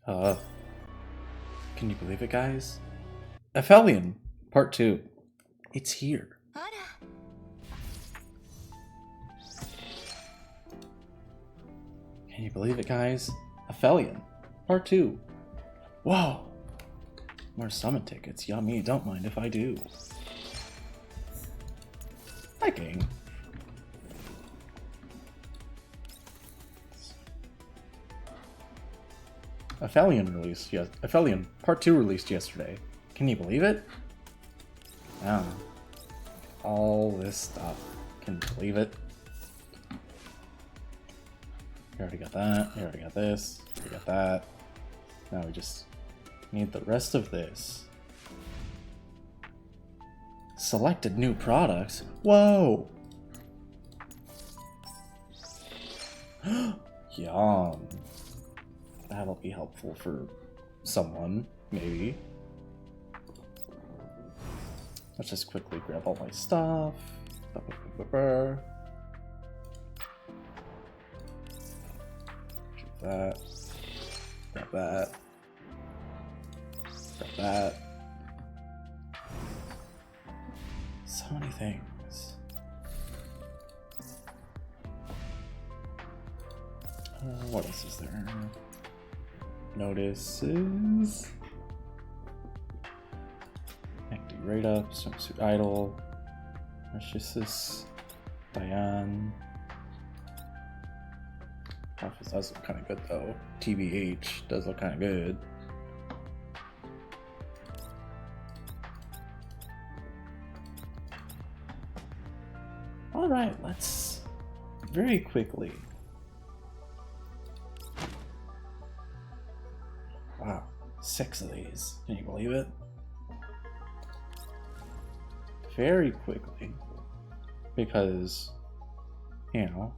Can you believe it, guys? Aphelion, Part 2. It's here. Can you believe it, guys? Aphelion, Part 2. Whoa! More summon tickets. Yummy, don't mind if I do. Hi, gang. Aphelion Part 2 released yesterday. Can you believe it? Yeah. All this stuff. Can you believe it? We already got that. We already got this. We got that. Now we just need the rest of this. Selected new products? Whoa! Yum. That'll be helpful for someone, maybe. Let's just quickly grab all my stuff. Do that. Grab that. Grab that. So many things. What else is there? Notices. Active rate up, swimsuit idle. Narcissus. Diane. Office does look kind of good though. TBH does look kind of good. Alright, let's very quickly. Wow, 6 of these. Can you believe it? Very quickly. Because, you know,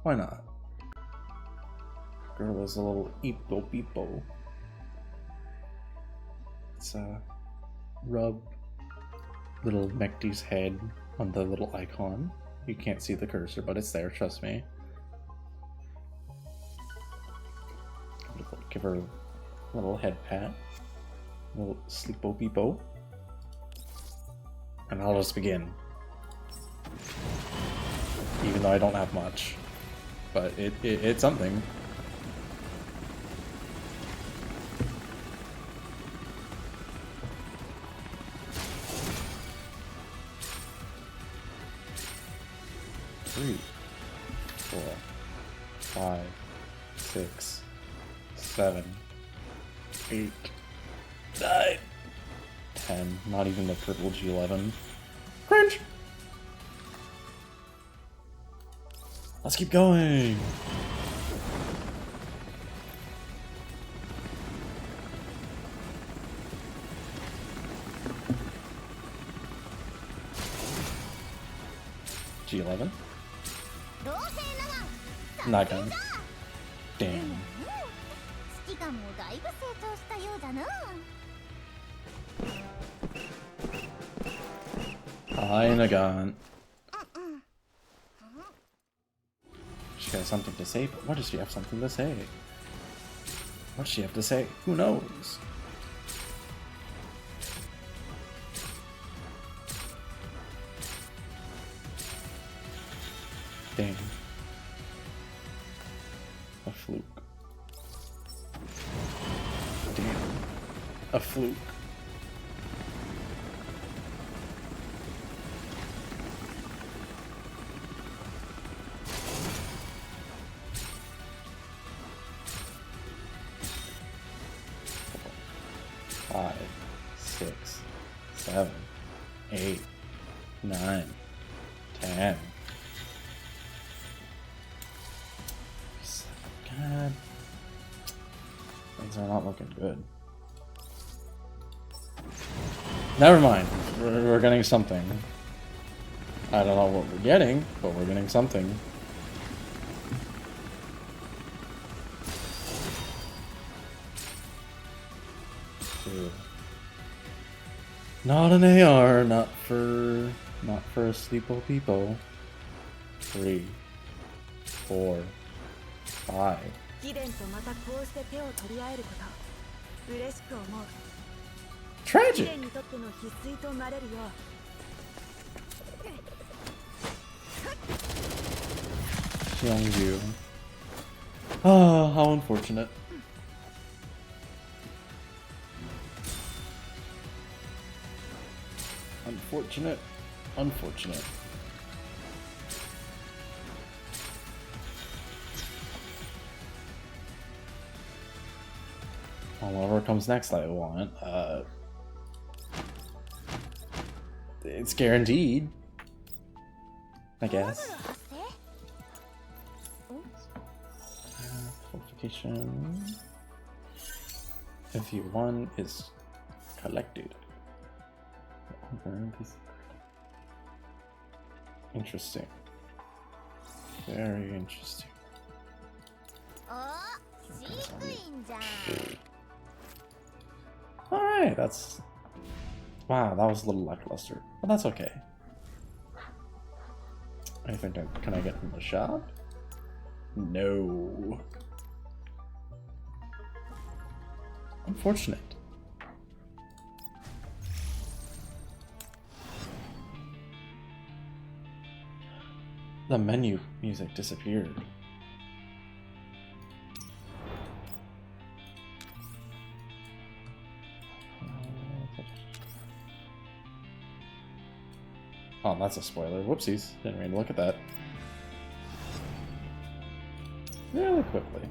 why not? Girl is a little eepo beepo. Let's rub little Mekti's head on the little icon. You can't see the cursor, but it's there, trust me. Give her a little head pat. A little sleepo beepo. And I'll just begin. Even though I don't have much. But it's something. Three, 4, 5, 6, 7, 8, 9, 10. Not even the purple G11. Cringe! Let's keep going! G11? Not gun. Damn. Hi, Nagan. She has something to say, but what does she have something to say? What does she have to say? Who knows? Damn. A fluke. Damn. A fluke. Five, 6, 7, 8, 9, 10. God. Things are not looking good. Never mind. We're getting something. I don't know what we're getting, but we're getting something. Two. Not an AR, not for a sleepo peepo. 3, 4, 5. Tragic! Youngju. Oh, how unfortunate. Unfortunate. Unfortunate. Well, whatever comes next I want, it's guaranteed, I guess. Qualification. FU1 is collected. Interesting. Very interesting. Alright, that's... Wow, that was a little lackluster. But that's okay. Anything can I get from the shop? No. Unfortunate. The menu music disappeared. Oh, that's a spoiler. Whoopsies. Didn't mean to look at that. Really quickly.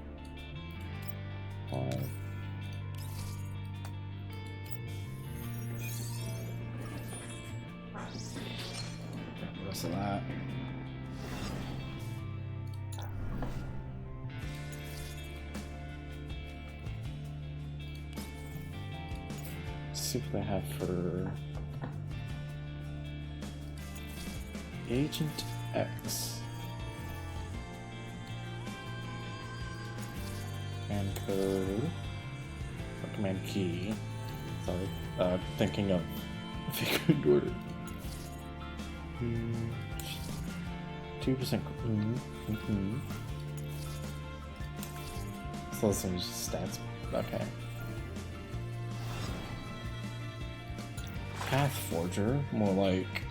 The rest of that. Let's see what they have for Agent X. Command code. Or command key. Sorry. Thinking of figured order. 2%. So those are just stats. Okay. Path Forger. More like.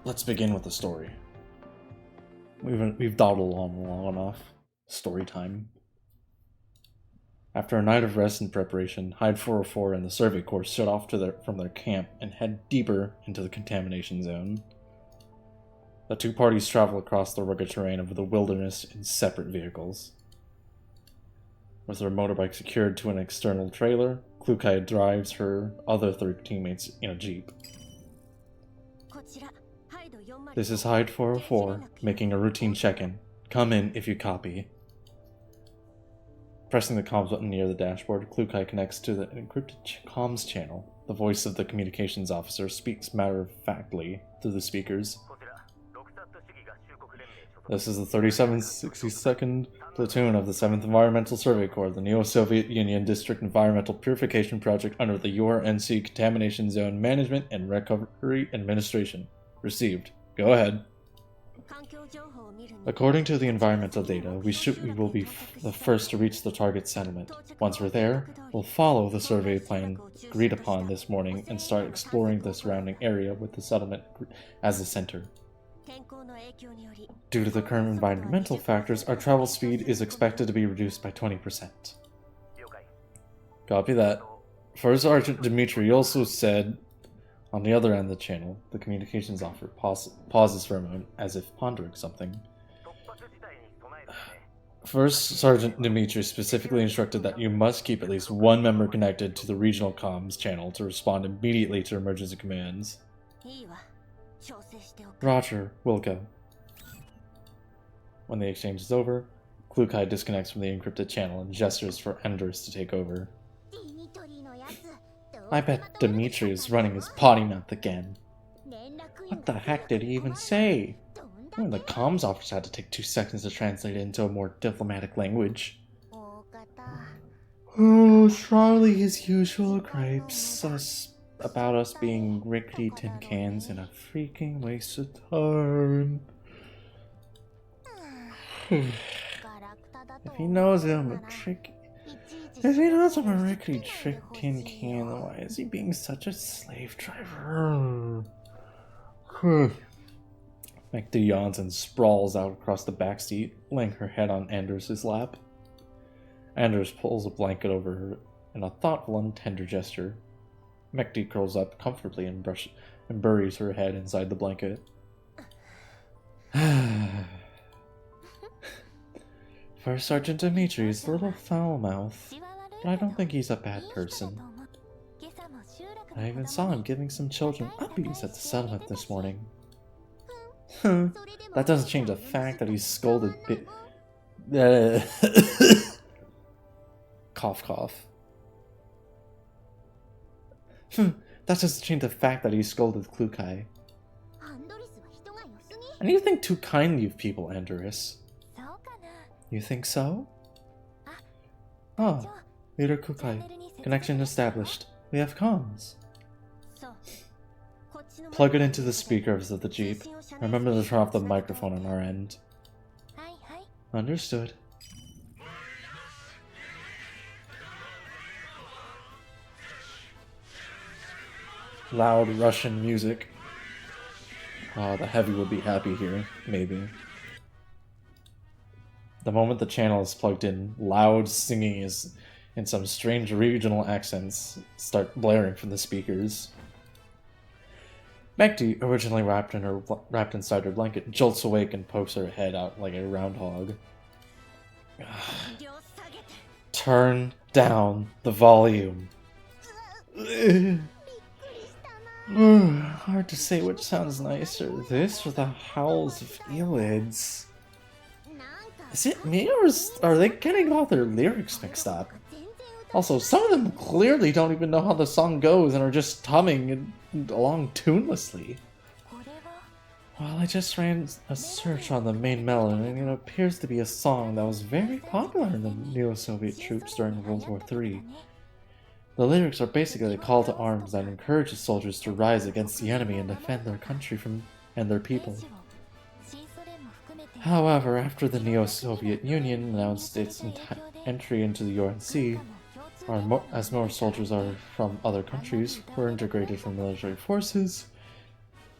Let's begin with the story. We've dawdled on long enough. Story time. After a night of rest and preparation, H.I.D.E 404 and the Survey Corps set off from their camp and head deeper into the contamination zone. The two parties travel across the rugged terrain of the wilderness in separate vehicles. With her motorbike secured to an external trailer, Klukai drives her other 3 teammates in a jeep. This is H.I.D.E 404, making a routine check-in. Come in if you copy. Pressing the comms button near the dashboard, Klukai connects to the encrypted comms channel. The voice of the communications officer speaks matter-of-factly through the speakers. This is the 3762nd Platoon of the 7th Environmental Survey Corps, the Neo-Soviet Union District Environmental Purification Project under the URNC Contamination Zone Management and Recovery Administration. Received. Go ahead. According to the environmental data, we will be the first to reach the target settlement. Once we're there, we'll follow the survey plan agreed upon this morning and start exploring the surrounding area with the settlement as the center. Due to the current environmental factors, our travel speed is expected to be reduced by 20%. Copy that. First Sergeant Dmitri also said, on the other end of the channel, the communications officer pauses for a moment, as if pondering something. First Sergeant Dmitri specifically instructed that you must keep at least one member connected to the regional comms channel to respond immediately to emergency commands. Roger, we'll go. When the exchange is over, Klukai disconnects from the encrypted channel and gestures for Enders to take over. I bet Dmitri is running his potty mouth again. What the heck did he even say? Even the comms officer had to take 2 seconds to translate it into a more diplomatic language. Oh, Charlie, his usual gripes about us being rickety tin cans and a freaking waste of time. If he knows I'm a rickety trick tin can, then why is he being such a slave driver? Magda yawns and sprawls out across the backseat, laying her head on Anders' lap. Anders pulls a blanket over her in a thoughtful and tender gesture. Magda curls up comfortably and buries her head inside the blanket. For Sergeant Dimitri, he's a little foul-mouthed, but I don't think he's a bad person. I even saw him giving some children uppies at the settlement this morning. That doesn't change the fact that he's scolded cough cough. That doesn't change the fact that he scolded Klukai. And you think too kindly of people, Andorus. You think so? Oh, Leader Kukai. Connection established. We have comms. Plug it into the speakers of the Jeep. Remember to turn off the microphone on our end. Understood. Loud Russian music. Oh, the heavy would be happy here, maybe. The moment the channel is plugged in, loud singing is in some strange regional accents start blaring from the speakers. Magda, originally wrapped inside her blanket, jolts awake and pokes her head out like a roundhog. Turn down the volume. Hard to say which sounds nicer, this or the howls of Elids. Is it me, or are they getting all their lyrics mixed up? Also, some of them clearly don't even know how the song goes and are just humming along tunelessly. Well, I just ran a search on the main melody, and it appears to be a song that was very popular in the Neo-Soviet troops during World War III. The lyrics are basically a call to arms that encourages soldiers to rise against the enemy and defend their country and their people. However, after the Neo-Soviet Union announced its entry into the UNC, as more soldiers from other countries were integrated from military forces,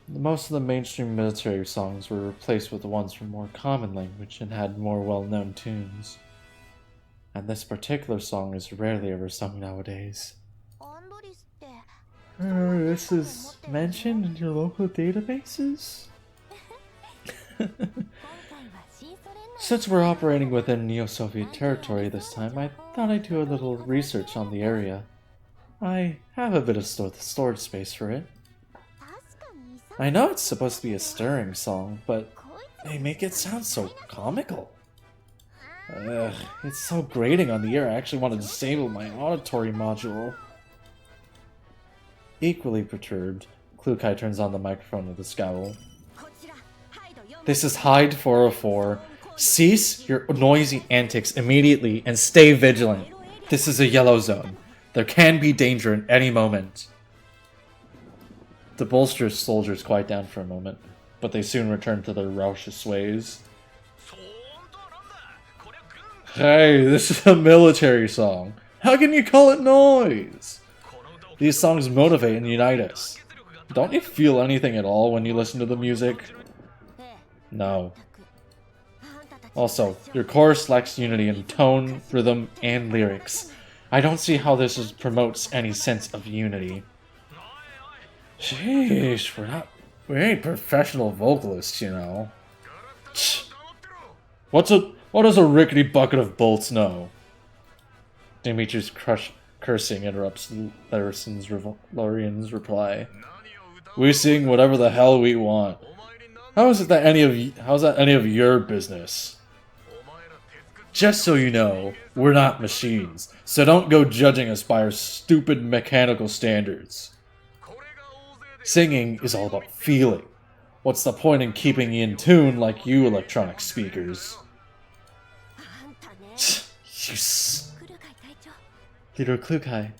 most of the mainstream military songs were replaced with the ones from more common language and had more well-known tunes. And this particular song is rarely ever sung nowadays. This is mentioned in your local databases? Since we're operating within Neo-Soviet territory this time, I thought I'd do a little research on the area. I have a bit of storage space for it. I know it's supposed to be a stirring song, but they make it sound so comical. It's so grating on the ear, I actually want to disable my auditory module. Equally perturbed, Klukai turns on the microphone with a scowl. This is H.I.D.E 404. Cease your noisy antics immediately and stay vigilant. This is a yellow zone. There can be danger at any moment. The bolsterous soldiers quiet down for a moment, but they soon return to their raucous ways. Hey, this is a military song. How can you call it noise? These songs motivate and unite us. Don't you feel anything at all when you listen to the music? No. Also, your chorus lacks unity in tone, rhythm, and lyrics. I don't see how this promotes any sense of unity. Sheesh, we ain't professional vocalists, you know. What does a rickety bucket of bolts know? Dimitri's cursing interrupts Lorian's reply. We sing whatever the hell we want. How's that any of your business? Just so you know, we're not machines, so don't go judging us by our stupid mechanical standards. Singing is all about feeling. What's the point in keeping you in tune like you electronic speakers? Leader Klukai.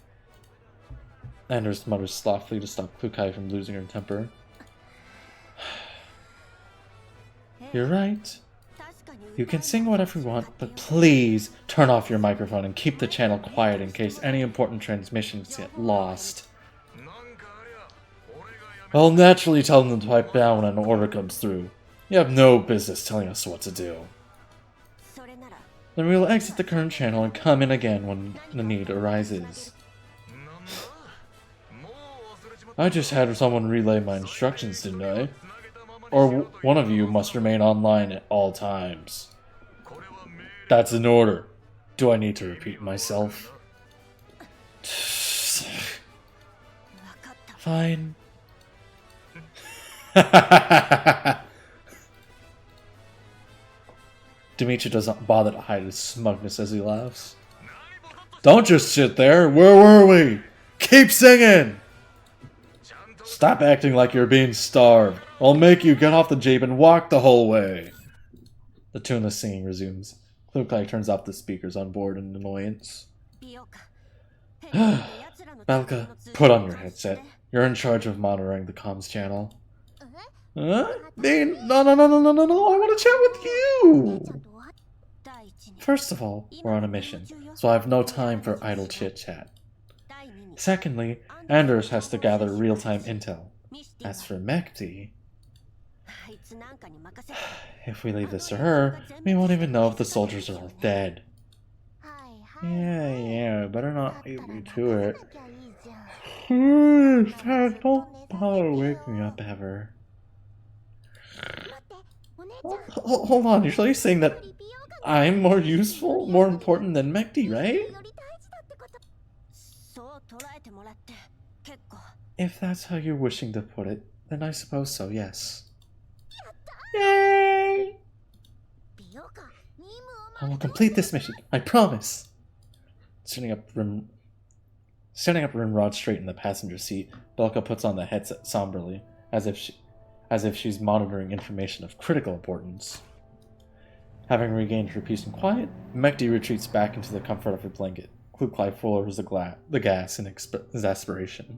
Anders mutters softly to stop Klukai from losing her temper. You're right. You can sing whatever you want, but please turn off your microphone and keep the channel quiet in case any important transmissions get lost. I'll naturally tell them to pipe down when an order comes through. You have no business telling us what to do. Then we will exit the current channel and come in again when the need arises. I just had someone relay my instructions, didn't I? Or one of you must remain online at all times. That's an order. Do I need to repeat myself? Fine. Dimitri doesn't bother to hide his smugness as he laughs. Don't just sit there. Where were we? Keep singing! Stop acting like you're being starved. I'll make you get off the jeep and walk the whole way. The tuneless singing resumes. Klukai turns off the speakers on board in annoyance. Balka, put on your headset. You're in charge of monitoring the comms channel. Huh? Bean, no, I want to chat with you! First of all, we're on a mission, so I have no time for idle chit-chat. Secondly, Anders has to gather real-time intel. As for H.I.D.E, if we leave this to her, we won't even know if the soldiers are all dead. Yeah, better not leave me to it. Dad, don't bother waking me up ever. Hold on, you're really saying that I'm more useful, more important than H.I.D.E, right? If that's how you're wishing to put it, then I suppose so, yes. Yay! I will complete this mission, I promise! Standing up Rimrod straight in the passenger seat, Belka puts on the headset somberly, as if she's monitoring information of critical importance. Having regained her peace and quiet, H.I.D.E retreats back into the comfort of her blanket. Klukai floors the gas in exasperation.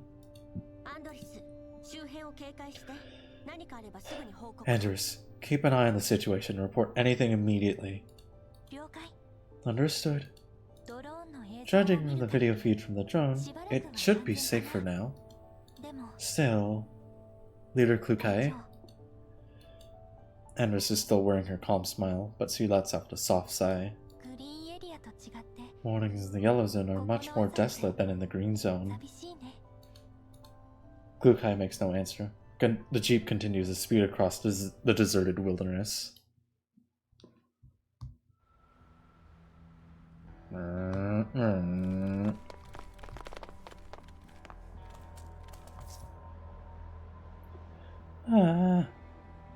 Anders, keep an eye on the situation and report anything immediately. Understood. Judging from the video feed from the drone, it should be safe for now. Still, Leader Klukai. Anders is still wearing her calm smile, but she lets out a soft sigh. Mornings in the yellow zone are much more desolate than in the green zone. Klukai makes no answer. The jeep continues to speed across the deserted wilderness.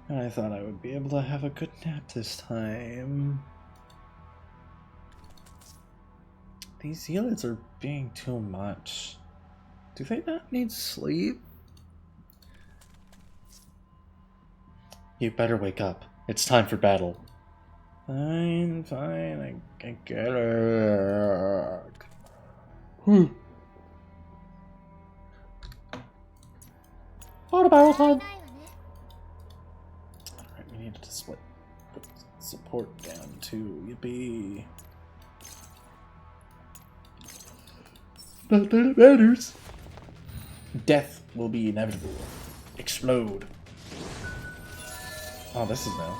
I thought I would be able to have a good nap this time. These Zealots are being too much. Do they not need sleep? You better wake up. It's time for battle. Fine, I get it. What about time? Alright, we need to split the support down too. Yippee. Not that it matters. Death will be inevitable. Explode. Oh, this is new.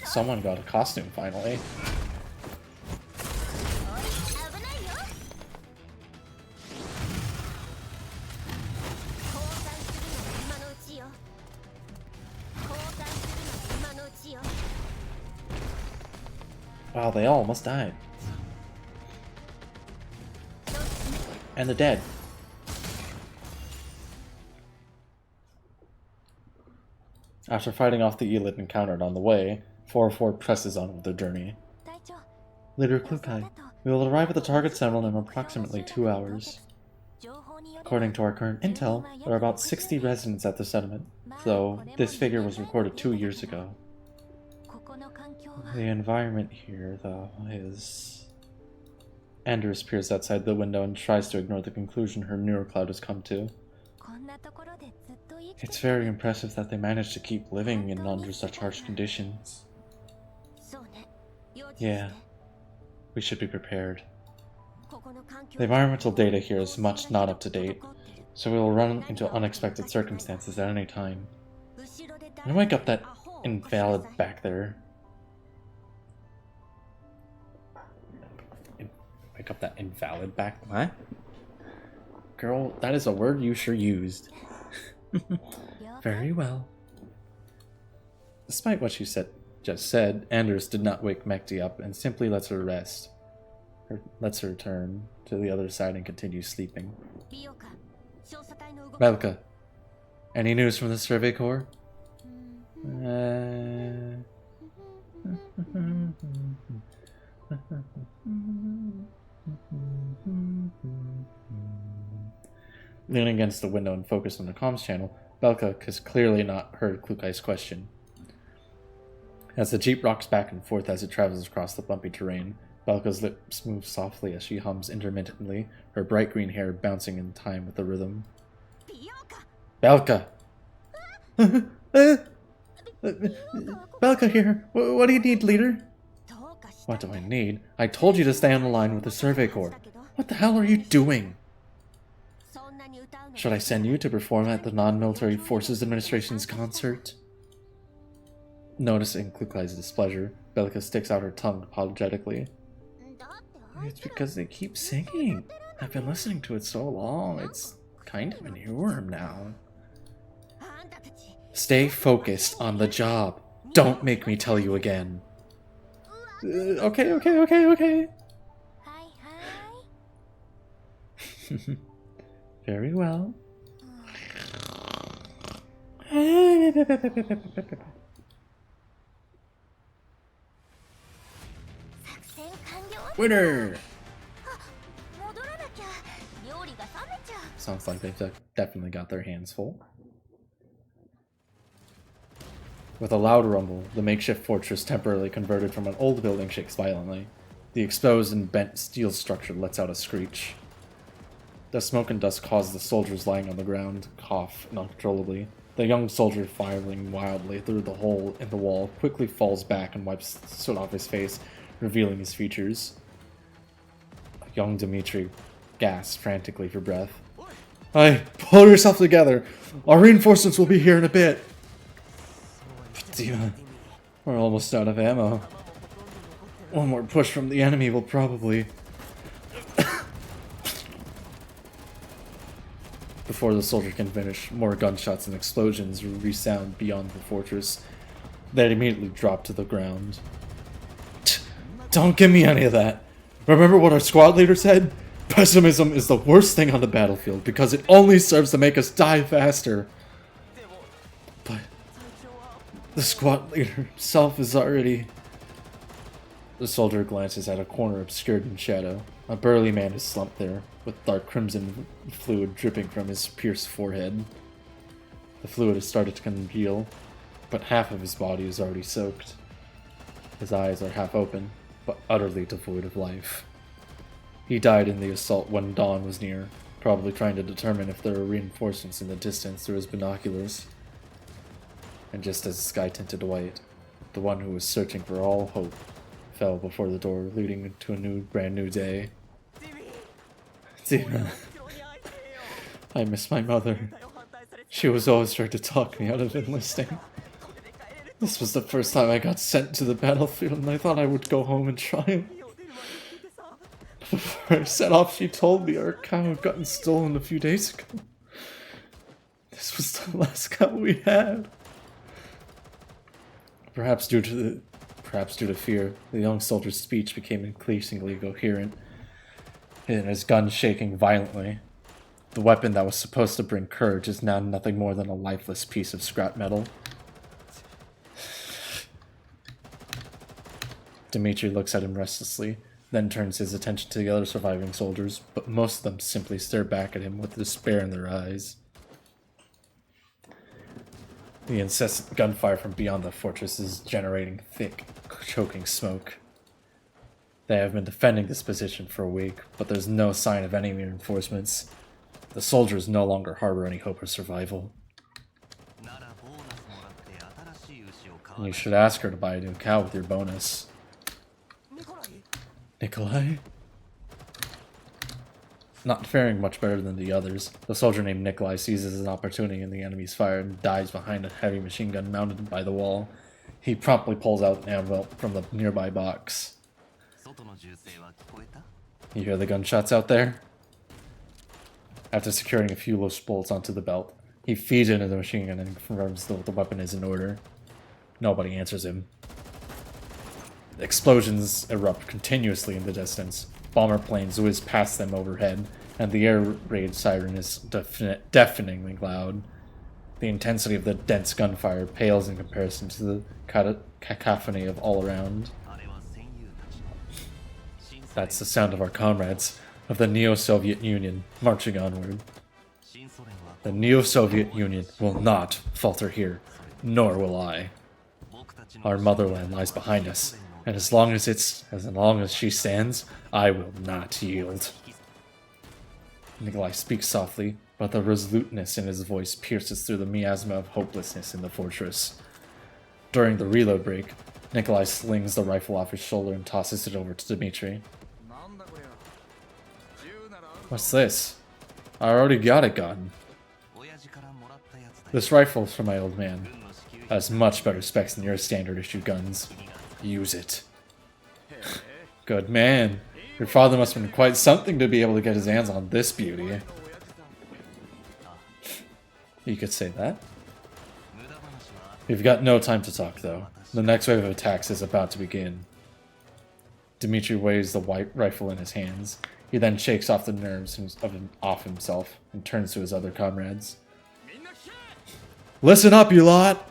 Someone got a costume finally. Wow, they all almost died. And they're dead. After fighting off the Elite encountered on the way, 404 presses on with their journey. Leader Klukai, we will arrive at the target settlement in approximately 2 hours. According to our current intel, there are about 60 residents at the settlement, though this figure was recorded 2 years ago. The environment here, though, is... Anders peers outside the window and tries to ignore the conclusion her neurocloud has come to. It's very impressive that they managed to keep living in under such harsh conditions. Yeah, we should be prepared. The environmental data here is much not up to date, so we will run into unexpected circumstances at any time. And wake up that invalid back there. Wake up that invalid back? What? Girl, that is a word you sure used. Very well. Despite what she just said, Anders did not wake Mekti up and simply lets her rest. Lets her turn to the other side and continue sleeping. Belka, any news from the Survey Corps? Leaning against the window and focused on the comms channel, Belka has clearly not heard Klukai's question. As the jeep rocks back and forth as it travels across the bumpy terrain, Belka's lips move softly as she hums intermittently, her bright green hair bouncing in time with the rhythm. Belka! Belka here! What do you need, leader? What do I need? I told you to stay on the line with the Survey Corps. What the hell are you doing? Should I send you to perform at the Non-Military Forces Administration's concert? Noticing Klukai's displeasure, Belka sticks out her tongue apologetically. It's because they keep singing. I've been listening to it so long, it's kind of an earworm now. Stay focused on the job. Don't make me tell you again. Okay. Very well. Winner! Sounds like they've definitely got their hands full. With a loud rumble, the makeshift fortress temporarily converted from an old building shakes violently. The exposed and bent steel structure lets out a screech. The smoke and dust cause the soldiers lying on the ground cough uncontrollably. The young soldier, firing wildly through the hole in the wall, quickly falls back and wipes soot off his face, revealing his features. Young Dmitri gasps frantically for breath. Hey, pull yourself together! Our reinforcements will be here in a bit! Damn, we're almost out of ammo. One more push from the enemy will probably... Before the soldier can finish, more gunshots and explosions resound beyond the fortress. They immediately drop to the ground. Don't give me any of that! Remember what our squad leader said? Pessimism is the worst thing on the battlefield because it only serves to make us die faster. But the squad leader himself is already... The soldier glances at a corner obscured in shadow. A burly man is slumped there, with dark crimson fluid dripping from his pierced forehead. The fluid has started to congeal, but half of his body is already soaked. His eyes are half open, but utterly devoid of life. He died in the assault when dawn was near, probably trying to determine if there were reinforcements in the distance through his binoculars. And just as the sky tinted white, the one who was searching for all hope fell before the door leading to a brand new day. Dina. I miss my mother. She was always trying to talk me out of enlisting. This was the first time I got sent to the battlefield and I thought I would go home and triumph. Before I set off, she told me our cow had gotten stolen a few days ago. This was the last cow we had. Perhaps due to fear, the young soldier's speech became increasingly coherent, and his gun shaking violently. The weapon that was supposed to bring courage is now nothing more than a lifeless piece of scrap metal. Dmitri looks at him restlessly, then turns his attention to the other surviving soldiers, but most of them simply stare back at him with despair in their eyes. The incessant gunfire from beyond the fortress is generating thick, choking smoke. They have been defending this position for a week, but there's no sign of any reinforcements. The soldiers no longer harbor any hope of survival. And you should ask her to buy a new cow with your bonus. Nikolai? Not faring much better than the others, the soldier named Nikolai seizes an opportunity in the enemy's fire and dives behind a heavy machine gun mounted by the wall. He promptly pulls out an envelope from the nearby box. You hear the gunshots out there? After securing a few loose bolts onto the belt, he feeds into the machine gun and confirms that the weapon is in order. Nobody answers him. Explosions erupt continuously in the distance. Bomber planes whiz past them overhead, and the air raid siren is deafeningly loud. The intensity of the dense gunfire pales in comparison to the cacophony of all around. That's the sound of our comrades, of the Neo-Soviet Union, marching onward. The Neo-Soviet Union will not falter here, nor will I. Our motherland lies behind us, and as long as she stands, I will not yield. Nikolai speaks softly, but the resoluteness in his voice pierces through the miasma of hopelessness in the fortress. During the reload break, Nikolai slings the rifle off his shoulder and tosses it over to Dmitri. What's this? I already got a gun. This rifle's for my old man. Has much better specs than your standard issue guns. Use it. Good man. Your father must have been quite something to be able to get his hands on this beauty. You could say that. We've got no time to talk, though. The next wave of attacks is about to begin. Dmitri waves the white rifle in his hands. He then shakes off the nerves off himself and turns to his other comrades. Listen up, you lot!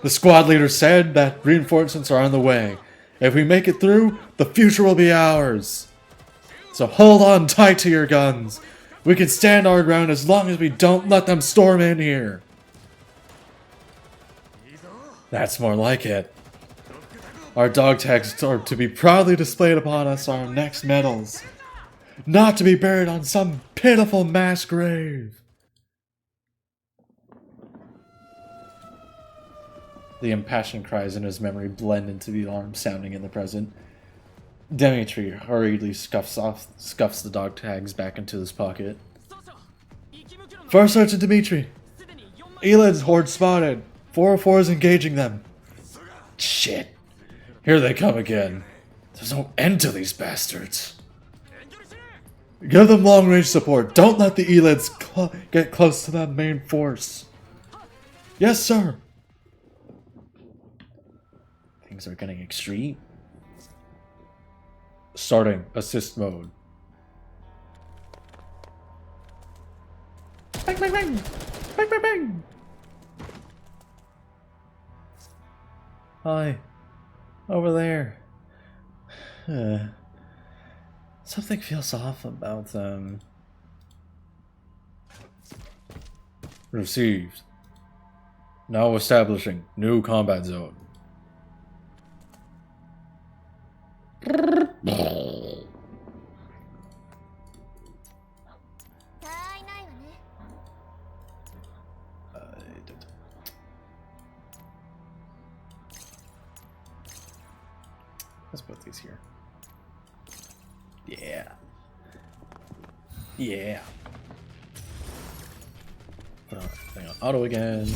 The squad leader said that reinforcements are on the way. If we make it through, the future will be ours. So hold on tight to your guns. We can stand our ground as long as we don't let them storm in here. That's more like it. Our dog tags are to be proudly displayed upon us our next medals. Not to be buried on some pitiful mass grave. The impassioned cries in his memory blend into the alarm sounding in the present. Dmitri hurriedly scuffs the dog tags back into his pocket. First Sergeant Dmitri! Elad's horde spotted! 404 is engaging them. Shit! Here they come again. There's no end to these bastards. Give them long-range support. Don't let the Elids get close to that main force. Yes, sir. Things are getting extreme. Starting assist mode. Bang, bang, bang! Bang, bang, bang! Hi. Over there. Something feels off about them. Received. Now establishing new combat zone. Let's put these here. Yeah. Yeah. Put on thing on auto again.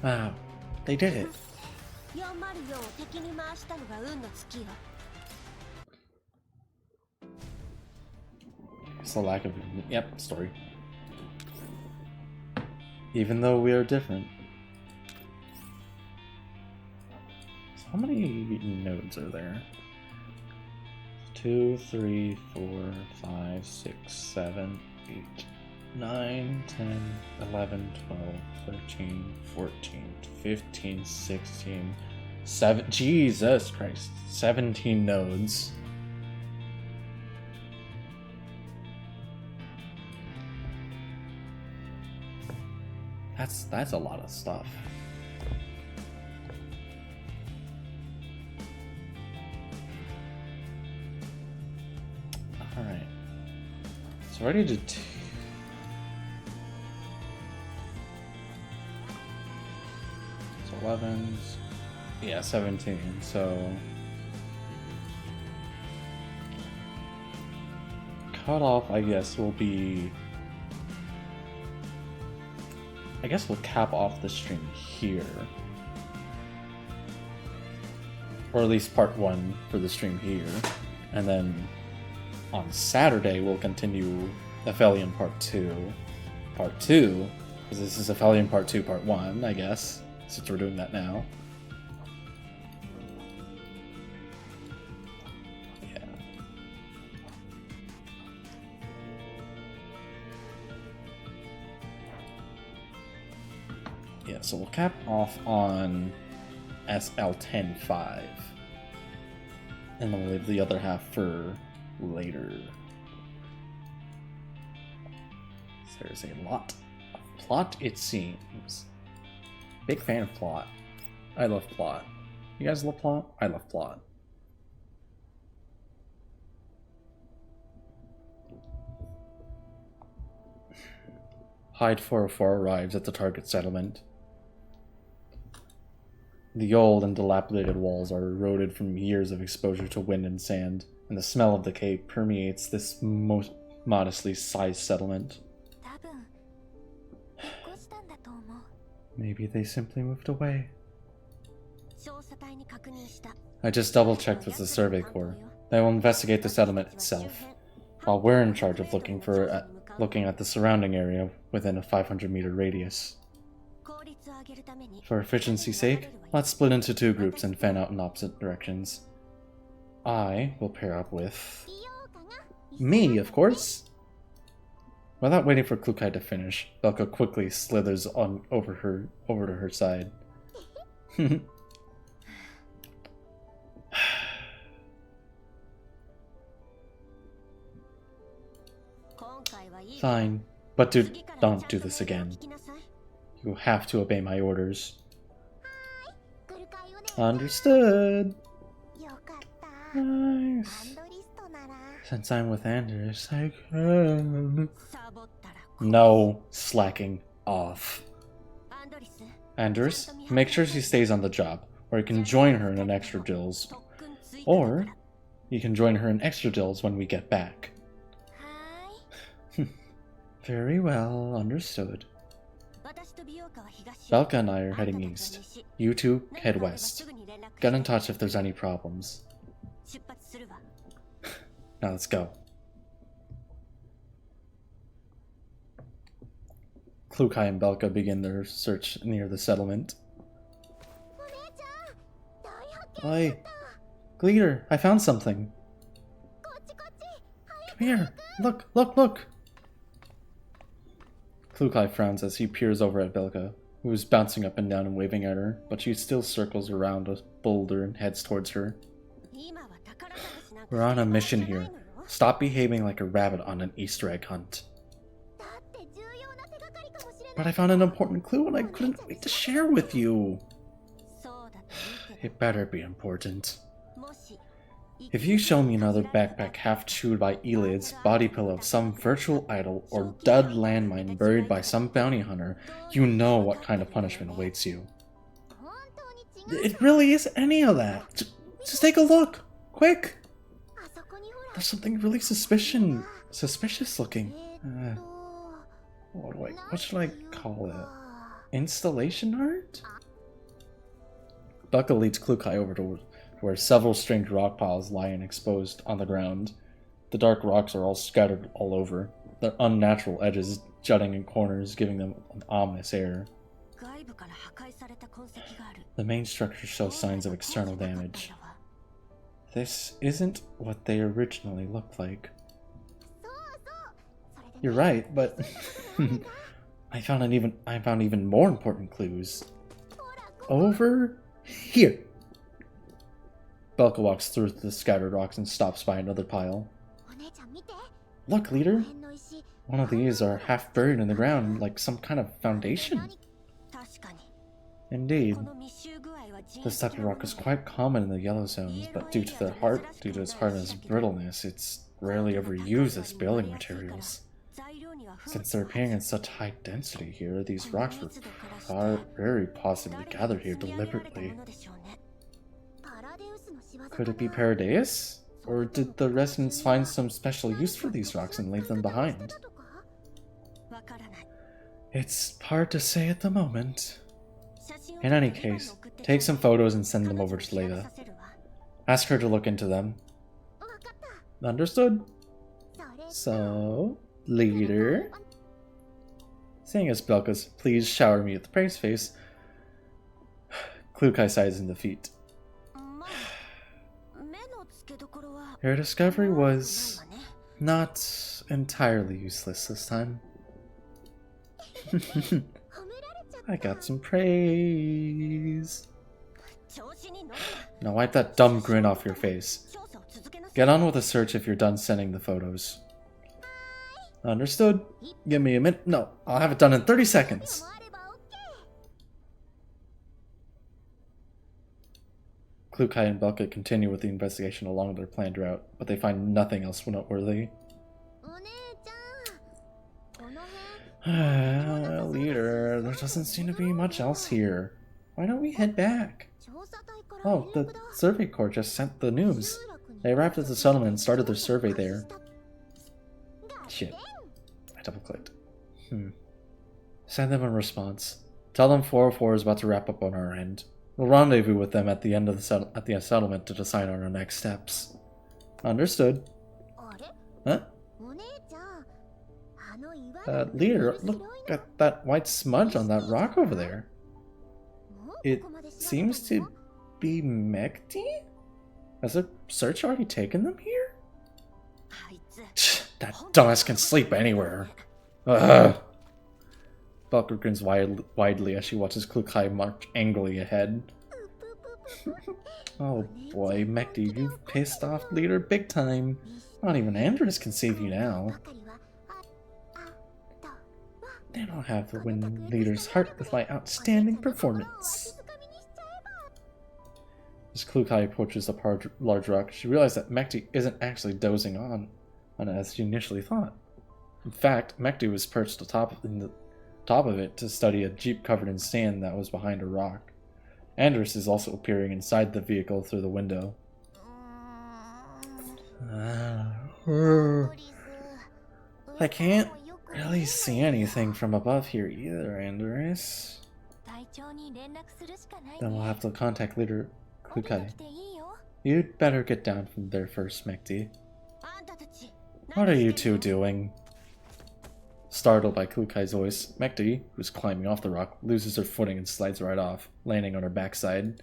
Wow, they did it. It's a lack of... Yep, story. Even though we are different. So how many nodes are there? 2, 3, 4, 5, 6, 7, 8, 9, 10, 11, 12, 13, 14, 15, 16, Jesus Christ. 17 nodes. That's a lot of stuff. Alright. So ready to it's 11s. Yeah, 17. So cutoff, I guess, will be. I guess we'll cap off the stream here. Or at least part 1 for the stream here. And then on Saturday, we'll continue Aphelion part 2. Part 2, because this is Aphelion part 2, part 1, I guess, since we're doing that now. Yeah, so we'll cap off on SL10-5. And then we'll leave the other half for later. There's a lot of plot, it seems. Big fan of plot. I love plot. You guys love plot? I love plot. H.I.D.E 404 arrives at the target settlement. The old and dilapidated walls are eroded from years of exposure to wind and sand, and the smell of decay permeates this most modestly sized settlement. Maybe they simply moved away. I just double-checked with the Survey Corps. They will investigate the settlement itself, while we're in charge of looking at the surrounding area within a 500-meter radius. For efficiency's sake, let's split into 2 groups and fan out in opposite directions. I will pair up with me, of course. Without waiting for Klukai to finish, Belka quickly slithers over to her side. Fine, but don't do this again. You have to obey my orders. Understood. Nice. Since I'm with Anders, I can. No slacking off. Anders, make sure she stays on the job, or you can join her in an extra drills. Or you can join her in extra drills when we get back. Very well, understood. Belka and I are heading east. You two, head west. Get in touch if there's any problems. Now let's go. Klukai and Belka begin their search near the settlement. Oi, Gleader, I found something. Come here, look, look, look. Klukai frowns as he peers over at Belka, who is bouncing up and down and waving at her, but she still circles around a boulder and heads towards her. We're on a mission here. Stop behaving like a rabbit on an Easter egg hunt. But I found an important clue and I couldn't wait to share with you. It better be important. If you show me another backpack half chewed by Elids, body pillow of some virtual idol, or dud landmine buried by some bounty hunter, you know what kind of punishment awaits you. It really is any of that. Just take a look. Quick. There's something really suspicious looking. What should I call it? Installation art? Belka leads Klukai over to where several strange rock piles lie exposed on the ground. The dark rocks are all scattered all over, their unnatural edges jutting in corners, giving them an ominous air. The main structure shows signs of external damage. This isn't what they originally looked like. You're right, but I found even more important clues. Over here. Belka walks through the scattered rocks and stops by another pile. Look, leader! One of these are half buried in the ground, like some kind of foundation. Indeed. This type of rock is quite common in the yellow zones, but due to its hardness and brittleness, it's rarely ever used as building materials. Since they're appearing in such high density here, these rocks were very possibly gathered here deliberately. Could it be Paradeus? Or did the residents find some special use for these rocks and leave them behind? It's hard to say at the moment. In any case, take some photos and send them over to Leda. Ask her to look into them. Understood? So, leader? Seeing as Belka's please shower me with the praise face, Klukai sighs in defeat. Your discovery was not entirely useless this time. I got some praise. Now wipe that dumb grin off your face. Get on with the search if you're done sending the photos. Understood. Give me a minute. No, I'll have it done in 30 seconds. Klukai and Belka continue with the investigation along their planned route, but they find nothing else noteworthy. Leader, there doesn't seem to be much else here. Why don't we head back? Oh, the survey corps just sent the news. They arrived at the settlement and started their survey there. Shit. I double-clicked. Send them a response. Tell them 404 is about to wrap up on our end. We'll rendezvous with them at the end of the settlement to decide on our next steps. Understood. Huh? Leader, look at that white smudge on that rock over there. It seems to be Mekti? Has the search already taken them here? That dumbass can sleep anywhere. Ugh. Belka grins widely as she watches Klukai march angrily ahead. Oh boy, Mekti, you've pissed off Leader big time. Not even Andres can save you now. They don't have to win Leader's heart with my outstanding performance. As Klukai approaches the large rock, she realizes that Mekti isn't actually dozing on it as she initially thought. In fact, Mekti was perched in the top of it to study a jeep covered in sand that was behind a rock. Andres is also appearing inside the vehicle through the window. I can't really see anything from above here either, Andres. Then we'll have to contact Leader Klukai. You'd better get down from there first, Mekti. What are you two doing? Startled by Klukai's voice, Mekti, who's climbing off the rock, loses her footing and slides right off, landing on her backside.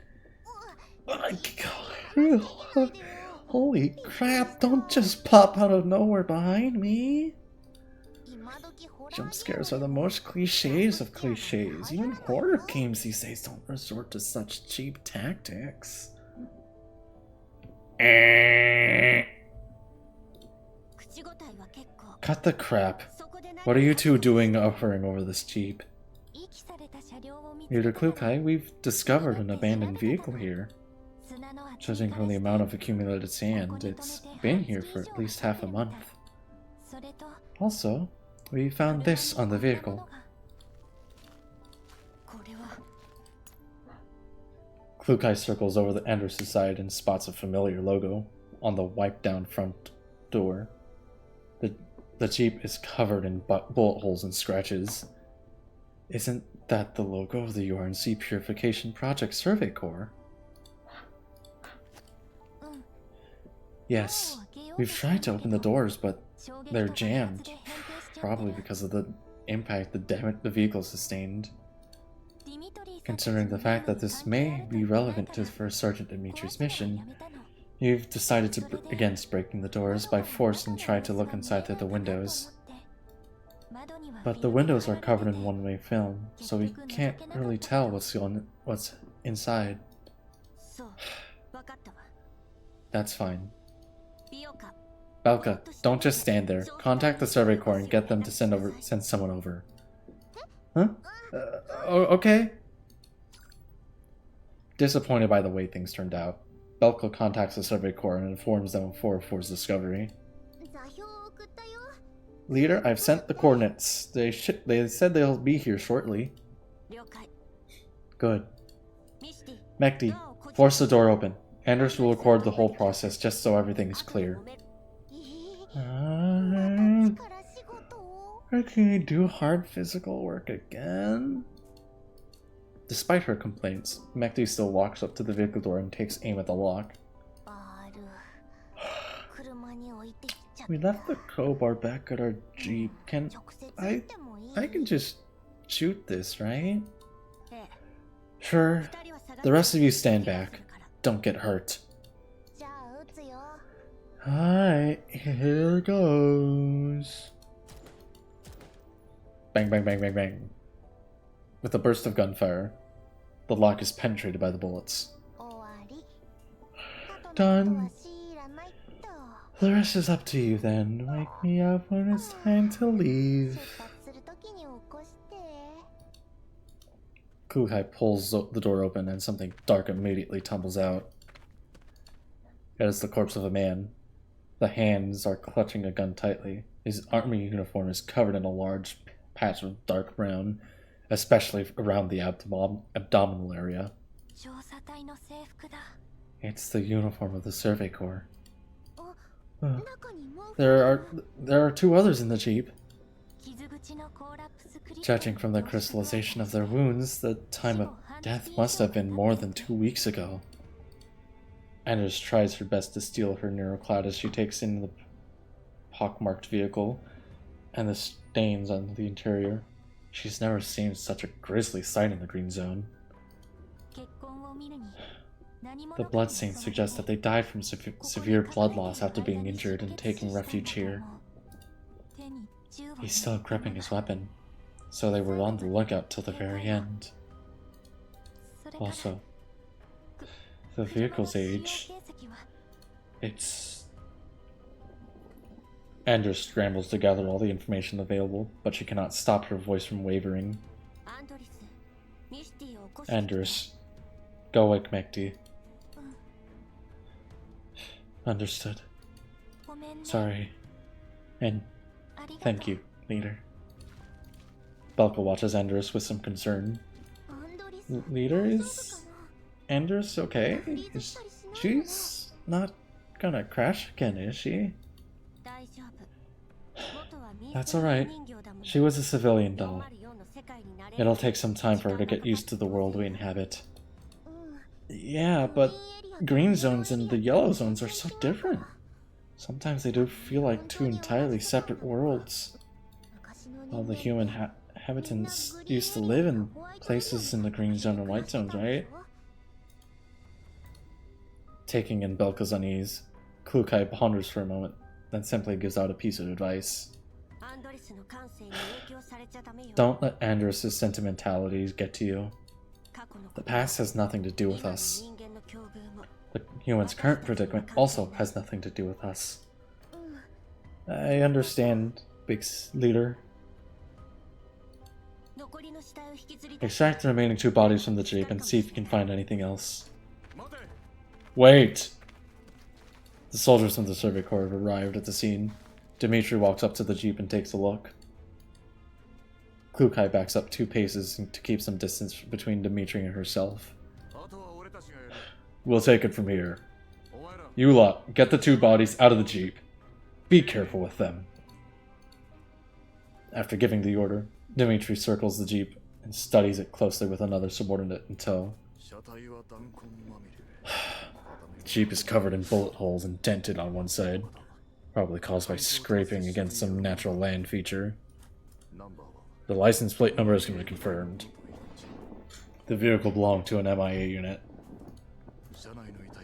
Holy crap, don't just pop out of nowhere behind me! Jump scares are the most cliches of cliches. Even horror games these days don't resort to such cheap tactics. Cut the crap. What are you two doing hovering over this jeep? Leader Klukai, we've discovered an abandoned vehicle here. Judging from the amount of accumulated sand, it's been here for at least half a month. Also, we found this on the vehicle. Klukai circles over the Andres' side and spots a familiar logo on the wiped-down front door. The Jeep is covered in bullet holes and scratches. Isn't that the logo of the URNC Purification Project Survey Corps? Yes, we've tried to open the doors, but they're jammed. Probably because of the impact the vehicle sustained. Considering the fact that this may be relevant to First Sergeant Dimitri's mission, you've decided against breaking the doors by force and tried to look inside through the windows. But the windows are covered in one-way film, so we can't really tell what's inside. That's fine. Belka, don't just stand there. Contact the Survey Corps and get them to send someone over. Huh? Okay. Disappointed by the way things turned out, Belka contacts the Survey Corps and informs them of 404's discovery. Leader, I've sent the coordinates. They said they'll be here shortly. Good. Mekti, force the door open. Anders will record the whole process just so everything is clear. Can you do hard physical work again? Despite her complaints, Mekti still walks up to the vehicle door and takes aim at the lock. We left the crowbar back at our jeep. I can just shoot this, right? Sure. The rest of you stand back. Don't get hurt. Alright, here goes. Bang, bang, bang, bang, bang. With a burst of gunfire, the lock is penetrated by the bullets. Done. The rest is up to you then. Wake me up when it's time to leave. Kukai pulls the door open and something dark immediately tumbles out. It is the corpse of a man. The hands are clutching a gun tightly. His army uniform is covered in a large patch of dark brown, especially around the abdominal area. It's the uniform of the Survey Corps. There are two others in the jeep. Judging from the crystallization of their wounds, the time of death must have been more than 2 weeks ago. Anders tries her best to steal her neurocloud as she takes in the pockmarked vehicle and the stains on the interior. She's never seen such a grisly sight in the green zone. The bloodstains suggest that they died from severe blood loss after being injured and taking refuge here. He's still gripping his weapon, so they were on the lookout till the very end. Also, the vehicle's age... It's... Anders scrambles to gather all the information available, but she cannot stop her voice from wavering. Anders, go wake Mekti. Understood. Sorry. And thank you, leader. Belka watches Anders with some concern. Leader, is Anders okay? She's not gonna crash again, is she? That's alright. She was a civilian doll. It'll take some time for her to get used to the world we inhabit. Yeah, but green zones and the yellow zones are so different. Sometimes they do feel like two entirely separate worlds. All the human inhabitants used to live in places in the green zone and white zones, right? Taking in Belka's unease, Kukai ponders for a moment, then simply gives out a piece of advice. Don't let Anders' sentimentalities get to you. The past has nothing to do with us. The human's current predicament also has nothing to do with us. I understand, big leader. Extract the remaining 2 bodies from the jeep and see if you can find anything else. Wait! The soldiers from the Survey Corps have arrived at the scene. Dimitri walks up to the jeep and takes a look. Kukai backs up 2 paces to keep some distance between Dimitri and herself. We'll take it from here. You lot, get the 2 bodies out of the jeep. Be careful with them. After giving the order, Dimitri circles the jeep and studies it closely with another subordinate in tow. The jeep is covered in bullet holes and dented on one side, probably caused by scraping against some natural land feature. The license plate number is going to be confirmed. The vehicle belonged to an MIA unit.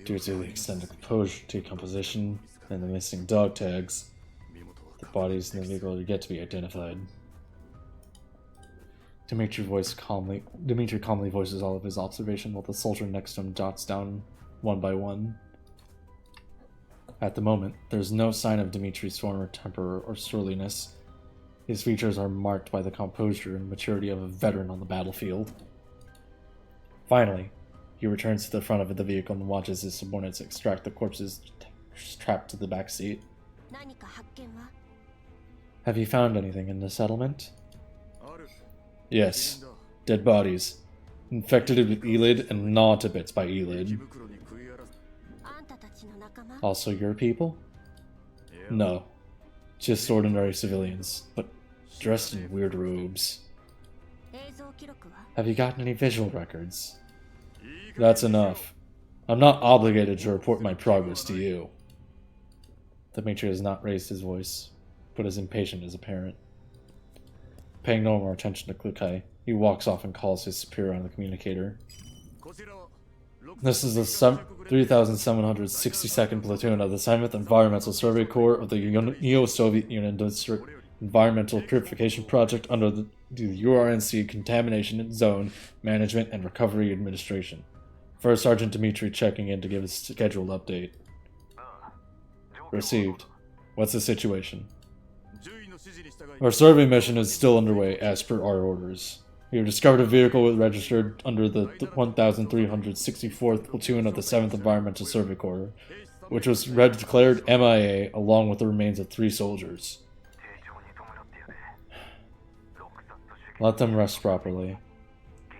Due to the extended decomposition and the missing dog tags, the bodies in the vehicle are yet to be identified. Dimitri calmly voices all of his observation while the soldier next to him jots down one by one. At the moment, there's no sign of Dimitri's former temper or surliness. His features are marked by the composure and maturity of a veteran on the battlefield. Finally, he returns to the front of the vehicle and watches his subordinates extract the corpses strapped to the back seat. Have you found anything in the settlement? Yes. Dead bodies. Infected with H.I.D.E and gnawed to bits by H.I.D.E. Also your people? No. Just ordinary civilians, but dressed in weird robes. Have you gotten any visual records? That's enough. I'm not obligated to report my progress to you. Dimitri has not raised his voice, but is impatient as apparent. Paying no more attention to Plucky, he walks off and calls his superior on the communicator. This is the 3,762nd Platoon of the 7th Environmental Survey Corps of the Neo-Soviet Union District Environmental Purification Project under the URNC Contamination Zone Management and Recovery Administration. First Sergeant Dimitri checking in to give a scheduled update. Received. What's the situation? Our survey mission is still underway as per our orders. We have discovered a vehicle registered under the 1,364th Platoon of the 7th Environmental Survey Corps, which was declared MIA along with the remains of 3 soldiers. Let them rest properly.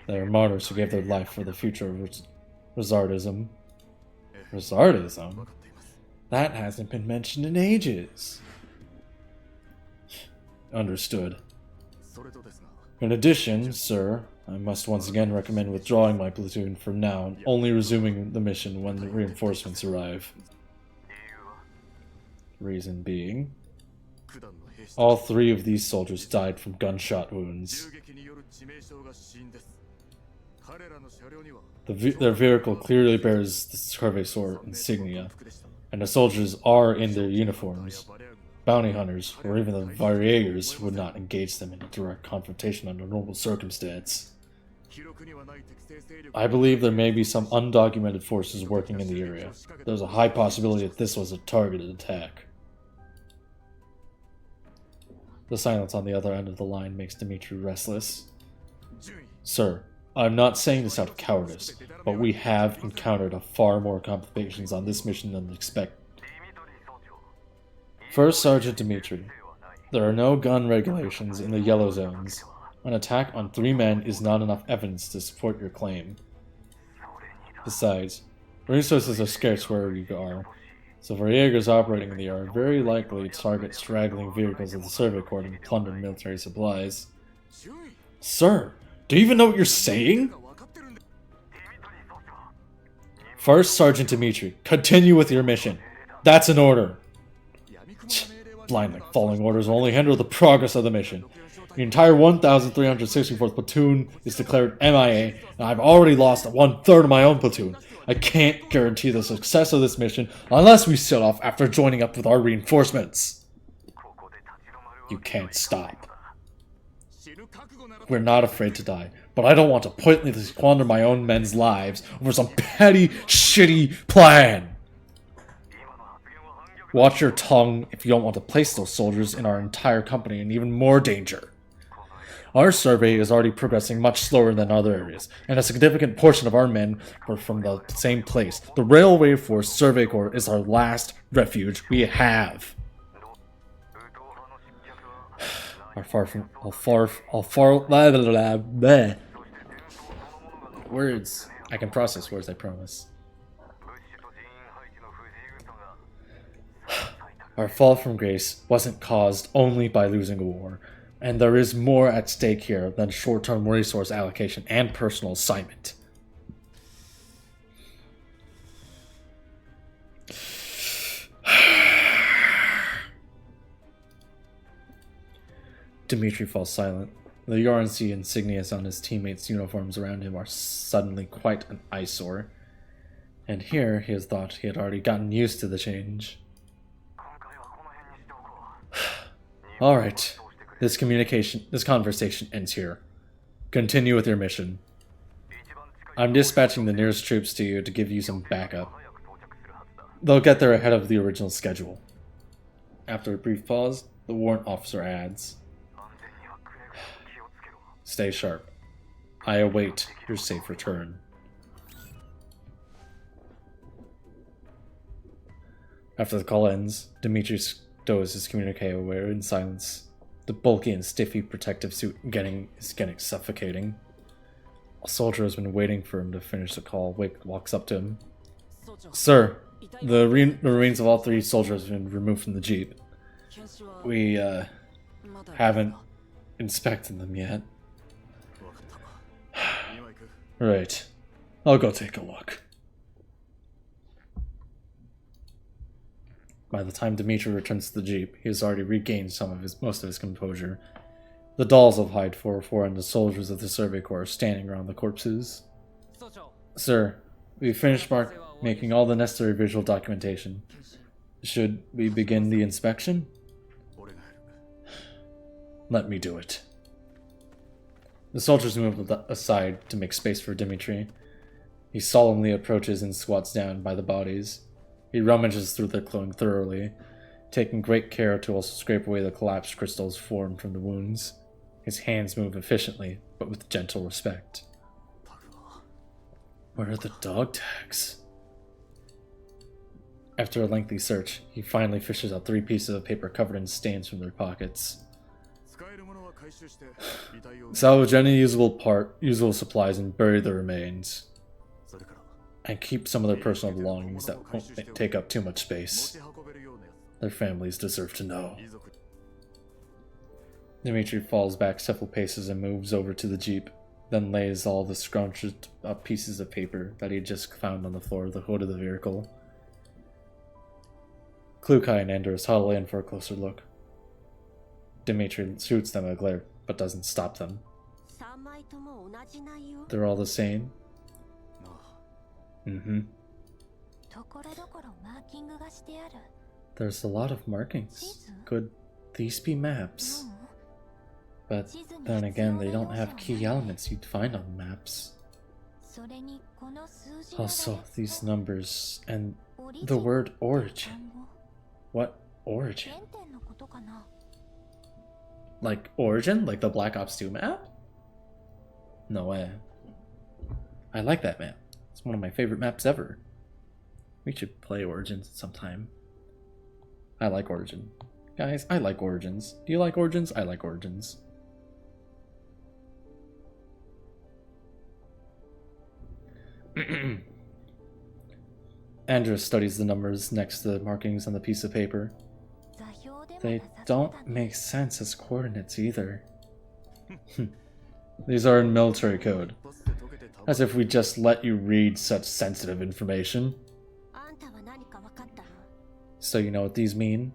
They are martyrs who gave their life for the future of Rezardism. Rezardism? That hasn't been mentioned in ages. Understood. In addition, sir, I must once again recommend withdrawing my platoon for now and only resuming the mission when the reinforcements arrive. Reason being, all 3 of these soldiers died from gunshot wounds. Their vehicle clearly bears the Cervesor insignia, and the soldiers are in their uniforms. Bounty hunters, or even the Variegers, would not engage them in a direct confrontation under normal circumstance. I believe there may be some undocumented forces working in the area. There's a high possibility that this was a targeted attack. The silence on the other end of the line makes Dimitri restless. Sir, I'm not saying this out of cowardice, but we have encountered far more complications on this mission than expected. First Sergeant Dimitri, there are no gun regulations in the yellow zones. An attack on 3 men is not enough evidence to support your claim. Besides, resources are scarce wherever you are, so Variegers operating in the area are very likely to target straggling vehicles of the Survey Corps and plunder military supplies. Sir, do you even know what you're saying? First Sergeant Dimitri, continue with your mission. That's an order. Blindly following orders will only hinder the progress of the mission. The entire 1,364th platoon is declared MIA, and I've already lost 1/3 of my own platoon. I can't guarantee the success of this mission unless we set off after joining up with our reinforcements. You can't stop. We're not afraid to die, but I don't want to pointlessly squander my own men's lives over some petty, shitty plan. Watch your tongue if you don't want to place those soldiers in our entire company in even more danger. Our survey is already progressing much slower than other areas, and a significant portion of our men were from the same place. The Railway Force Survey Corps is our last refuge we have. Words. I can process words, I promise. Our fall from grace wasn't caused only by losing a war, and there is more at stake here than short-term resource allocation and personal assignment. Dimitri falls silent. The URNC insignias on his teammates' uniforms around him are suddenly quite an eyesore. And here he has thought he had already gotten used to the change. Alright, this conversation ends here. Continue with your mission. I'm dispatching the nearest troops to you to give you some backup. they'll get there ahead of the original schedule. After a brief pause, the warrant officer adds, "Stay sharp. I await your safe return." After the call ends, Dimitri stows his communique away in silence. The bulky and stiffy protective suit is getting suffocating. A soldier has been waiting for him to finish the call. Wake walks up to him. "Sir, the remains of all 3 soldiers have been removed from the jeep. We haven't inspected them yet." "Right. I'll go take a look." By the time Dimitri returns to the jeep, he has already regained most of his composure. The dolls of H.I.D.E 404 and the soldiers of the Survey Corps are standing around the corpses. "Sir, we finished making all the necessary visual documentation. Should we begin the inspection?" "Let me do it." The soldiers move aside to make space for Dimitri. He solemnly approaches and squats down by the bodies. He rummages through their clothing thoroughly, taking great care to also scrape away the collapsed crystals formed from the wounds. His hands move efficiently, but with gentle respect. Where are the dog tags? After a lengthy search, he finally fishes out 3 pieces of paper covered in stains from their pockets. "Salvage any usable supplies and bury the remains. And keep some of their personal belongings that won't take up too much space. Their families deserve to know." Dimitri falls back several paces and moves over to the jeep, then lays all the scrunched up pieces of paper that he had just found on the floor of the hood of the vehicle. Plucky and Anders huddle in for a closer look. Dimitri shoots them a glare, but doesn't stop them. "They're all the same?" "Mm-hmm. There's a lot of markings. Could these be maps? But then again, they don't have key elements you'd find on maps. Also, these numbers and the word origin. What origin? Like Origin? Like the Black Ops 2 map? No way. I like that map. It's one of my favorite maps ever. We should play Origins sometime. I like Origin. Guys, I like Origins. Do you like Origins? I like Origins. Andrew studies the numbers next to the markings on the piece of paper. They don't make sense as coordinates either. These are in military code. As if we just let you read such sensitive information. So you know what these mean?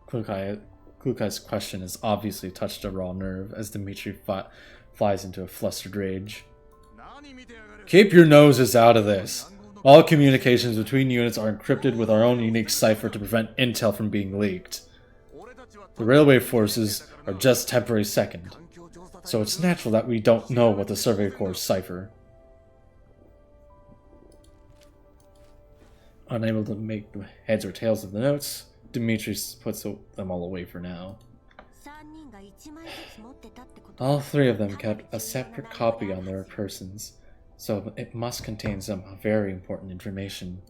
Klukai's question has obviously touched a raw nerve as Dimitri flies into a flustered rage. "Keep your noses out of this. All communications between units are encrypted with our own unique cipher to prevent intel from being leaked. The railway forces are just temporary second, so it's natural that we don't know what the Survey Corps cipher." Unable to make the heads or tails of the notes, Dimitri puts them all away for now. All 3 of them kept a separate copy on their persons, so it must contain some very important information.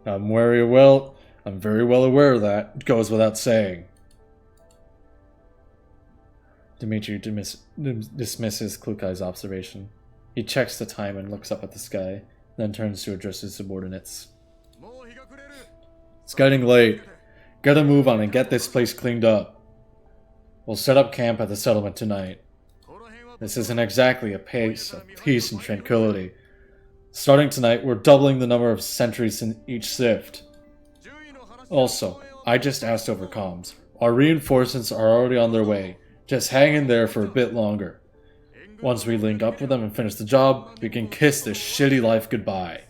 I'm very well aware of that. It goes without saying. Dimitri dismisses Klukai's observation. He checks the time and looks up at the sky, then turns to address his subordinates. "It's getting late. Get a move on and get this place cleaned up. We'll set up camp at the settlement tonight. This isn't exactly a place of peace and tranquility. Starting tonight, we're doubling the number of sentries in each shift. Also, I just asked over comms. Our reinforcements are already on their way. Just hang in there for a bit longer. Once we link up with them and finish the job, we can kiss this shitty life goodbye.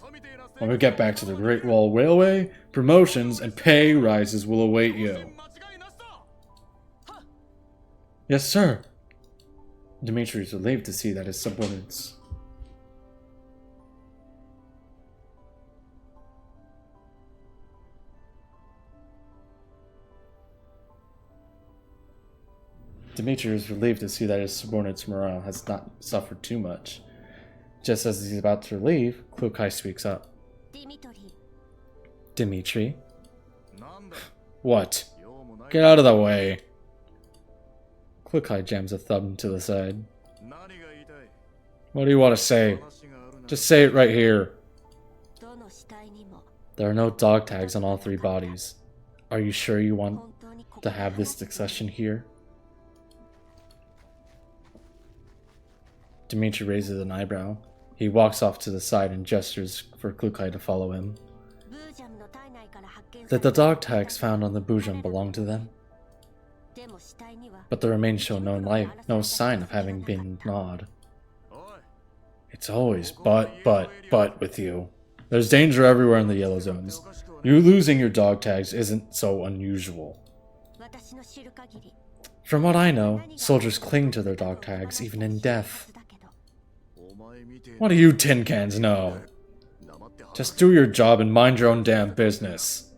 When we get back to the Great Wall Railway, promotions and pay rises will await you." "Yes, sir." Dimitri is relieved to see that his subordinates Dmitri is relieved to see that his subordinate's morale has not suffered too much. Just as he's about to leave, Klukai speaks up. Dmitri? What? Get out of the way! Klukai jams a thumb to the side. What do you want to say? Just say it right here. There are no dog tags on all 3 bodies. Are you sure you want to have this discussion here? Dmitri raises an eyebrow. He walks off to the side and gestures for Klukai to follow him. Did the dog tags found on the Bujam belong to them? But the remains show no sign of having been gnawed. It's always but with you. There's danger everywhere in the yellow zones. You losing your dog tags isn't so unusual. From what I know, soldiers cling to their dog tags even in death. What do you tin cans know? Just do your job and mind your own damn business.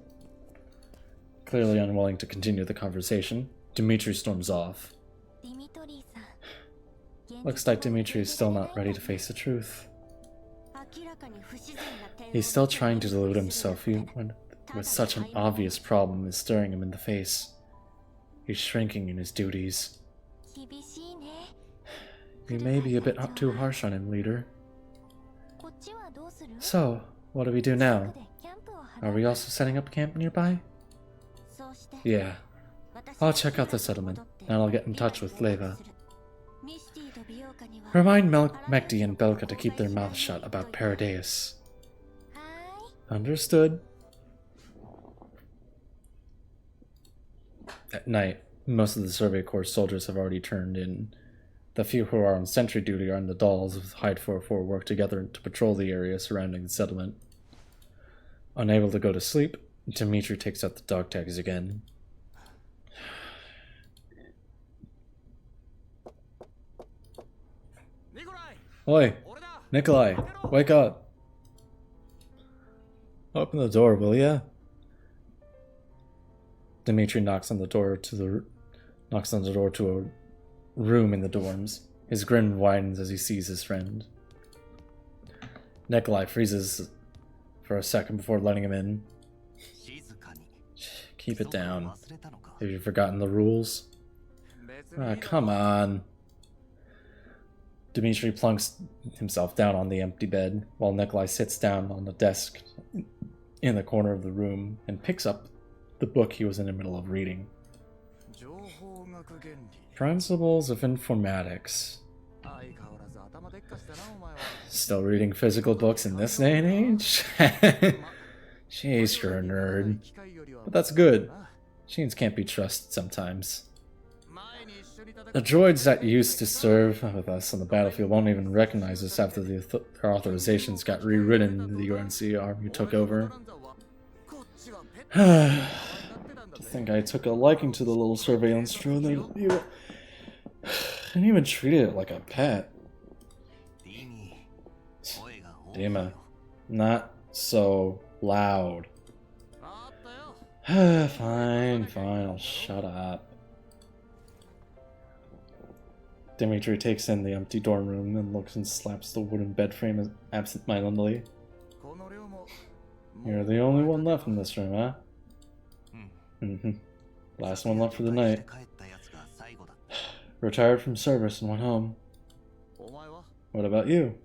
Clearly unwilling to continue the conversation, Dmitri storms off. Looks like Dmitri is still not ready to face the truth. He's still trying to delude himself with such an obvious problem is staring him in the face. He's shrinking in his duties. You may be a bit too harsh on him, leader. So, what do we do now? Are we also setting up camp nearby? Yeah. I'll check out the settlement, and I'll get in touch with Leva. Remind Mekti and Belka to keep their mouths shut about Paradeus. Understood. At night, most of the Survey Corps soldiers have already turned in. The few who are on sentry duty are in the dolls with H.I.D.E work together to patrol the area surrounding the settlement. Unable to go to sleep, Dmitri takes out the dog tags again. Oi! Nikolai! Wake up! Open the door, will ya? Dmitri knocks on the door to a room in the dorms. His grin widens as he sees his friend. Nikolai freezes for a second before letting him in. Keep it down. Have you forgotten the rules? Come on. Dmitri plunks himself down on the empty bed, while Nikolai sits down on the desk in the corner of the room and picks up the book he was in the middle of reading. Principles of Informatics. Still reading physical books in this day and age? Jeez, you're a nerd. But that's good. Machines can't be trusted sometimes. The droids that used to serve with us on the battlefield won't even recognize us after their authorizations got rewritten in the UNC army took over. To think I took a liking to the little surveillance drone that and even treated it like a pet. Dima, not so loud. Fine, I'll shut up. Dmitri takes in the empty dorm room and looks and slaps the wooden bed frame absent-mindedly. You're the only one left in this room, huh? Last one left for the night. Retired from service and went home. What about you?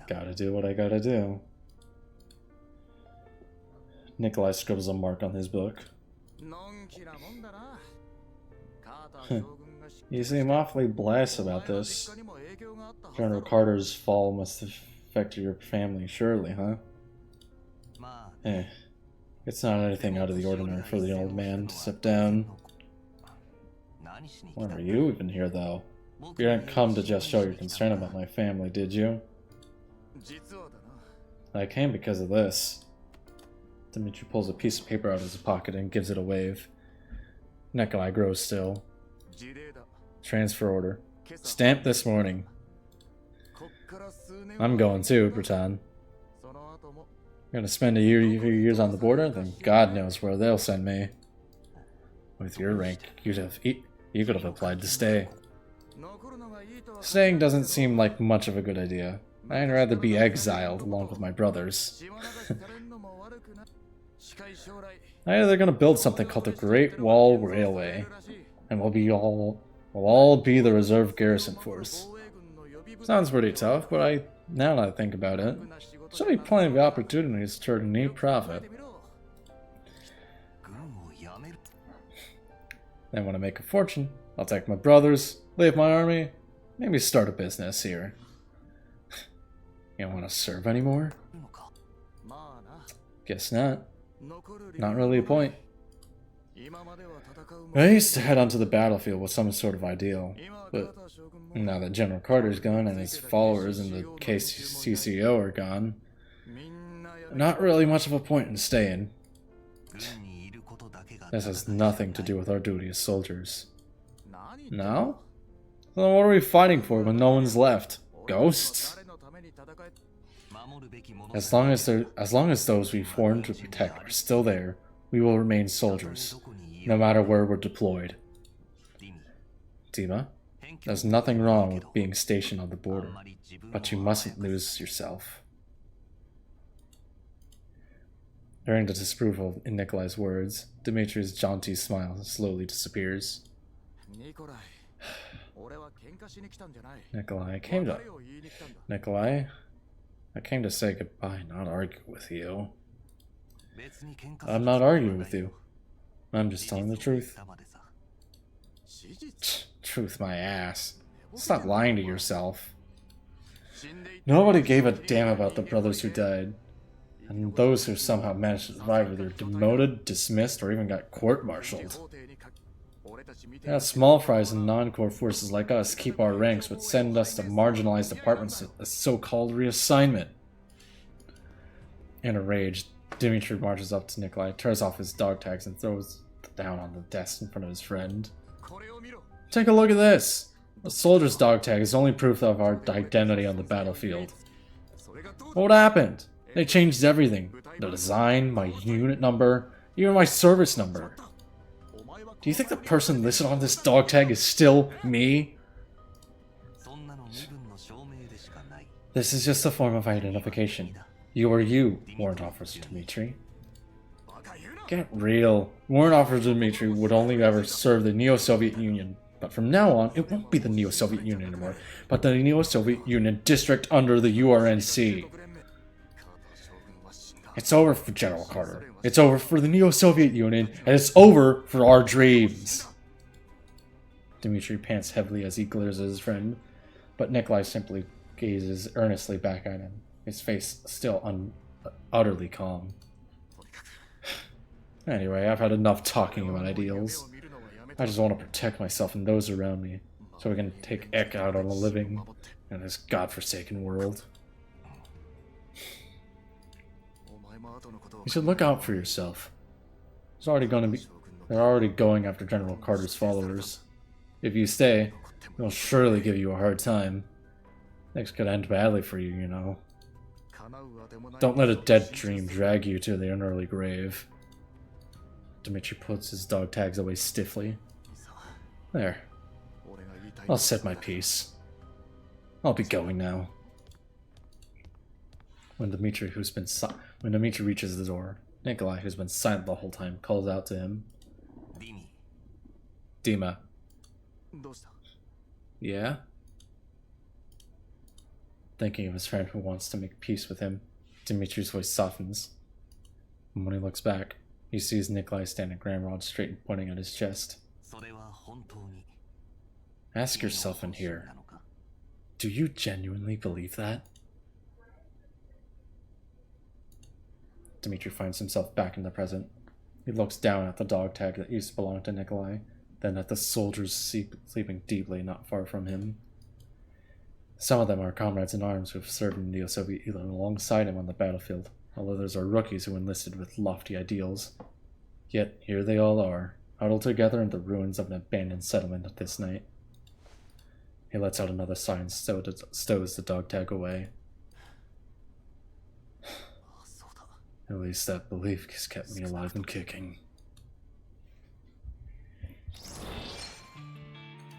Gotta do what I gotta do. Nikolai scribbles a mark on his book. You seem awfully blessed about this. General Carter's fall must have affected your family, surely, huh? It's not anything out of the ordinary for the old man to sit down. Why were you even here, though? You didn't come to just show your concern about my family, did you? I came because of this. Dmitri pulls a piece of paper out of his pocket and gives it a wave. Nikolai grows still. Transfer order. Stamped this morning. I'm going too, Breton. I'm gonna spend a few years on the border, then God knows where they'll send me. With your rank, you could have applied to stay. Staying doesn't seem like much of a good idea. I'd rather be exiled along with my brothers. They're gonna build something called the Great Wall Railway, and we'll all be the reserve garrison force. Sounds pretty tough, but now that I think about it, should be plenty of opportunities to turn a neat profit. They want to make a fortune. I'll take my brothers, leave my army, maybe start a business here. You don't want to serve anymore? Guess not. Not really a point. I used to head onto the battlefield with some sort of ideal, but now that General Carter's gone and his followers and the KCCO are gone, not really much of a point in staying. This has nothing to do with our duty as soldiers. No? Then what are we fighting for when no one's left? Ghosts? As long as those we sworn to protect are still there, we will remain soldiers, no matter where we're deployed. Dima, there's nothing wrong with being stationed on the border, but you mustn't lose yourself. Hearing the disapproval in Nikolai's words, Dimitri's jaunty smile slowly disappears. Nikolai, I came to say goodbye, not argue with you. I'm not arguing with you. I'm just telling the truth. Truth my ass. Stop lying to yourself. Nobody gave a damn about the brothers who died. And those who somehow managed to survive were either demoted, dismissed, or even got court-martialed. Yeah, small fries and non-core forces like us keep our ranks, but send us to marginalized departments as so-called reassignment. In a rage, Dimitri marches up to Nikolai, tears off his dog tags, and throws it down on the desk in front of his friend. Take a look at this! A soldier's dog tag is only proof of our identity on the battlefield. What happened? They changed everything. The design, my unit number, even my service number. Do you think the person listed on this dog tag is still me? This is just a form of identification. You are you, Warrant Officer Dimitri. Get real. Warrant Officer Dimitri would only ever serve the Neo-Soviet Union. But from now on, it won't be the Neo-Soviet Union anymore, but the Neo-Soviet Union district under the URNC. It's over for General Carter. It's over for the Neo-Soviet Union, and it's over for our dreams. Dimitri pants heavily as he glares at his friend, but Nikolai simply gazes earnestly back at him, his face still utterly calm. Anyway, I've had enough talking about ideals. I just want to protect myself and those around me, so we can take Ek out on a living in this godforsaken world. You should look out for yourself. They're already going after General Carter's followers. If you stay, they'll surely give you a hard time. Things could end badly for you, you know. Don't let a dead dream drag you to the unearthly grave. Dimitri puts his dog tags away stiffly. There. I'll set my peace. I'll be going now. When Dimitri reaches the door, Nikolai, who's been silent the whole time, calls out to him. Dima. Yeah? Thinking of his friend who wants to make peace with him, Dimitri's voice softens. And when he looks back, he sees Nikolai standing ramrod straight and pointing at his chest. Ask yourself in here, do you genuinely believe that? Dimitri finds himself back in the present. He looks down at the dog tag that used to belong to Nikolai, then at the soldiers sleeping deeply not far from him. Some of them are comrades in arms who have served in the Neo-Soviet Union alongside him on the battlefield, while others are rookies who enlisted with lofty ideals. Yet here they all are, huddled together in the ruins of an abandoned settlement at this night. He lets out another sigh and stows the dog tag away. At least that belief has kept me alive and kicking.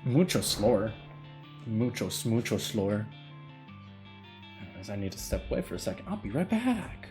Mucho slower. Mucho slower. As I need to step away for a second. I'll be right back.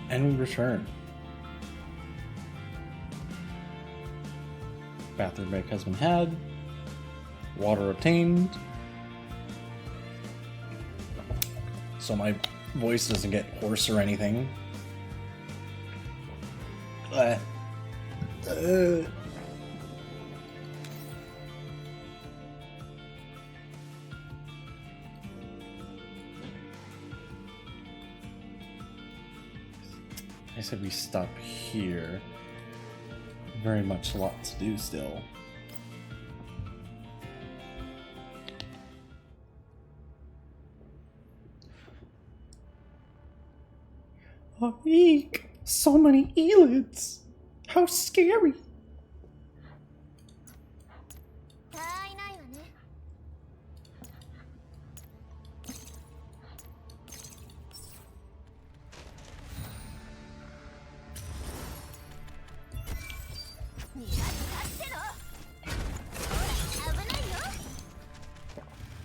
And we return. Bathroom break has been had. Water obtained. So my voice doesn't get hoarse or anything. I said we stop here. Very much a lot to do still. Oh, eek! So many elids! How scary!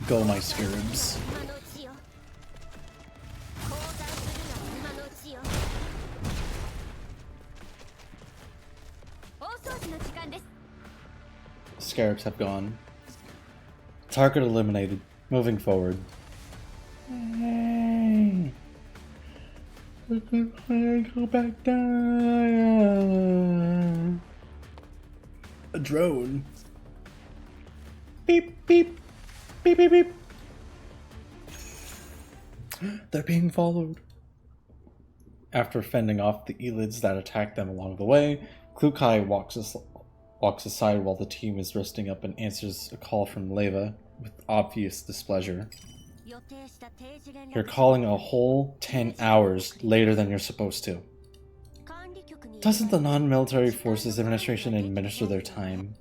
Go, my scarabs. Scarabs have gone. Target eliminated. Moving forward. Hey. Go back down. A drone. Beep, beep. Beep, beep, beep. They're being followed. After fending off the elids that attacked them along the way, Klukai walks aside while the team is resting up and answers a call from Leva with obvious displeasure. You're calling a whole 10 hours later than you're supposed to. Doesn't the Non-Military Forces Administration administer their time?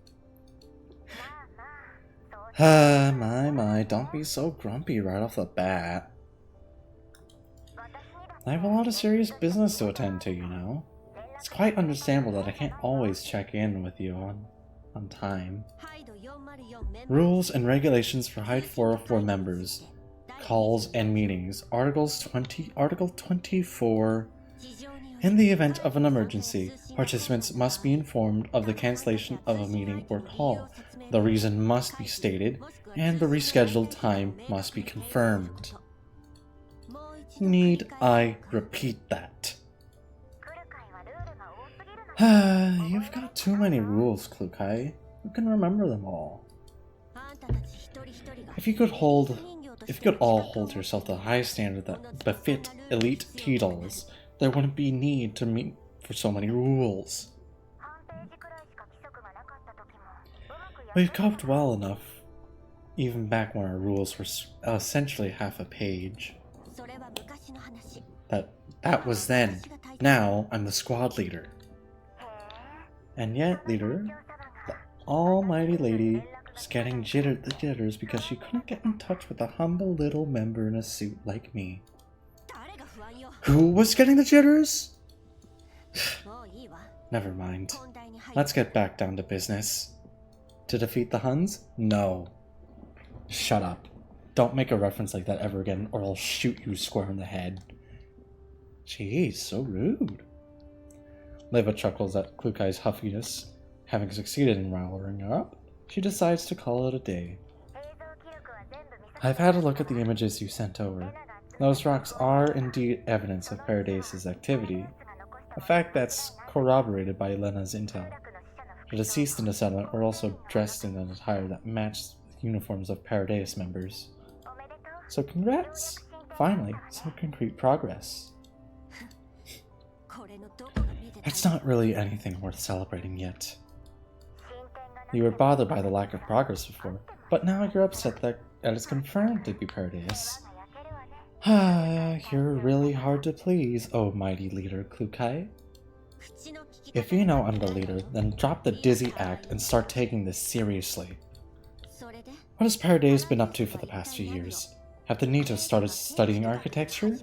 My, don't be so grumpy right off the bat. I have a lot of serious business to attend to, you know. It's quite understandable that I can't always check in with you on time. Rules and regulations for H.I.D.E 404 members. Calls and meetings. Article 24. In the event of an emergency, participants must be informed of the cancellation of a meeting or call. The reason must be stated, and the rescheduled time must be confirmed. Need I repeat that? You've got too many rules, Klukai. Who can remember them all? If you could all hold yourself to the high standard that befit elite T-dolls, there wouldn't be need to meet for so many rules. We've coped well enough, even back when our rules were essentially half a page. That was then. Now I'm the squad leader. And yet, leader, the almighty lady was getting the jitters because she couldn't get in touch with a humble little member in a suit like me. Who was getting the jitters? Never mind. Let's get back down to business. To defeat the Huns? No. Shut up. Don't make a reference like that ever again, or I'll shoot you square in the head. Jeez, so rude. Leva chuckles at Klukai's huffiness. Having succeeded in riling her up, she decides to call it a day. I've had a look at the images you sent over. Those rocks are indeed evidence of Paradise's activity, a fact that's corroborated by Elena's intel. The deceased in the settlement were also dressed in an attire that matched the uniforms of Paradise members. So congrats! Finally, some concrete progress. It's not really anything worth celebrating yet. You were bothered by the lack of progress before, but now you're upset that it's confirmed to be Paradise. You're really hard to please, oh mighty leader Klukai. If you know I'm the leader, then drop the dizzy act and start taking this seriously. What has Paradise been up to for the past few years? Have the Nitos started studying architecture?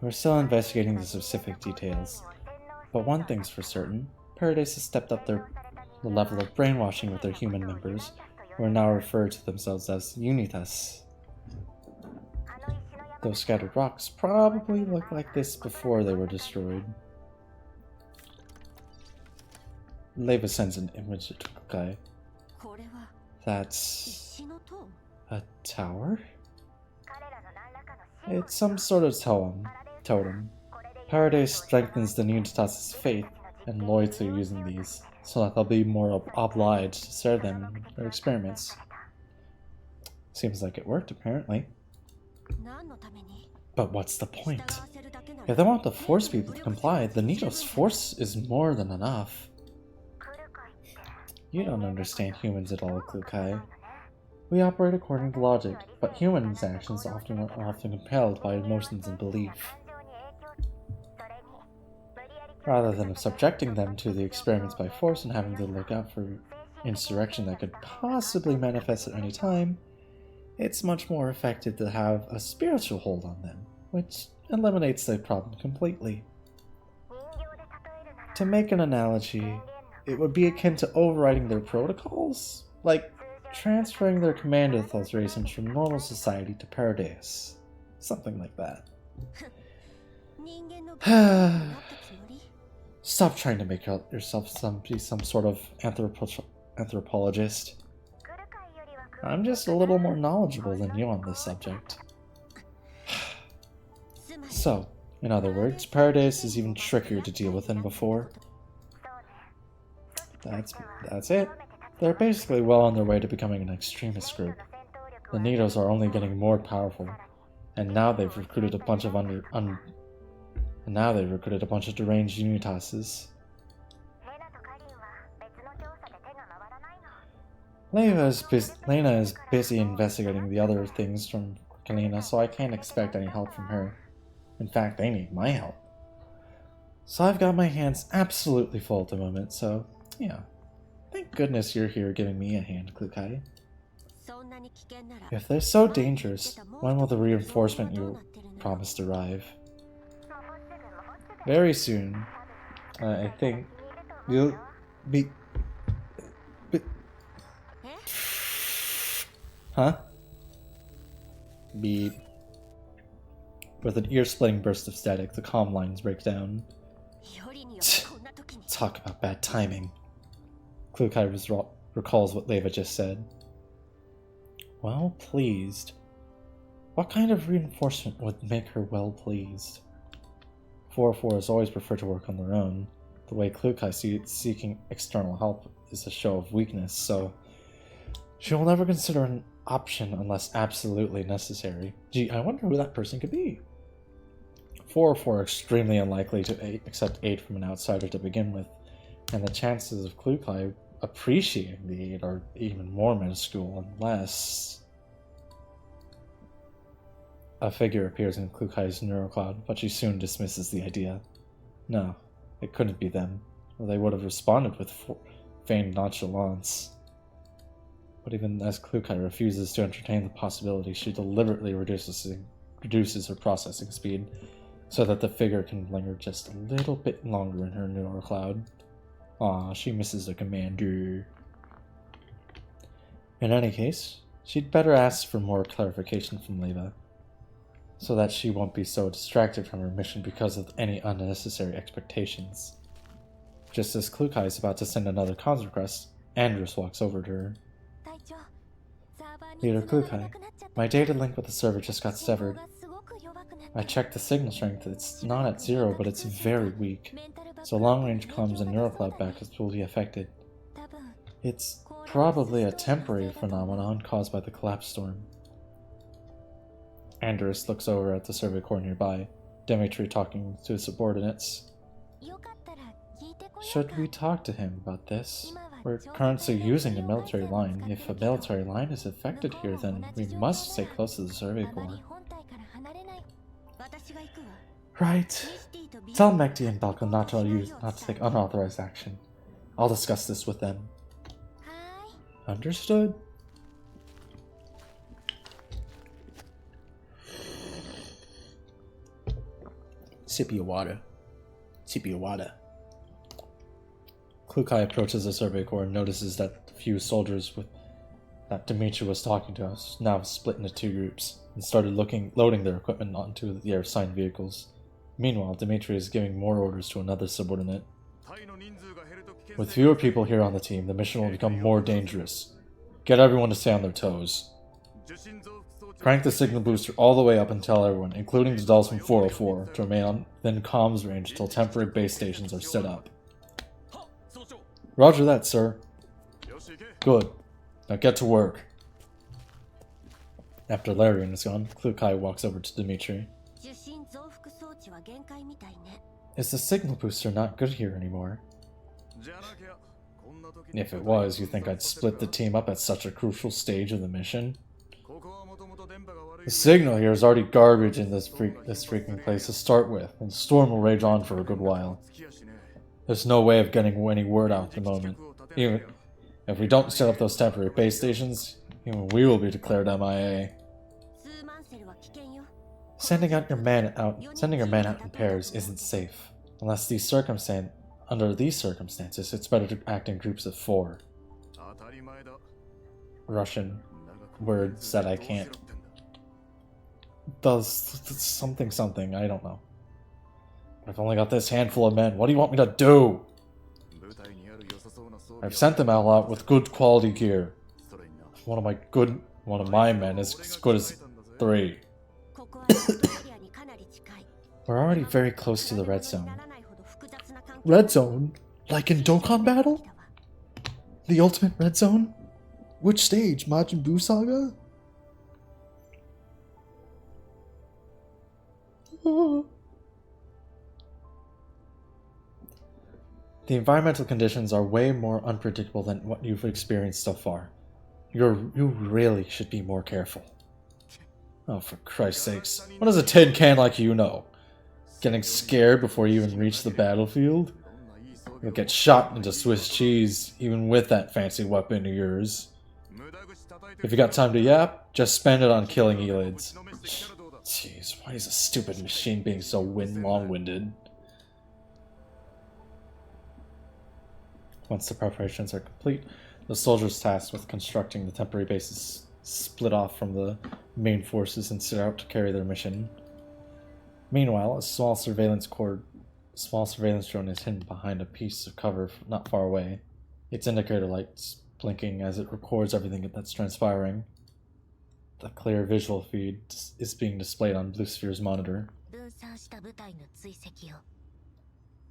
We're still investigating the specific details, but one thing's for certain, Paradise has stepped up the level of brainwashing with their human members, who are now referred to themselves as Unitas. Those scattered rocks probably looked like this before they were destroyed. Leva sends an image to Kukai. That's a tower? It's some sort of totem. Paradise strengthens the Unitas' faith and loyalty using these, so that they'll be more obliged to serve them in their experiments. Seems like it worked, apparently. But what's the point? If they want to force people to comply, the Nitos force is more than enough. You don't understand humans at all, Klukai. We operate according to logic, but humans' actions are often compelled by emotions and belief. Rather than subjecting them to the experiments by force and having to look out for insurrection that could possibly manifest at any time, it's much more effective to have a spiritual hold on them, which eliminates the problem completely. To make an analogy, it would be akin to overriding their protocols, like transferring their command authorizations from normal society to paradise. Something like that. Stop trying to make yourself some sort of anthropologist. I'm just a little more knowledgeable than you on this subject. So, in other words, paradise is even trickier to deal with than before. That's it. They're basically well on their way to becoming an extremist group. The Nidos are only getting more powerful, and now they've recruited a bunch of deranged Unitases. Lena is busy investigating the other things from Kalina, so I can't expect any help from her. In fact, they need my help. So I've got my hands absolutely full at the moment, so yeah. Thank goodness you're here giving me a hand, Klukai. If they're so dangerous, when will the reinforcement you promised arrive? Very soon. I think you'll be... Huh? Beep. With an ear-splitting burst of static, the comm lines break down. Talk about bad timing. Klukai recalls what Leva just said. Well pleased. What kind of reinforcement would make her well pleased? 404 has always preferred to work on their own. The way Klukai seeking external help is a show of weakness, so she will never consider an option unless absolutely necessary. Gee, I wonder who that person could be. 404 are extremely unlikely to accept aid from an outsider to begin with, and the chances of Klukai appreciating the aid are even more minuscule unless... A figure appears in Klukai's neurocloud, but she soon dismisses the idea. No, it couldn't be them, or they would have responded with feigned nonchalance. But even as Klukai refuses to entertain the possibility, she deliberately reduces her processing speed, so that the figure can linger just a little bit longer in her neurocloud. Aw, she misses the commander. In any case, she'd better ask for more clarification from Leva, so that she won't be so distracted from her mission because of any unnecessary expectations. Just as Klukai is about to send another comms request, Andrus walks over to her. Leader Klukai, my data link with the server just got severed. I checked the signal strength, it's not at 0, but it's very weak, so long-range comms and neurocloud backups will be affected. It's probably a temporary phenomenon caused by the collapse storm. Andrus looks over at the survey core nearby, Dimitri talking to his subordinates. Should we talk to him about this? We're currently using a military line. If a military line is affected here, then we must stay close to the survey core. Right. Tell Mekti and Balkan not to take unauthorized action. I'll discuss this with them. Understood. Sip your water. Sip your water. Klukai approaches the survey core and notices that the few soldiers that Dimitri was talking to us now split into 2 groups and started loading their equipment onto their assigned vehicles. Meanwhile, Dimitri is giving more orders to another subordinate. With fewer people here on the team, the mission will become more dangerous. Get everyone to stay on their toes. Crank the signal booster all the way up and tell everyone, including the dolls from 404, to remain within comms range until temporary base stations are set up. Roger that, sir. Good. Now get to work. After Larian is gone, Klukai walks over to Dimitri. Is the signal booster not good here anymore? If it was, you think I'd split the team up at such a crucial stage of the mission? The signal here is already garbage in this freaking place to start with, and the storm will rage on for a good while. There's no way of getting any word out at the moment. Even if we don't set up those temporary base stations, even we will be declared MIA. Sending your man out in pairs isn't safe. Under these circumstances, it's better to act in groups of 4. Russian words that I can't. Does something, I don't know. I've only got this handful of men. What do you want me to do? I've sent them all out with good quality gear. One of my men is as good as 3. We're already very close to the red zone. Red zone? Like in Dokkan Battle? The ultimate red zone? Which stage? Majin Buu Saga? The environmental conditions are way more unpredictable than what you've experienced so far. You really should be more careful. Oh, for Christ's sakes. What does a tin can like you know? Getting scared before you even reach the battlefield? You'll get shot into Swiss cheese, even with that fancy weapon of yours. If you got time to yap, just spend it on killing Elids. Jeez, why is a stupid machine being so long-winded? Once the preparations are complete, the soldiers tasked with constructing the temporary bases split off from the main forces and set out to carry their mission. Meanwhile, a small surveillance drone is hidden behind a piece of cover not far away, its indicator lights blinking as it records everything that's transpiring. The clear visual feed is being displayed on Blue Sphere's monitor.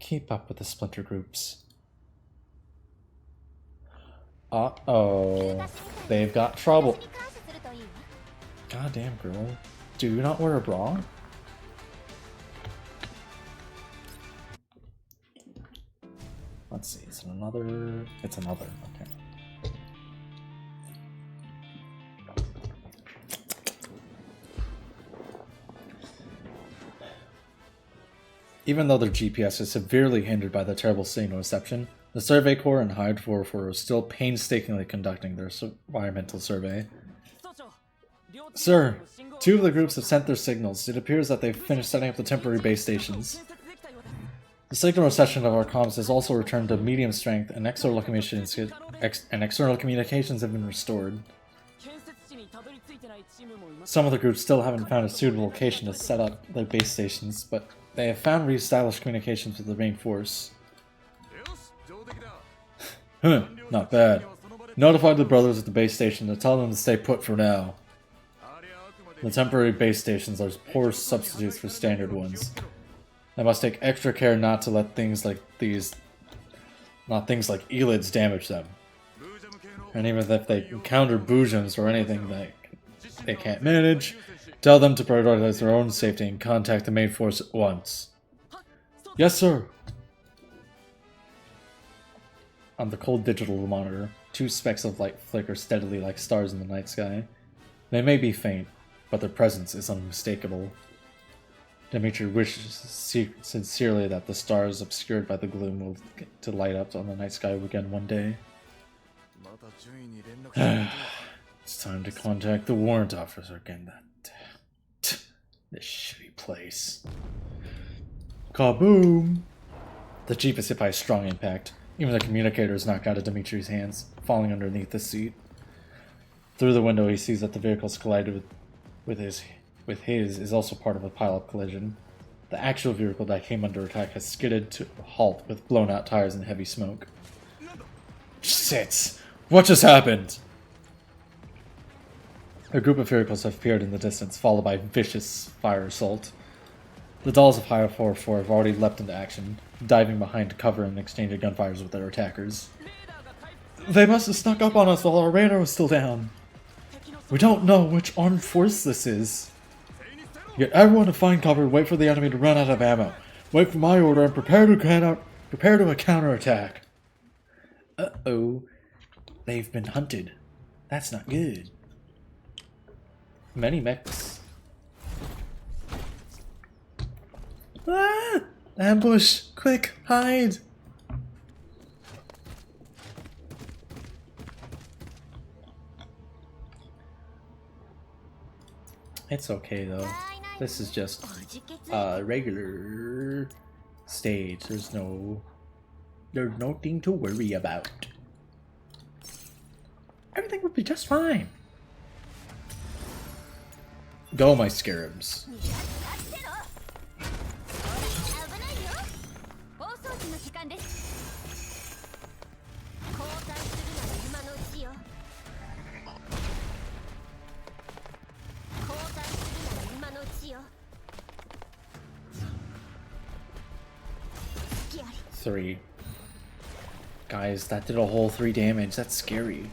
Keep up with the splinter groups. Uh-oh. They've got trouble. Goddamn, girl. Do you not wear a bra? Let's see, is it another? It's another, okay. Even though their GPS is severely hindered by the terrible signal reception, the Survey Corps and H.I.D.E 404 are still painstakingly conducting their environmental survey. Sir, 2 of the groups have sent their signals. It appears that they've finished setting up the temporary base stations. The signal reception of our comms has also returned to medium strength, and external communications have been restored. Some of the groups still haven't found a suitable location to set up their base stations, but they have found re-established communications with the main force. Not bad. Notify the brothers at the base station to tell them to stay put for now. The temporary base stations are poor substitutes for standard ones. They must take extra care not to let things like Elids damage them. And even if they encounter Boojums or anything that they can't manage, tell them to prioritize their own safety and contact the main force at once. Yes, sir! On the cold digital monitor, 2 specks of light flicker steadily like stars in the night sky. They may be faint, but their presence is unmistakable. Dimitri wishes sincerely that the stars obscured by the gloom will get to light up on the night sky again one day. It's time to contact the warrant officer again. This shitty place. Kaboom! The Jeep is hit by a strong impact. Even the communicator is knocked out of Dimitri's hands, falling underneath the seat. Through the window, he sees that the vehicle's collided with his is also part of a pile-up collision. The actual vehicle that came under attack has skidded to a halt with blown-out tires and heavy smoke. Shit! What just happened? A group of vehicles have appeared in the distance, followed by vicious fire assault. The dolls of H.I.D.E 404 have already leapt into action, diving behind cover and exchanging gunfires with their attackers. They must have snuck up on us while our radar was still down. We don't know which armed force this is. Get everyone to find cover and wait for the enemy to run out of ammo. Wait for my order and prepare to counterattack. Uh-oh. They've been hunted. That's not good. Many mechs. Ah! Ambush! Quick, hide! It's okay though. This is just a regular stage. There's nothing to worry about. Everything would be just fine. Go, my scarabs. Three. Guys, that did a whole 3 damage. That's scary.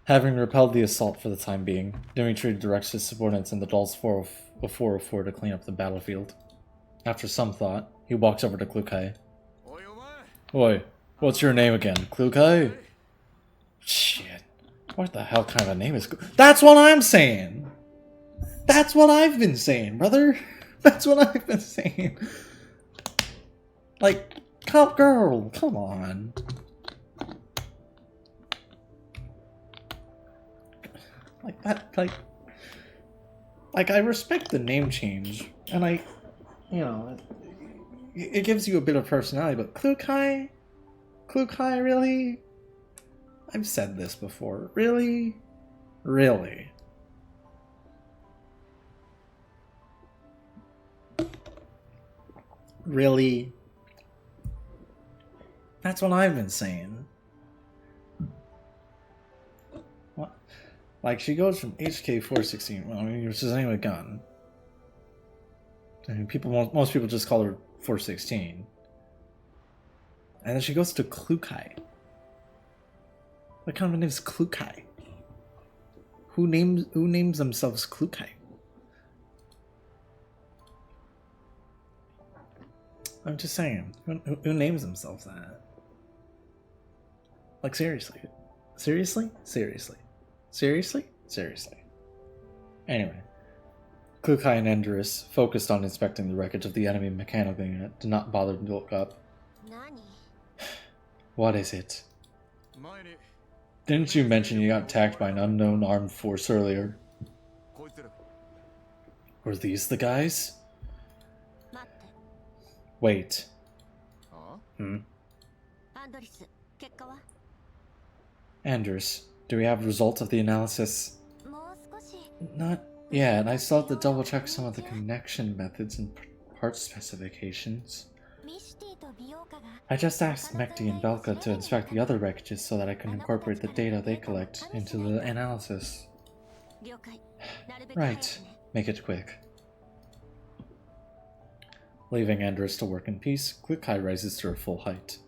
Having repelled the assault for the time being, Dimitri directs his subordinates in the Doll's 404 to clean up the battlefield. After some thought, he walks over to Klukai. Oi, what's your name again? Klukai? Shit. What the hell kind of a name is That's what I'm saying! That's what I've been saying, brother! That's what I've been saying! Like, girl, come on. Like that, like I respect the name change, and it gives you a bit of personality, but Klukai, really? I've said this before. Really? Really? Really? That's what I've been saying. What? Like, she goes from HK416, well, I mean, which is the name of a gun. I mean, most people just call her 416. And then she goes to Klukai. What kind of name is Klukai? Who names themselves Klukai? I'm just saying. Who names themselves that? Like, seriously. Seriously? Seriously. Seriously? Seriously. Anyway. Klukai and Endurus, focused on inspecting the wreckage of the enemy mechanical unit, did not bother to look up. What is it? Didn't you mention you got attacked by an unknown armed force earlier? Were these the guys? Wait. Anders, do we have results of the analysis? Not yet. I still have to double check some of the connection methods and part specifications. I just asked Mekti and Belka to inspect the other wreckages so that I can incorporate the data they collect into the analysis. Right. Make it quick. Leaving Andrus to work in peace, Klukai rises to her full height.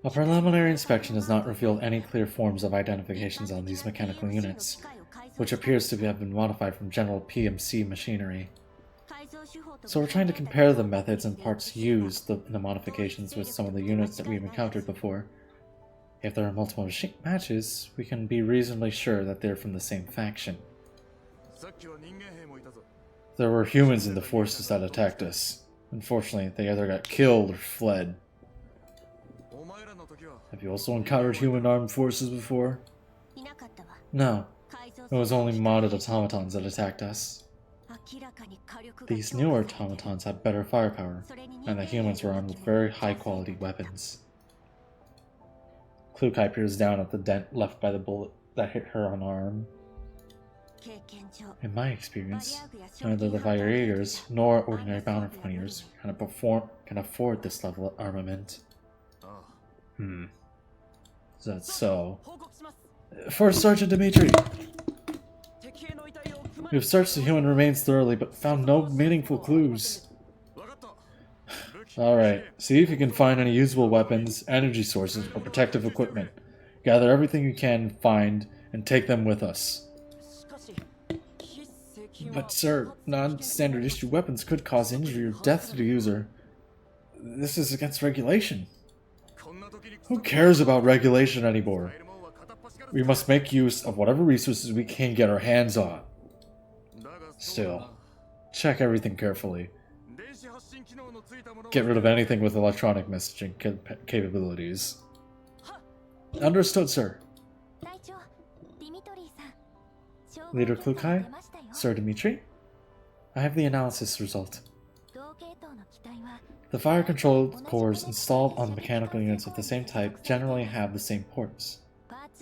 A preliminary inspection has not revealed any clear forms of identifications on these mechanical units, which appears to have been modified from general PMC machinery. So we're trying to compare the methods and parts used in the modifications with some of the units that we've encountered before. If there are multiple matches, we can be reasonably sure that they're from the same faction. There were humans in the forces that attacked us. Unfortunately, they either got killed or fled. Have you also encountered human armed forces before? No. It was only modded automatons that attacked us. These newer automatons had better firepower, and the humans were armed with very high-quality weapons. Klukai peers down at the dent left by the bullet that hit her on her arm. In my experience, neither the Viriators nor ordinary bounty can afford this level of armament. Is that so? First Sergeant Dimitri! We've searched the human remains thoroughly, but found no meaningful clues. Alright, see if you can find any usable weapons, energy sources, or protective equipment. Gather everything you can find, and take them with us. But sir, non-standard issue weapons could cause injury or death to the user. This is against regulation. Who cares about regulation anymore? We must make use of whatever resources we can get our hands on. Still, check everything carefully. Get rid of anything with electronic messaging capabilities. Understood, sir. Leader Klukai? Sir Dimitri? I have the analysis result. The fire control cores installed on mechanical units of the same type generally have the same ports.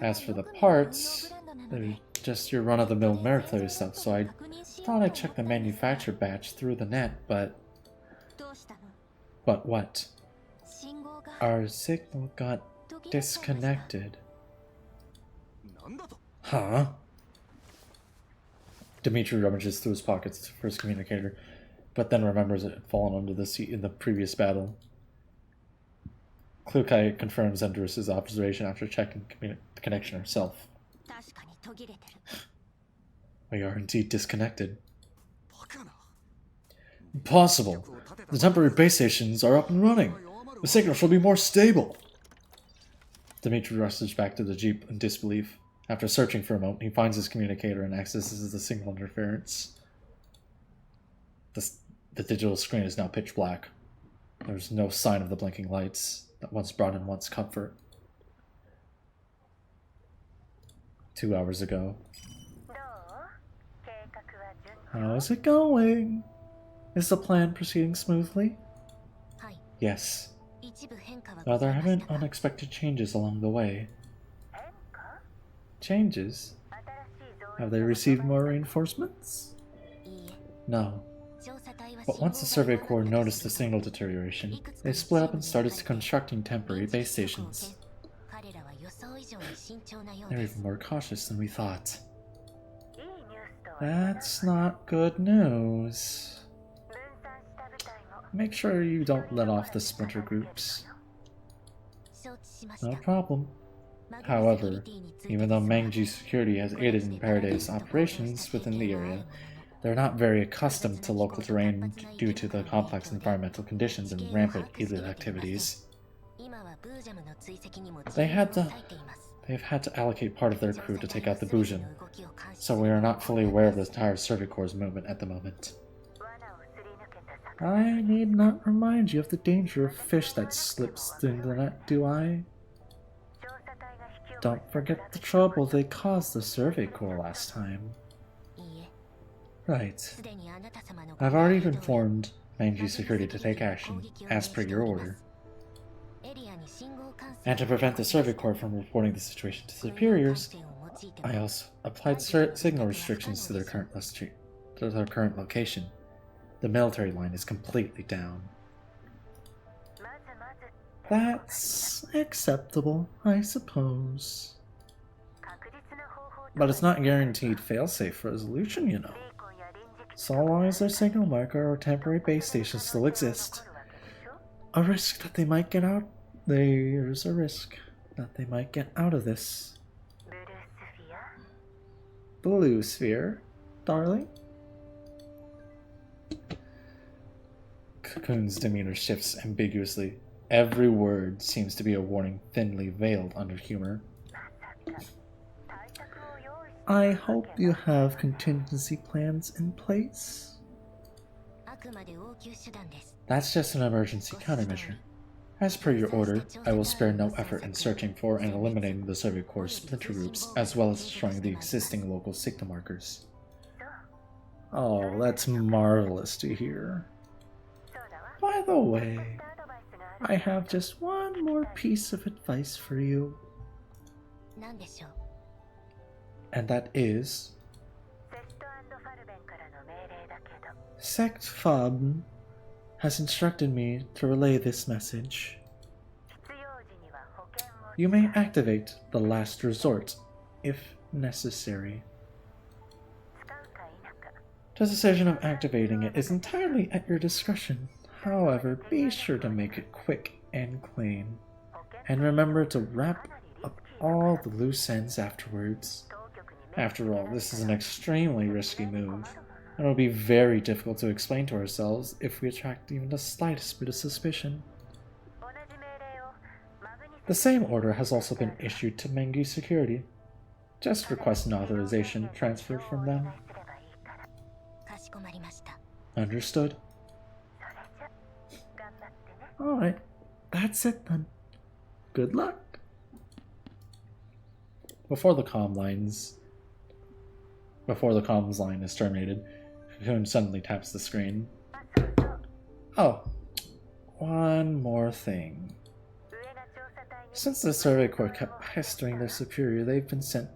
As for the parts, they're just your run-of-the-mill military stuff, so I thought I'd check the manufacture batch through the net, but... But what? Our signal got disconnected. Huh? Dimitri rummages through his pockets for his communicator, but then remembers it had fallen under the seat in the previous battle. Klukai confirms Endurus' observation after checking the connection herself. We are indeed disconnected. Impossible! The temporary base stations are up and running! The signal shall be more stable! Dimitri rushes back to the jeep in disbelief. After searching for a moment, he finds his communicator and accesses the signal interference. The digital screen is now pitch black. There's no sign of the blinking lights that once brought in one's comfort. 2 hours ago. How's it going? Is the plan proceeding smoothly? Yes. Though there have been unexpected changes along the way. Changes? Have they received more reinforcements? No. But once the Survey Corps noticed the signal deterioration, they split up and started constructing temporary base stations. They're even more cautious than we thought. That's not good news. Make sure you don't let off the splinter groups. No problem. However, even though Mangji Security has aided in Paraday's operations within the area, they're not very accustomed to local terrain due to the complex environmental conditions and rampant illegal activities. They've had to allocate part of their crew to take out the Bujin, so we are not fully aware of the entire Survey Corps' movement at the moment. I need not remind you of the danger of fish that slips through the net, do I? Don't forget the trouble they caused the Survey Corps last time. Right. I've already informed Mangji Security to take action, as per your order. And to prevent the Survey Corps from reporting the situation to superiors, I also applied signal restrictions to their current location. The military line is completely down. That's acceptable, I suppose. But it's not guaranteed fail-safe resolution, you know. So long as their signal marker or temporary base stations still exist, a risk that they might get out. There's a risk that they might get out of this. Blue sphere, darling? Cocoon's demeanor shifts ambiguously. Every word seems to be a warning thinly veiled under humor. I hope you have contingency plans in place. That's just an emergency countermeasure. As per your order, I will spare no effort in searching for and eliminating the Survey Corps splinter groups, as well as destroying the existing local signal markers. Oh, that's marvelous to hear. By the way, I have just one more piece of advice for you. And that is... Sect Fab has instructed me to relay this message. You may activate the last resort, if necessary. The decision of activating it is entirely at your discretion. However, be sure to make it quick and clean. And remember to wrap up all the loose ends afterwards. After all, this is an extremely risky move, and it will be very difficult to explain to ourselves if we attract even the slightest bit of suspicion. The same order has also been issued to Mangji Security. Just request an authorization transferred from them. Understood. Alright, that's it then. Good luck. Before the comms line is terminated, Cocoon suddenly taps the screen. Oh, one more thing. Since the Survey Corps kept pestering their superior, they've been sent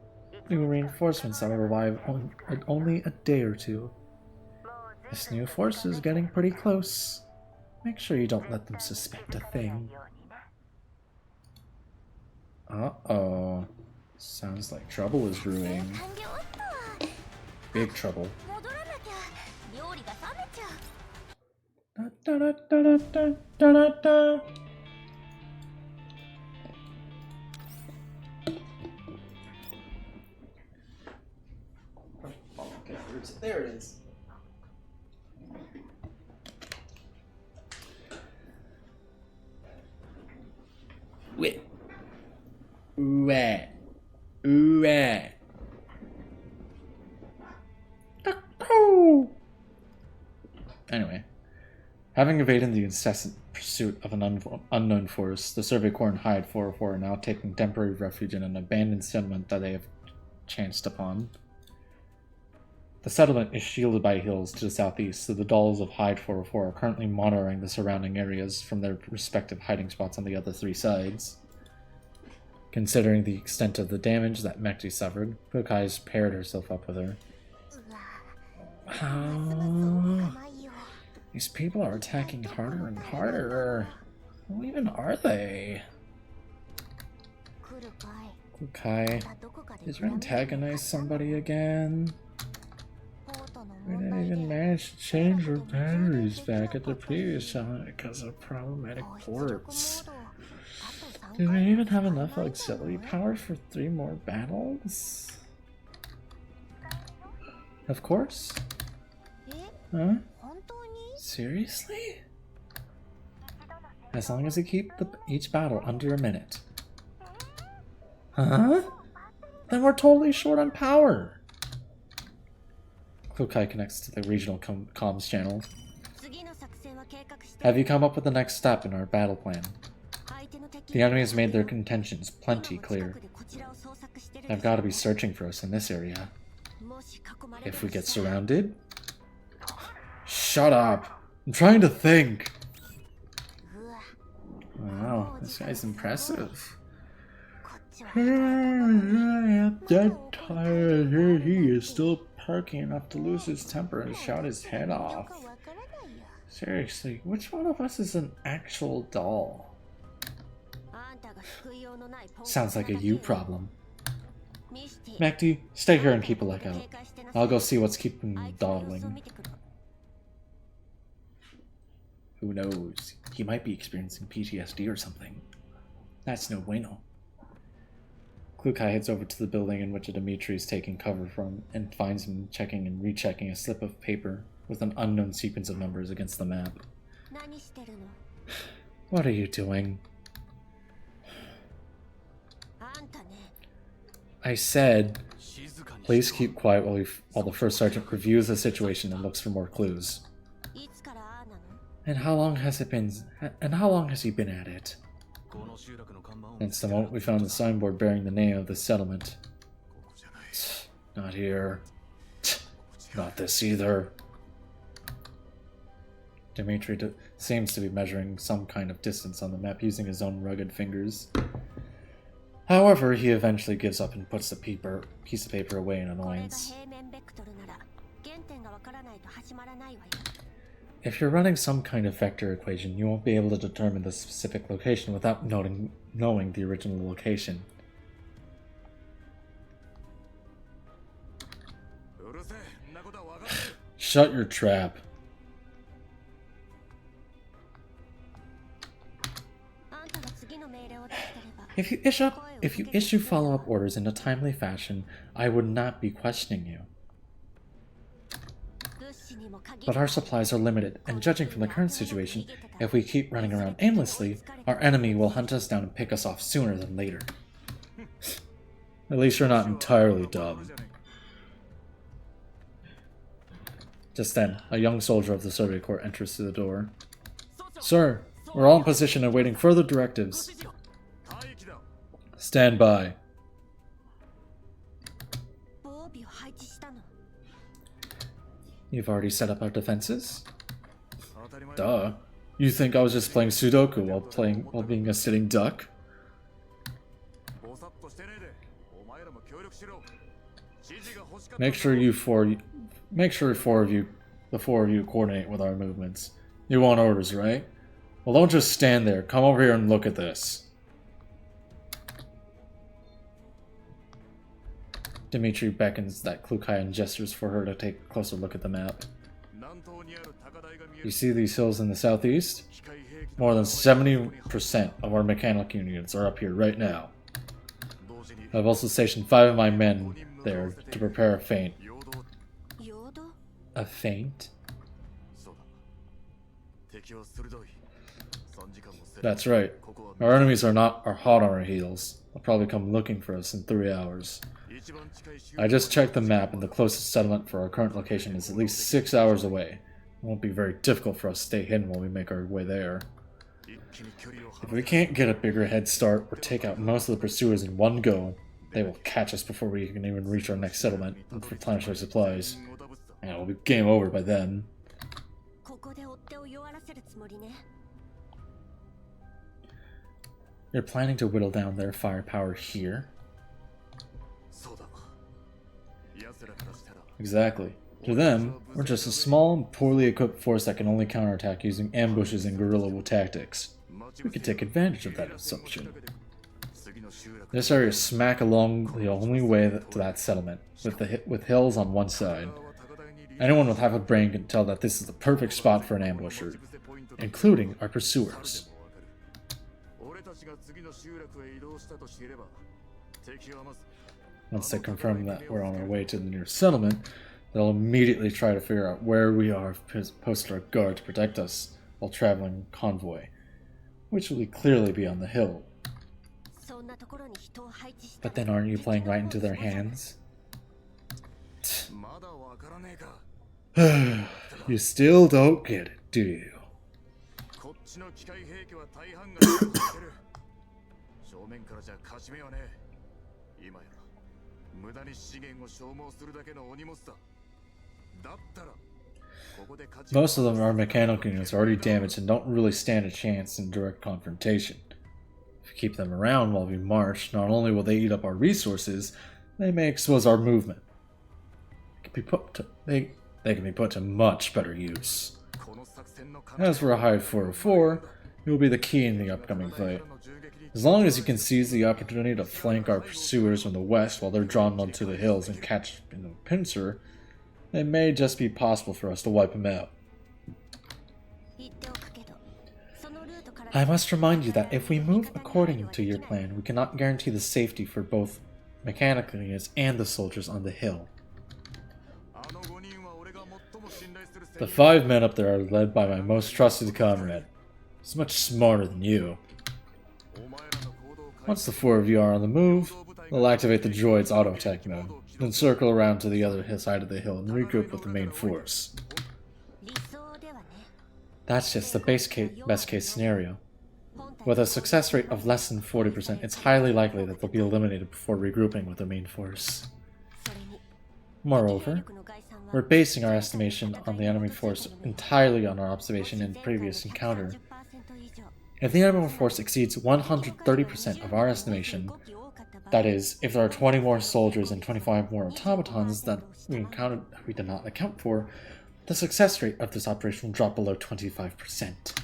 new reinforcements that will arrive in only a day or two. This new force is getting pretty close. Make sure you don't let them suspect a thing. Uh-oh. Sounds like trouble is brewing. Big trouble. Da, da, da, da, da, da, da, da. Okay, there it is. Wait. Wet. Wet. Anyway, having evaded the incessant pursuit of an unknown force, the Survey Corps and H.I.D.E 404 are now taking temporary refuge in an abandoned settlement that they have chanced upon. The settlement is shielded by hills to the southeast, so the dolls of H.I.D.E 404 are currently monitoring the surrounding areas from their respective hiding spots on the other three sides. Considering the extent of the damage that Mekti suffered, Plucky has paired herself up with her. These people are attacking harder and harder. Who even are they? Plucky, did you antagonize somebody again? We didn't even manage to change our batteries back at the previous summit because of problematic ports. Do we even have enough auxiliary power for 3 more battles? Of course. Huh? Seriously? As long as we keep each battle under a minute. Huh? Then we're totally short on power. Plucky connects to the regional comms channel. Have you come up with the next step in our battle plan? The enemy has made their intentions plenty clear. They've got to be searching for us in this area. If we get surrounded? Shut up! I'm trying to think! Wow, this guy's impressive. I'm dead tired here. He is still perky enough to lose his temper and shout his head off. Seriously, which one of us is an actual doll? Sounds like a you problem. Mekti, stay here and keep a lookout. I'll go see what's keeping him dawdling. Who knows? He might be experiencing PTSD or something. That's no bueno. Plucky heads over to the building in which Dimitri is taking cover from and finds him checking and rechecking a slip of paper with an unknown sequence of numbers against the map. What are you doing? I said, please keep quiet while the first sergeant reviews the situation and looks for more clues. And how long has he been at it? Since the moment we found the signboard bearing the name of the settlement. Not here. Not this either. Dimitri seems to be measuring some kind of distance on the map using his own rugged fingers. However, he eventually gives up and puts the piece of paper away in annoyance. If you're running some kind of vector equation, you won't be able to determine the specific location without knowing the original location. Shut your trap. If you issue follow-up orders in a timely fashion, I would not be questioning you. But our supplies are limited, and judging from the current situation, if we keep running around aimlessly, our enemy will hunt us down and pick us off sooner than later. At least you're not entirely dumb. Just then, a young soldier of the Survey Corps enters through the door. Sir, We're all in position awaiting further directives. Stand by. You've already set up our defenses? Duh. You think I was just playing Sudoku while being a sitting duck? Make sure the four of you coordinate with our movements. You want orders, right? Well, don't just stand there. Come over here and look at this. Dimitri beckons that Klukai and gestures for her to take a closer look at the map. You see these hills in the southeast? More than 70% of our mechanical units are up here right now. I've also stationed 5 of my men there to prepare a feint. A feint? That's right. Our enemies are hot on our heels. They'll probably come looking for us in 3 hours. I just checked the map and the closest settlement for our current location is at least 6 hours away. It won't be very difficult for us to stay hidden while we make our way there. If we can't get a bigger head start or take out most of the pursuers in one go, they will catch us before we can even reach our next settlement and replenish our supplies. And it will be game over by then. You're planning to whittle down their firepower here? Exactly. To them, we're just a small and poorly equipped force that can only counterattack using ambushes and guerrilla tactics. We could take advantage of that assumption. This area is smack along the only way to that settlement, with hills on one side. Anyone with half a brain can tell that this is the perfect spot for an ambusher, including our pursuers. Once they confirm that we're on our way to the nearest settlement, they'll immediately try to figure out where we are, posted our guard to protect us while traveling convoy, which will clearly be on the hill. But then aren't you playing right into their hands? You still don't get it, do you? Most of them are mechanical units already damaged and don't really stand a chance in direct confrontation. If we keep them around while we march, not only will they eat up our resources, they may expose our movement. They can be put to much better use. As for H.I.D.E 404, it will be the key in the upcoming fight. As long as you can seize the opportunity to flank our pursuers from the west while they're drawn onto the hills and catch in the pincer, it may just be possible for us to wipe them out. I must remind you that if we move according to your plan, we cannot guarantee the safety for both mechanical units and the soldiers on the hill. The 5 men up there are led by my most trusted comrade. He's much smarter than you. Once the 4 of you are on the move, they'll activate the droid's auto-attack mode, then circle around to the other side of the hill and regroup with the main force. That's just the best case scenario. With a success rate of less than 40%, it's highly likely that they'll be eliminated before regrouping with the main force. Moreover, we're basing our estimation on the enemy force entirely on our observation in the previous encounter. If the enemy force exceeds 130% of our estimation, that is, if there are 20 more soldiers and 25 more automatons that we did not account for, the success rate of this operation will drop below 25%.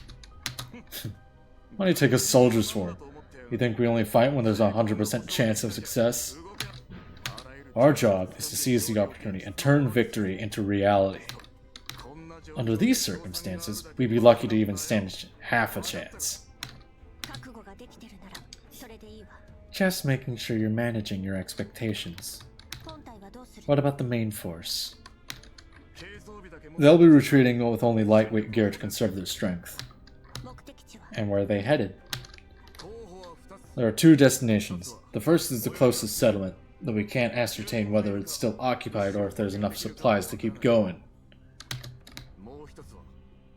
What do you take us soldiers for? You think we only fight when there's a 100% chance of success? Our job is to seize the opportunity and turn victory into reality. Under these circumstances, we'd be lucky to even stand half a chance. Just making sure you're managing your expectations. What about the main force? They'll be retreating with only lightweight gear to conserve their strength. And where are they headed? There are 2 destinations. The first is the closest settlement, though we can't ascertain whether it's still occupied or if there's enough supplies to keep going.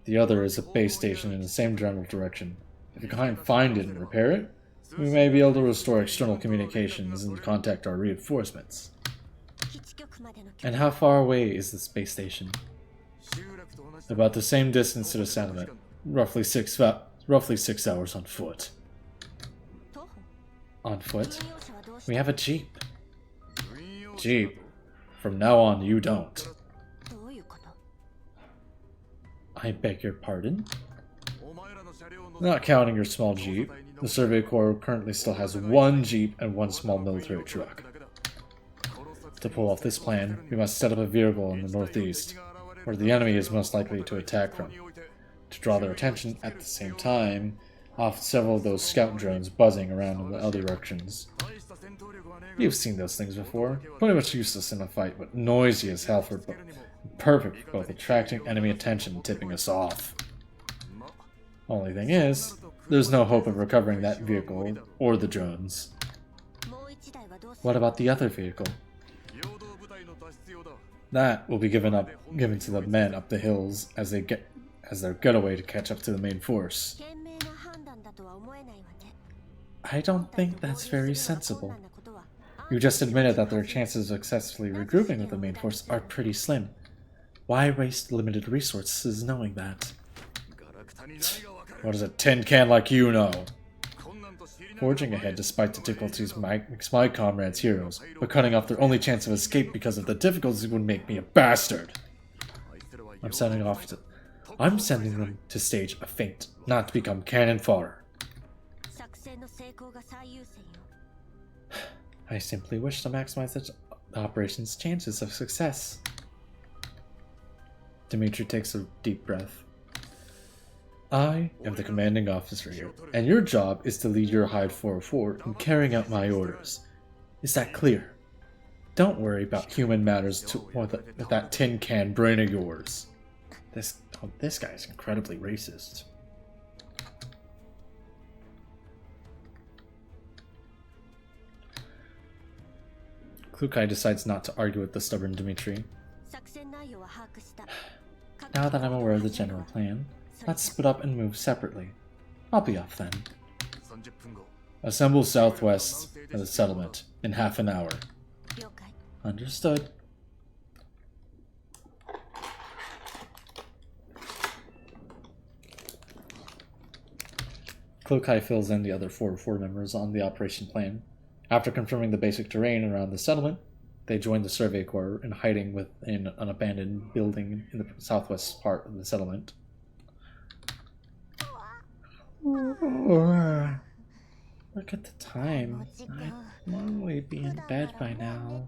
The other is a base station in the same general direction. If you can find it and repair it, we may be able to restore external communications and contact our reinforcements. And how far away is the space station? About the same distance to the settlement, roughly 6 hours on foot. On foot? We have a jeep. Jeep. From now on, you don't. I beg your pardon? Not counting your small jeep, the Survey Corps currently still has 1 jeep and 1 small military truck. To pull off this plan, we must set up a vehicle in the northeast, where the enemy is most likely to attack from. To draw their attention at the same time, off several of those scout drones buzzing around in all directions. You've seen those things before. Pretty much useless in a fight, but noisy as hell for perfect for both attracting enemy attention and tipping us off. Only thing is, there's no hope of recovering that vehicle or the drones. What about the other vehicle? That will be given to the men up the hills as their getaway to catch up to the main force. I don't think that's very sensible. You just admitted that their chances of successfully regrouping with the main force are pretty slim. Why waste limited resources knowing that? What does a tin can like you know? Forging ahead despite the difficulties makes my comrades heroes, but cutting off their only chance of escape because of the difficulties would make me a bastard. I'm sending them to stage a feint, not to become cannon fodder. I simply wish to maximize the operation's chances of success. Dimitri takes a deep breath. I am the commanding officer here, and your job is to lead your H.I.D.E 404 in carrying out my orders. Is that clear? Don't worry about human matters with that tin can brain of yours. This guy is incredibly racist. Klukai decides not to argue with the stubborn Dimitri. Now that I'm aware of the general plan, let's split up and move separately. I'll be off then. Assemble southwest of the settlement in half an hour. Understood. Klukai fills in the other 404 members on the operation plan. After confirming the basic terrain around the settlement, they join the Survey Corps in hiding within an abandoned building in the southwest part of the settlement. Look at the time. I'd normally be in bed by now.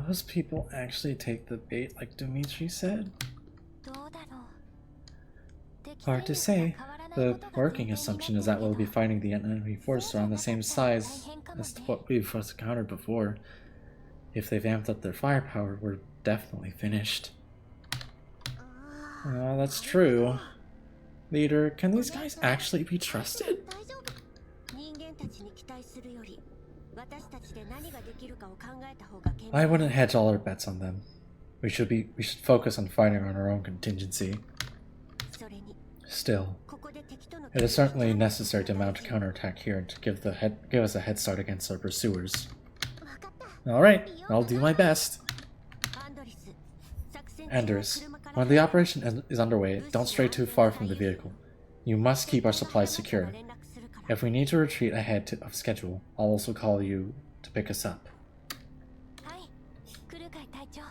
Most people actually take the bait like Dimitri said? Hard to say. The working assumption is that we'll be fighting the enemy force around the same size as what we've encountered before. If they've amped up their firepower, we're definitely finished. That's true. Leader, can these guys actually be trusted? I wouldn't hedge all our bets on them. We should focus on fighting on our own contingency. Still, it is certainly necessary to mount a counterattack here to give us a head start against our pursuers. Alright, I'll do my best. Anders, when the operation is underway, don't stray too far from the vehicle. You must keep our supplies secure. If we need to retreat ahead of schedule, I'll also call you to pick us up.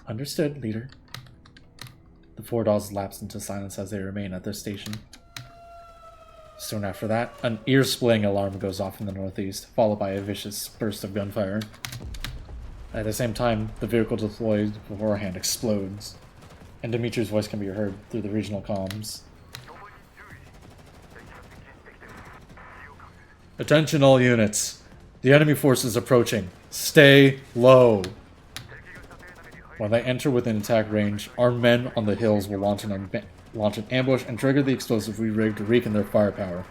Understood, leader. The 4 dolls lapse into silence as they remain at their station. Soon after that, an ear-splitting alarm goes off in the northeast, followed by a vicious burst of gunfire. At the same time, the vehicle deployed beforehand explodes, and Dimitri's voice can be heard through the regional comms. Attention all units. The enemy force is approaching. Stay low. When they enter within attack range, our men on the hills will launch an ambush and trigger the explosive we rigged to weaken their firepower.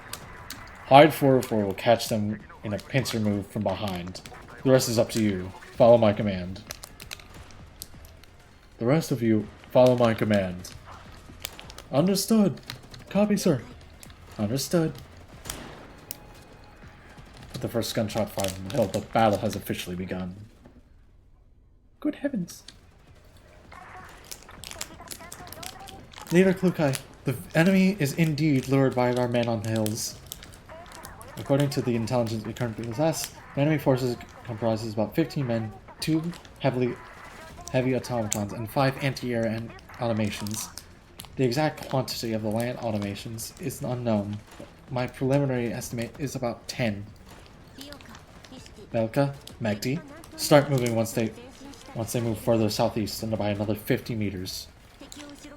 Hide 404 will catch them in a pincer move from behind. The rest is up to you. Follow my command. The rest of you, follow my command. Understood. Copy, sir. Understood. With the first gunshot fired from the hill, the battle has officially begun. Good heavens. Leader Klukai, the enemy is indeed lured by our men on the hills. According to the intelligence we currently possess, the enemy forces comprises about 15 men, 2 heavy automatons, and 5 anti-air automations. The exact quantity of the land automations is unknown. My preliminary estimate is about 10. Belka, Magdi, start moving once they move further southeast and by another 50 meters.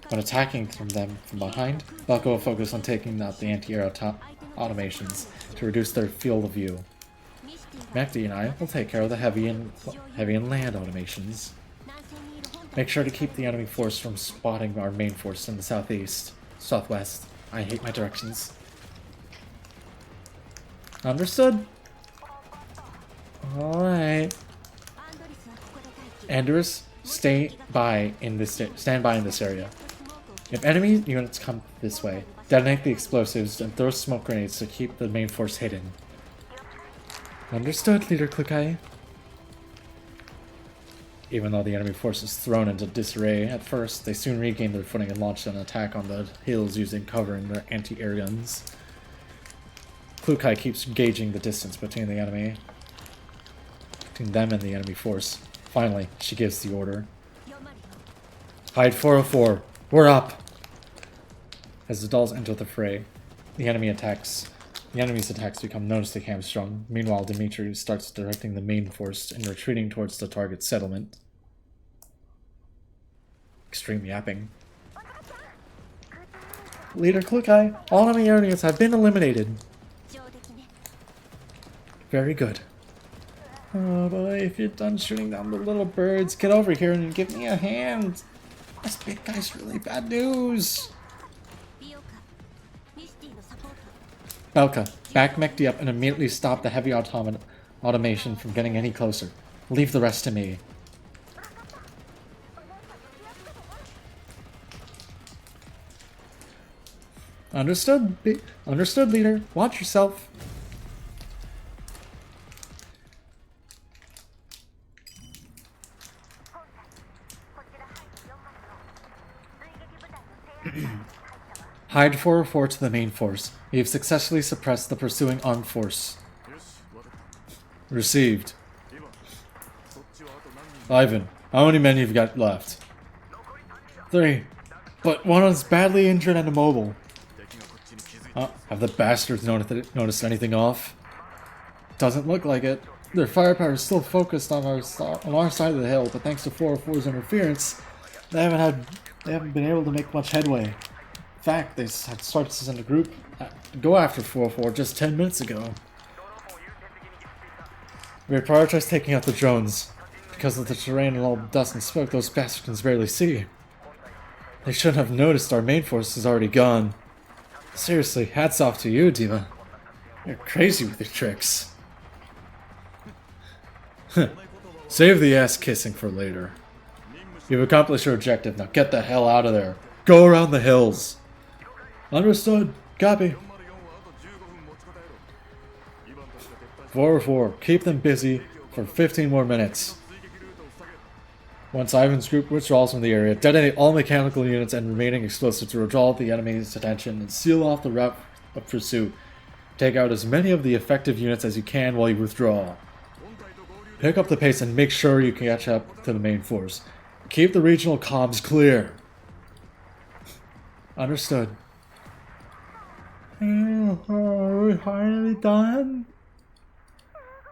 When attacking from behind, Belka will focus on taking out the anti-air automations to reduce their field of view. Magdi and I will take care of the heavy and land automations. Make sure to keep the enemy force from spotting our main force in the southwest. I hate my directions. Understood. Alright. Anders, stand by in this area. If enemy units come this way, detonate the explosives and throw smoke grenades to keep the main force hidden. Understood, Leader Klukai. Even though the enemy force is thrown into disarray at first, they soon regain their footing and launch an attack on the hills using cover in their anti-air guns. Klukai keeps gauging the distance between them and the enemy force. Finally, she gives the order. Hide 404, we're up! As the dolls enter the fray, the enemy's attacks become noticeably hamstrung. Meanwhile, Dimitri starts directing the main force and retreating towards the target settlement. Extreme yapping. Leader Klukai, all enemy units have been eliminated. Very good. Oh boy, if you're done shooting down the little birds, get over here and give me a hand. This big guy's really bad news. Belka, back Mekti up and immediately stop the heavy automation from getting any closer. Leave the rest to me. Understood, understood, leader. Watch yourself. Hide 404 to the main force. We have successfully suppressed the pursuing armed force. Received. Ivan, how many men you've got left? 3. But one is badly injured and immobile. Have the bastards noticed anything off? Doesn't look like it. Their firepower is still focused on our side of the hill, but thanks to 404's interference, they haven't been able to make much headway. In fact, they had started to send a group to go after 404 just 10 minutes ago. We had prioritized taking out the drones. Because of the terrain and all the dust and smoke, those bastards can barely see. They shouldn't have noticed our main force is already gone. Seriously, hats off to you, Diva. You're crazy with your tricks. Save the ass kissing for later. You've accomplished your objective, now get the hell out of there. Go around the hills. Understood. Copy. 404, keep them busy for 15 more minutes. Once Ivan's group withdraws from the area, detonate all mechanical units and remaining explosives to withdraw the enemy's attention and seal off the route of pursuit. Take out as many of the effective units as you can while you withdraw. Pick up the pace and make sure you catch up to the main force. Keep the regional comms clear. Understood. Are we finally done?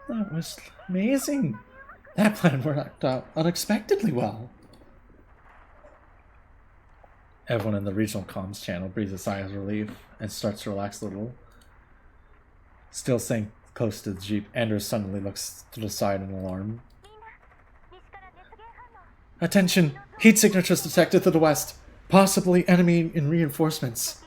That was amazing. That plan worked out unexpectedly well. Everyone in the regional comms channel breathes a sigh of relief and starts to relax a little. Still staying close to the jeep, Anders suddenly looks to the side in alarm. Attention! Heat signatures detected to the west. Possibly enemy in reinforcements.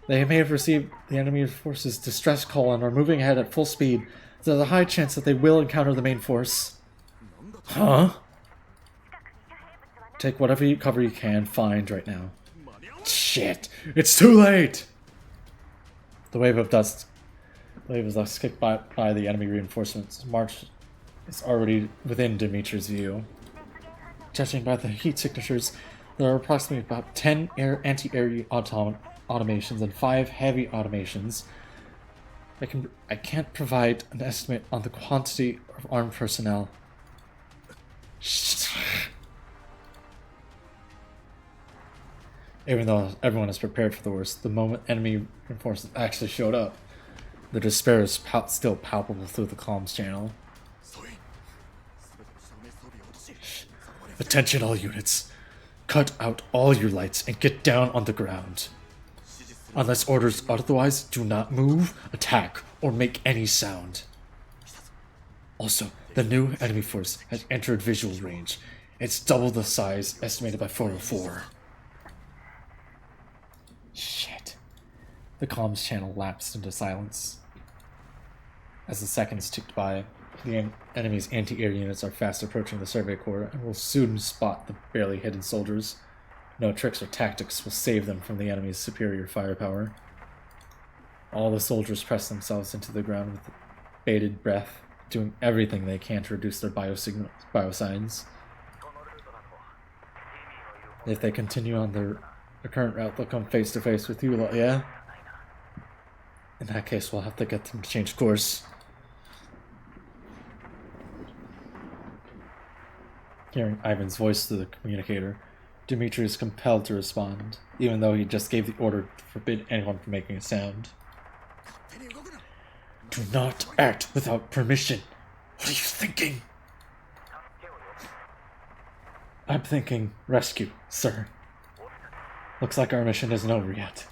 They may have received the enemy force's distress call and are moving ahead at full speed. There's a high chance that they will encounter the main force. Huh? Take whatever cover you can find right now. Shit! It's too late! The wave of dust is thus kicked by the enemy reinforcements. March is already within Dimitri's view. Judging by the heat signatures, there are approximately about 10 anti-air automations and 5 heavy automations. I can't provide an estimate on the quantity of armed personnel. Even though everyone is prepared for the worst, the moment enemy reinforcements actually showed up, the despair is still palpable through the comms channel. Attention all units. Cut out all your lights and get down on the ground. Unless orders otherwise, do not move, attack, or make any sound. Also, the new enemy force has entered visual range. It's double the size estimated by 404. Shit. The comms channel lapsed into silence. As the seconds ticked by, the enemy's anti-air units are fast approaching the survey corps and will soon spot the barely hidden soldiers. No tricks or tactics will save them from the enemy's superior firepower. All the soldiers press themselves into the ground with bated breath, doing everything they can to reduce their biosigns. If they continue on their current route, they'll come face to face with you lot, yeah? In that case, we'll have to get them to change course. Hearing Ivan's voice through the communicator, Dimitri is compelled to respond, even though he just gave the order to forbid anyone from making a sound. Do not act without permission. What are you thinking? I'm thinking rescue, sir. Looks like our mission isn't over yet.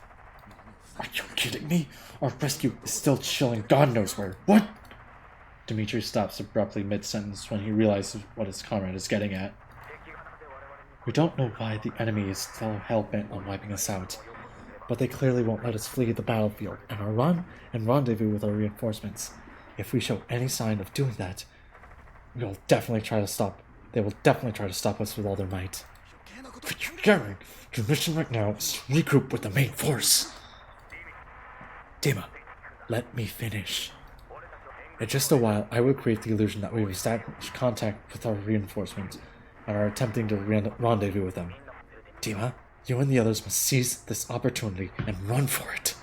Are you kidding me? Our rescue is still chilling God knows where. What? Dimitri stops abruptly mid-sentence when he realizes what his comrade is getting at. We don't know why the enemy is still hell-bent on wiping us out, but they clearly won't let us flee the battlefield and our run and rendezvous with our reinforcements. If we show any sign of doing that, they will definitely try to stop us with all their might. But you're Gary, your mission right now is to regroup with the main force. Dima, let me finish. In just a while, I will create the illusion that we've established contact with our reinforcements and are attempting to rendezvous with them. Dima, you and the others must seize this opportunity and run for it.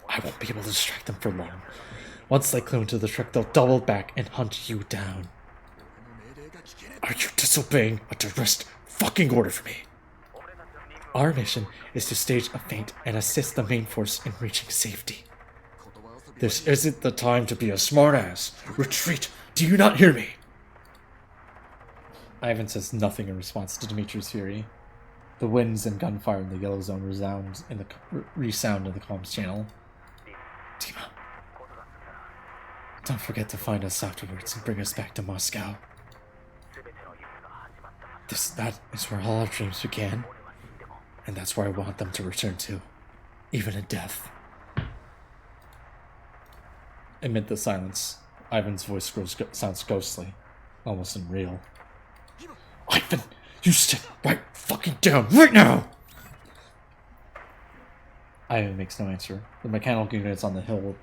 I won't be able to distract them for long. Once they clue into the trick, they'll double back and hunt you down. Are you disobeying a direct fucking order for me? Our mission is to stage a feint and assist the main force in reaching safety. This isn't the time to be a smartass. Retreat! Do you not hear me? Ivan says nothing in response to Dimitri's fury. The winds and gunfire in the yellow zone resound in the comms channel. Dima, don't forget to find us afterwards and bring us back to Moscow. That is where all our dreams began, and that's where I want them to return to, even in death. Amid the silence, Ivan's voice sounds ghostly, almost unreal. Ivan, you sit right fucking down right now! Ivan makes no answer. The mechanical units on the hill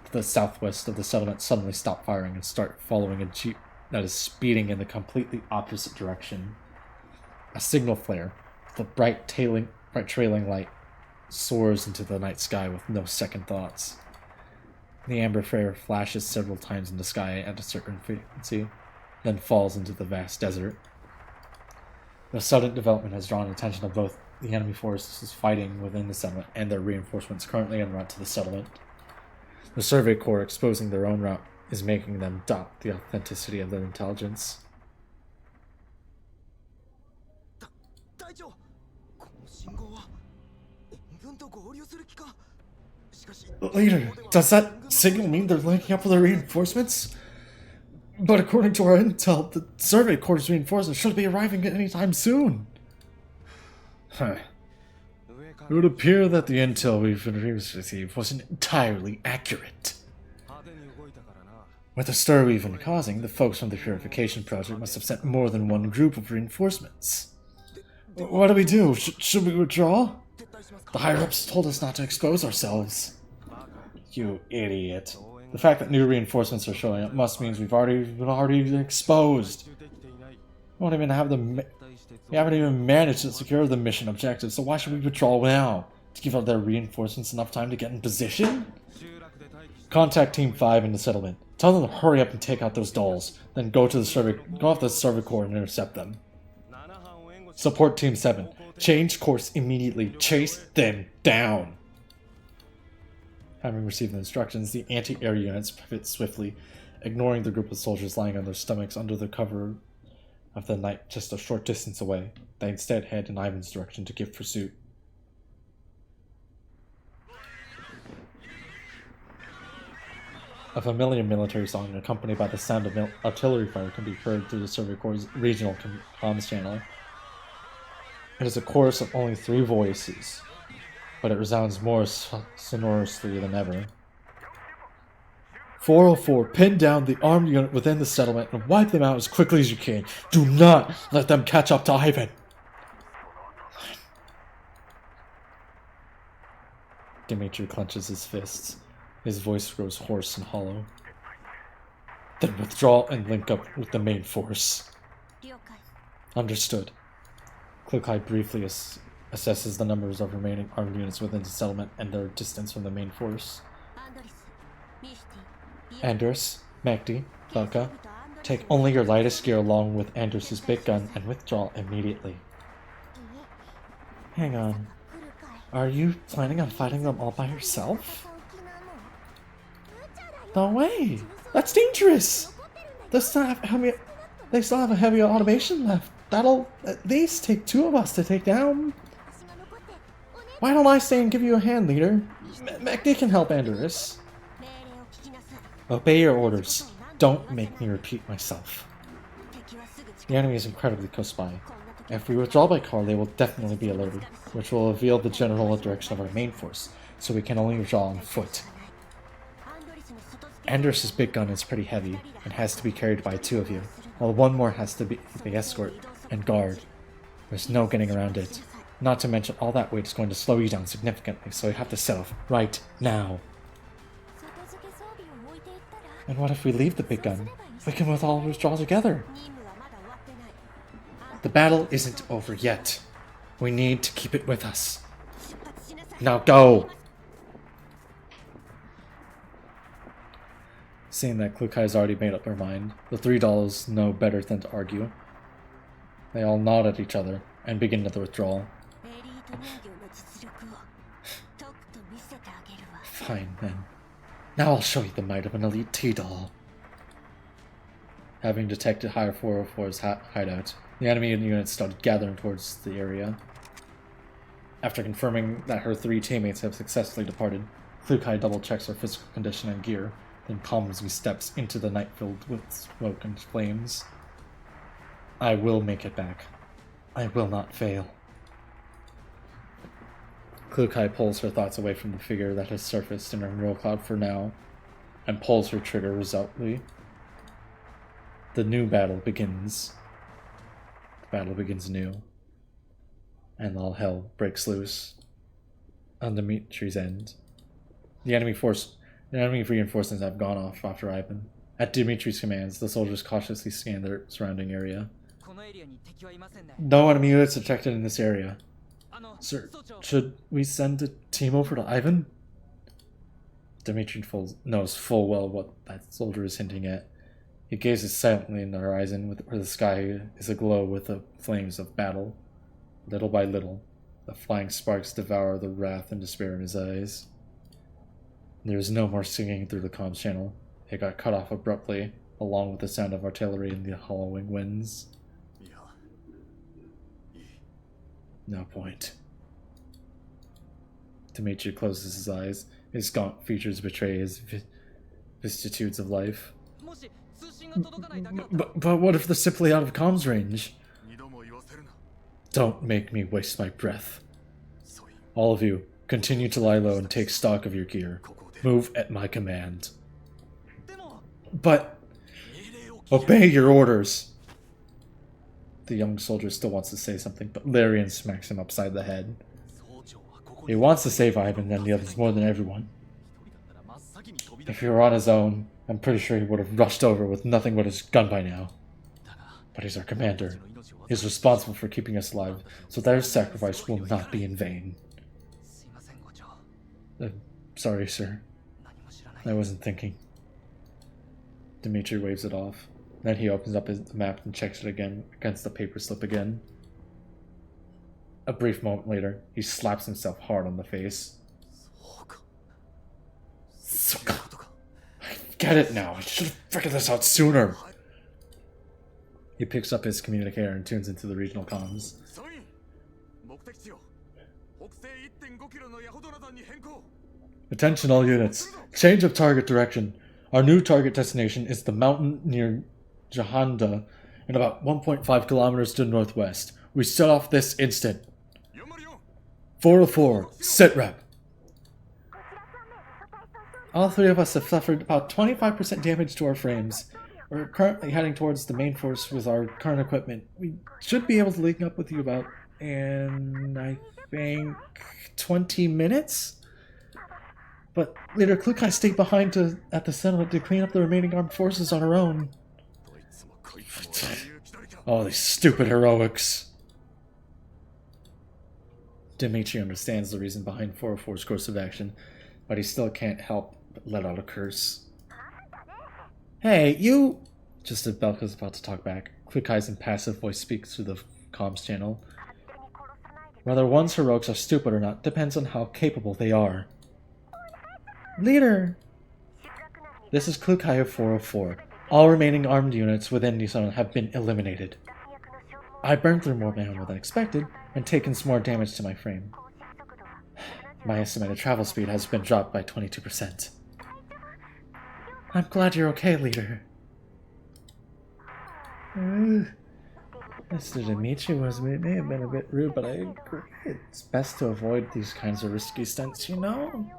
to the southwest of the settlement suddenly stop firing and start following a jeep that is speeding in the completely opposite direction. A signal flare, with a bright trailing light, soars into the night sky with no second thoughts. The amber flare flashes several times in the sky at a certain frequency, then falls into the vast desert. The sudden development has drawn attention of both the enemy forces fighting within the settlement and their reinforcements currently en route to the settlement. The survey corps exposing their own route is making them doubt the authenticity of their intelligence. Leader, does that signal mean they're linking up with their reinforcements? But according to our intel, the survey corps' reinforcements should be arriving anytime soon. Huh. It would appear that the intel we've received wasn't entirely accurate. With the stir we've been causing, the folks from the Purification Project must have sent more than one group of reinforcements. What do we do? Should we withdraw? The higher-ups told us not to expose ourselves. You idiot. The fact that new reinforcements are showing up must mean we've already been exposed. We haven't even managed to secure the mission objective, so why should we withdraw now? To give other reinforcements enough time to get in position? Contact Team 5 in the settlement. Tell them to hurry up and take out those dolls. Then go off the server core and intercept them. Support Team 7. Change course immediately. Chase them down. Having received the instructions, the anti-air units pivot swiftly, ignoring the group of soldiers lying on their stomachs under the cover of the night just a short distance away. They instead head in Ivan's direction to give pursuit. A familiar military song accompanied by the sound of artillery fire can be heard through the server core's regional comms channel. It is a chorus of only 3 voices, but it resounds more sonorously than ever. 404, pin down the armed unit within the settlement and wipe them out as quickly as you can. Do not let them catch up to Ivan. Dimitri clenches his fists. His voice grows hoarse and hollow. Then withdraw and link up with the main force. Understood. Plucky briefly assesses the numbers of remaining armed units within the settlement and their distance from the main force. Anders, Magdi, Velka, take only your lightest gear along with Anders' big gun and withdraw immediately. Hang on. Are you planning on fighting them all by yourself? No way! That's dangerous! They still have a heavy automation left. That'll at least take 2 of us to take down. Why don't I stay and give you a hand, leader? Magdi can help Anders. Obey your orders. Don't make me repeat myself. The enemy is incredibly close by. If we withdraw by car, they will definitely be alerted, which will reveal the general direction of our main force, so we can only withdraw on foot. Anders' big gun is pretty heavy and has to be carried by 2 of you, while 1 more has to be the escort and guard. There's no getting around it. Not to mention all that weight is going to slow you down significantly, so you have to set off right now. And what if we leave the big gun? We can all withdraw together. The battle isn't over yet. We need to keep it with us. Now go! Seeing that Plucky has already made up their mind, the 3 dolls know better than to argue. They all nod at each other and begin the withdrawal. Fine then. Now I'll show you the might of an elite T-doll. Having detected Higher 404's hideout, the enemy units started gathering towards the area. After confirming that her 3 teammates have successfully departed, Plucky double-checks her physical condition and gear, then calmly steps into the night filled with smoke and flames. I will make it back. I will not fail. Plucky pulls her thoughts away from the figure that has surfaced in her roll cloud for now, and pulls her trigger resolutely. The new battle begins. The battle begins anew, and all hell breaks loose on Dimitri's end. The enemy reinforcements have gone off after Ivan. At Dimitri's commands, the soldiers cautiously scan their surrounding area. No enemy units detected in this area. Sir, should we send a team over to Ivan? Dimitri knows full well what that soldier is hinting at. He gazes silently in the horizon where the sky is aglow with the flames of battle. Little by little, the flying sparks devour the wrath and despair in his eyes. There is no more singing through the comms channel. It got cut off abruptly, along with the sound of artillery and the hollowing winds. No point. Dimitri closes his eyes. His gaunt features betray his vicissitudes of life. But what if they're simply out of comms range? Don't make me waste my breath. All of you, continue to lie low and take stock of your gear. Move at my command. But... obey your orders! The young soldier still wants to say something, but Larian smacks him upside the head. He wants to save Ivan and the others more than everyone. If he were on his own, I'm pretty sure he would have rushed over with nothing but his gun by now. But he's our commander. He's responsible for keeping us alive, so their sacrifice will not be in vain. Sorry, sir. I wasn't thinking. Dimitri waves it off. Then he opens up his map and checks it again against the paper slip again. A brief moment later, he slaps himself hard on the face. I get it now. I should have figured this out sooner. He picks up his communicator and tunes into the regional comms. Attention all units. Change of target direction. Our new target destination is the mountain near Jahanda and about 1.5 kilometers to the northwest. We set off this instant. 404, sit rep. All three of us have suffered about 25% damage to our frames. We're currently heading towards the main force with our current equipment. We should be able to link up with you about in, I think, 20 minutes? But Leader Klukai stayed behind at the settlement to clean up the remaining armed forces on her own. Oh, these stupid heroics. Dimitri understands the reason behind 404's course of action, but he still can't help but let out a curse. Hey, you... Just as Belka's about to talk back, Klukai's impassive voice speaks through the comms channel. Whether one's heroics are stupid or not depends on how capable they are. Leader! This is Klukai of 404. All remaining armed units within Nisan have been eliminated. I burned through more ammo than expected, and taken some more damage to my frame. My estimated travel speed has been dropped by 22%. I'm glad you're okay, Leader. Mr. Dimitri may have been a bit rude, but I agree. It's best to avoid these kinds of risky stunts, you know?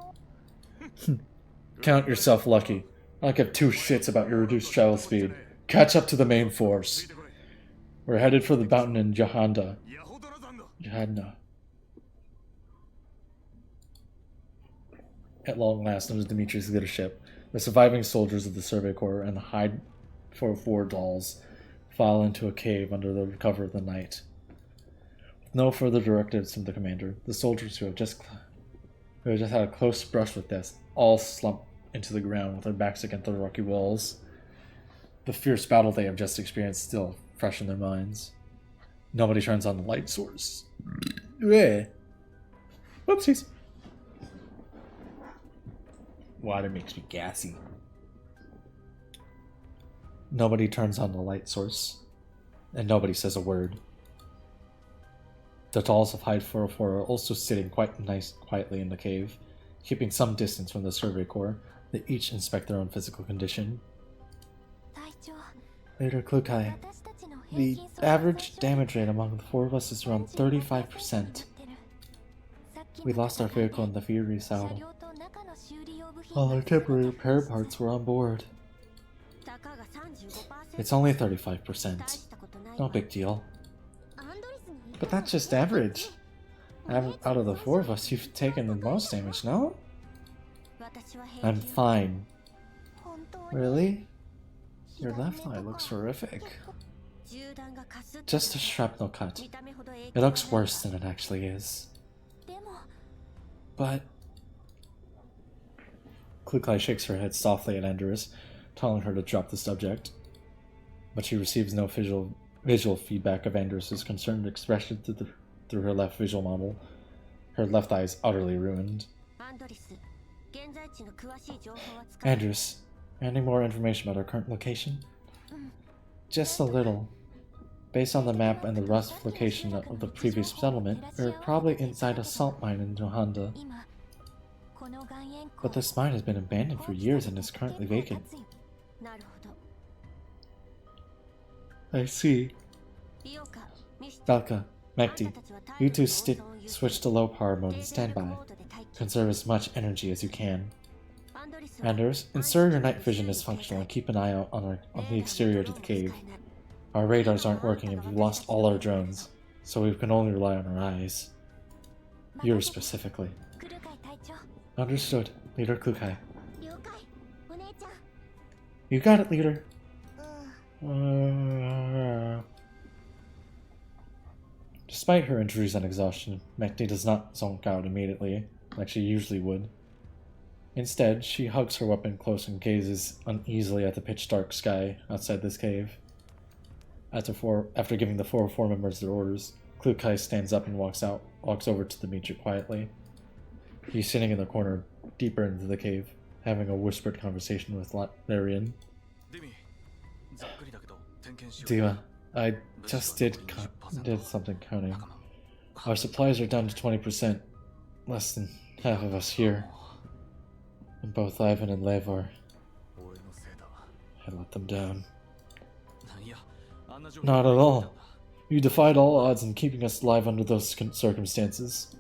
Count yourself lucky. I don't give two shits about your reduced travel speed. Catch up to the main force. We're headed for the mountain in Jahanda. At long last, under Dimitri's leadership, the surviving soldiers of the Survey Corps and the H.I.D.E 404 dolls file into a cave under the cover of the night. With no further directives from the commander, the soldiers who have just had a close brush with death all slump into the ground with their backs against the rocky walls. The fierce battle they have just experienced still fresh in their minds. Nobody turns on the light source. Whoopsies. Water makes me gassy. Nobody turns on the light source, and nobody says a word. The dolls of H.I.D.E 404 are also sitting quietly in the cave, keeping some distance from the Survey Corps. They each inspect their own physical condition. Leader Klukai, the average damage rate among the four of us is around 35%. We lost our vehicle in the Fury Saddle. All our temporary repair parts were on board. It's only 35%. No big deal. But that's just average. Out of the four of us, you've taken the most damage, no? I'm fine. Really? Your left eye looks horrific. Just a shrapnel cut. It looks worse than it actually is. But... Klukai shakes her head softly at Andrus, telling her to drop the subject. But she receives no visual feedback of Andrus' concerned expression through her left visual model. Her left eye is utterly ruined. Andrus, any more information about our current location? Just a little. Based on the map and the rough location of the previous settlement, we're probably inside a salt mine in Johanda. But this mine has been abandoned for years and is currently vacant. I see. Belka, Mekti, you two switch to low power mode and standby. Conserve as much energy as you can. Anders, ensure your night vision is functional and keep an eye out on the exterior to the cave. Our radars aren't working and we've lost all our drones, so we can only rely on our eyes. Yours specifically. Understood, Leader Klukai. You got it, Leader. Despite her injuries and exhaustion, Mekti does not zonk out immediately, like she usually would. Instead, she hugs her weapon close and gazes uneasily at the pitch-dark sky outside this cave. After giving the 404 members their orders, Klukai stands up and walks over to Dimitri quietly. He's sitting in the corner, deeper into the cave, having a whispered conversation with Larian. Dima, I just did something counting. Our supplies are down to 20%, less than half of us here. And both Ivan and Lev are... I let them down. Not at all. You defied all odds in keeping us alive under those circumstances.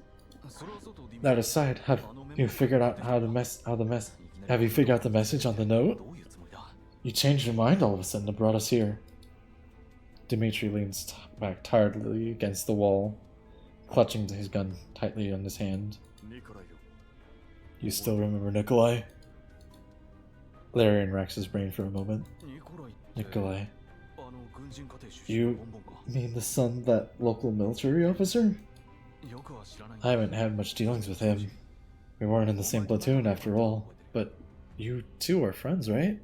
That aside, have you figured out the message on the note? You changed your mind all of a sudden and brought us here. Dimitri leans back tiredly against the wall, clutching his gun tightly in his hand. You still remember Nikolai? Larian racks his brain for a moment. Nikolai. You mean the son of that local military officer? I haven't had much dealings with him. We weren't in the same platoon after all, but you two are friends, right?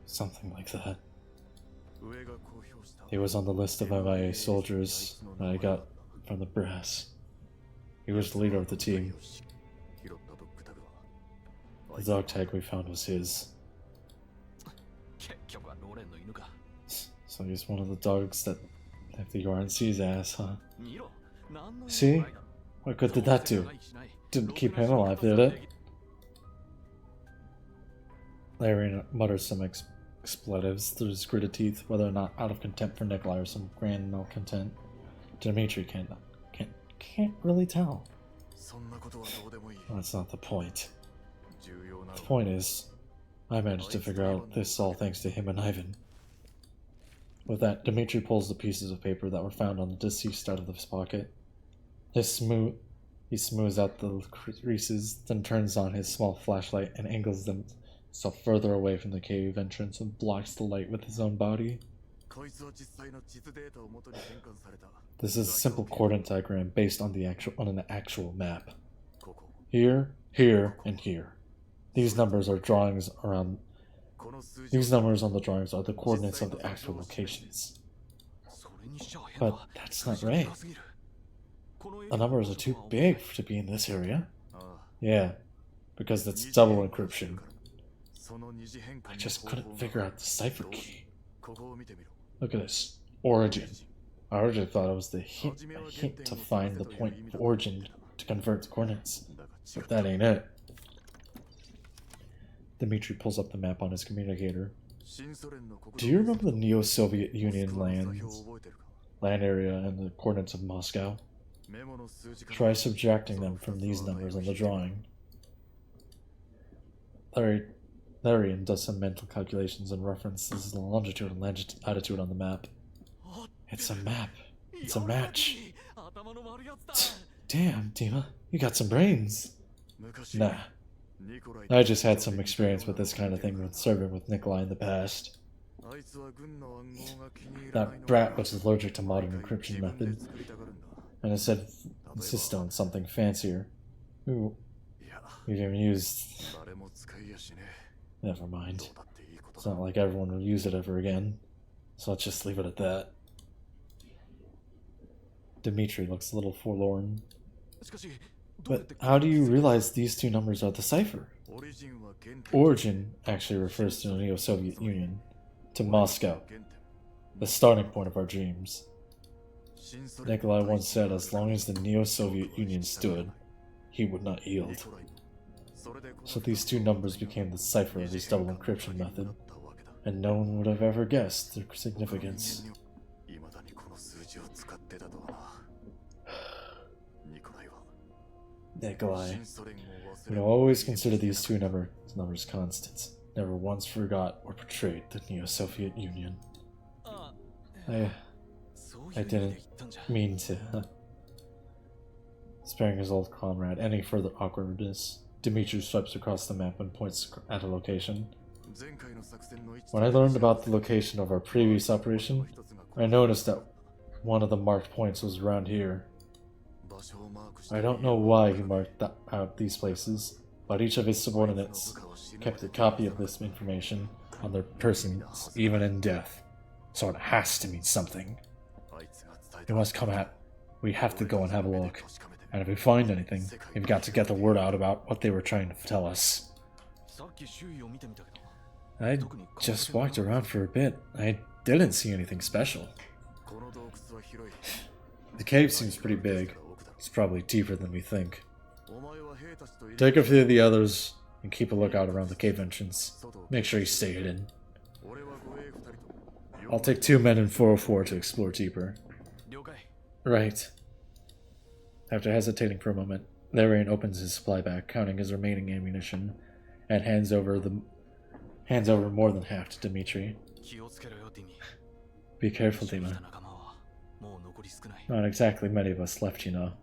Something like that. He was on the list of MIA soldiers that I got from the brass. He was the leader of the team. The dog tag we found was his. So he's one of the dogs that left the RNC's ass, huh? See? What good did that do? Didn't keep him alive, did it? Larry mutters some expletives through his gritted teeth, whether or not out of contempt for Nikolai or some grand malcontent. Dimitri can't really tell. That's not the point. The point is, I managed to figure out this all thanks to him and Ivan. With that, Dimitri pulls the pieces of paper that were found on the deceased out of his pocket. He smooths out the creases, then turns on his small flashlight and angles himself further away from the cave entrance and blocks the light with his own body. This is a simple coordinate diagram based on an actual map. Here, here, and here. These numbers on the drawings are the coordinates of the actual locations. But that's not right. The numbers are too big to be in this area. Yeah, because that's double encryption. I just couldn't figure out the cipher key. Look at this. Origin. I originally thought it was a hint to find the point of origin to convert the coordinates. But that ain't it. Dimitri pulls up the map on his communicator. Do you remember the Neo-Soviet Union land area and the coordinates of Moscow? Try subtracting them from these numbers on the drawing. Larian does some mental calculations and references the longitude and latitude on the map. It's a map. It's a match. Damn, Dima, you got some brains. Nah. I just had some experience with this kind of thing when serving with Nikolai in the past. That brat was allergic to modern encryption methods, and instead insisted on something fancier. Ooh, we've even used... Never mind. It's not like everyone will use it ever again, so let's just leave it at that. Dimitri looks a little forlorn. But how do you realize these two numbers are the cipher? Origin actually refers to the Neo-Soviet Union, to Moscow, the starting point of our dreams. Nikolai once said as long as the Neo-Soviet Union stood, he would not yield. So these two numbers became the cipher of his double encryption method, and no one would have ever guessed their significance. Nikolai. We will always consider these two numbers constants. Never once forgot or betrayed the Neo-Soviet Union. I didn't mean to. Sparing his old comrade any further awkwardness, Dimitri swipes across the map and points at a location. When I learned about the location of our previous operation, I noticed that one of the marked points was around here. I don't know why he marked out these places, but each of his subordinates kept a copy of this information on their persons, even in death. So it has to mean something. He must come out. We have to go and have a look. And if we find anything, we've got to get the word out about what they were trying to tell us. I just walked around for a bit. I didn't see anything special. The cave seems pretty big. It's probably deeper than we think. Take a few of the others and keep a lookout around the cave entrance. Make sure you stay hidden. I'll take 2 men in 404 to explore deeper. Right. After hesitating for a moment, Larian opens his supply bag, counting his remaining ammunition, and hands over more than half to Dimitri. Be careful, Dima. Not exactly many of us left, you know.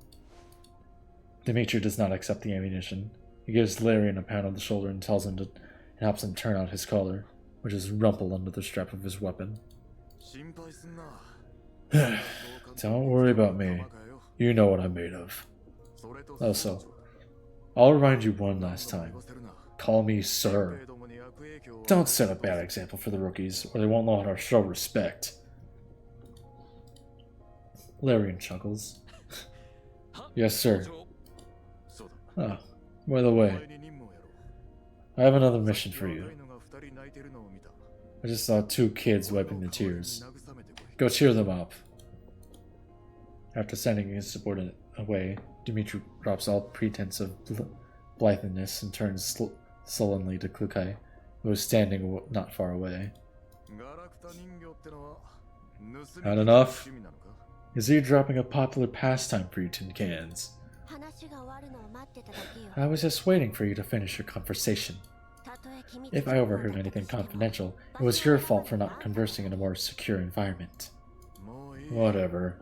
Dimitri does not accept the ammunition. He gives Larian a pound on the shoulder and tells him to helps him turn out his collar, which is rumpled under the strap of his weapon. Don't worry about me. You know what I'm made of. Also, I'll remind you one last time. Call me sir. Don't set a bad example for the rookies, or they won't know how to show respect. Larian chuckles. Yes, sir. Oh, by the way, I have another mission for you. I just saw 2 kids wiping their tears. Go cheer them up. After sending his subordinate away, Dimitri drops all pretense of blitheness and turns sullenly to Klukai, who is standing not far away. Not enough? Is eavesdropping a popular pastime for you tin cans? I was just waiting for you to finish your conversation. If I overheard anything confidential, it was your fault for not conversing in a more secure environment. Whatever.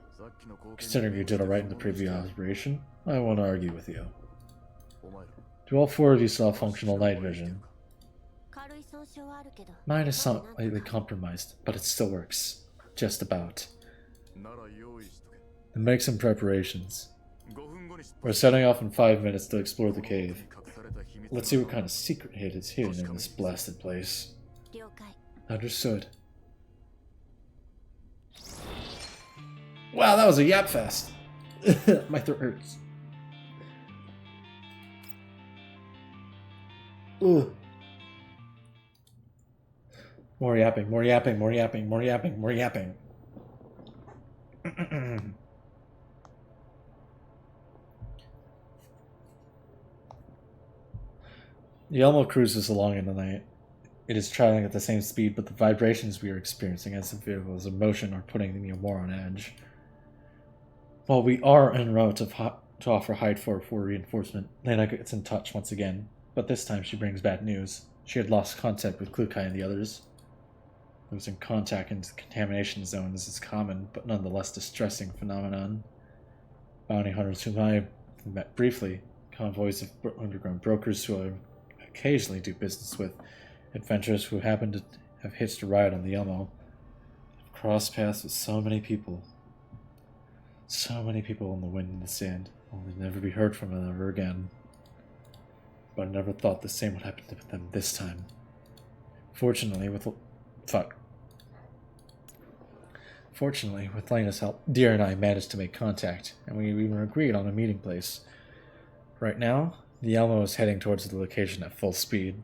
Considering you did alright in the previous operation, I won't argue with you. Do all 4 of you still have functional night vision? Mine is slightly compromised, but it still works. Just about. Then make some preparations. We're setting off in 5 minutes to explore the cave. Let's see what kind of secret hit is hidden in this blasted place. Understood. Wow, that was a yap fest. My throat hurts. Ugh. More yapping, more yapping, more yapping, more yapping, more yapping. The Elmo cruises along in the night. It is traveling at the same speed, but the vibrations we are experiencing as the vehicle is in motion are putting me more on edge. While we are en route to offer H.I.D.E 404 reinforcement, Lena gets in touch once again, but this time she brings bad news. She had lost contact with Klukai and the others. Losing contact into the contamination zones is a common, but nonetheless distressing phenomenon. Bounty hunters whom I met briefly, convoys of underground brokers who I occasionally do business with, adventurers who happen to have hitched a ride on the Elmo. I've crossed paths with so many people. So many people in the wind and the sand, only to never be heard from them ever again. But I never thought the same would happen to them this time. Fortunately, with Lena's help, Deer and I managed to make contact, and we even agreed on a meeting place. Right now, the Elmo is heading towards the location at full speed.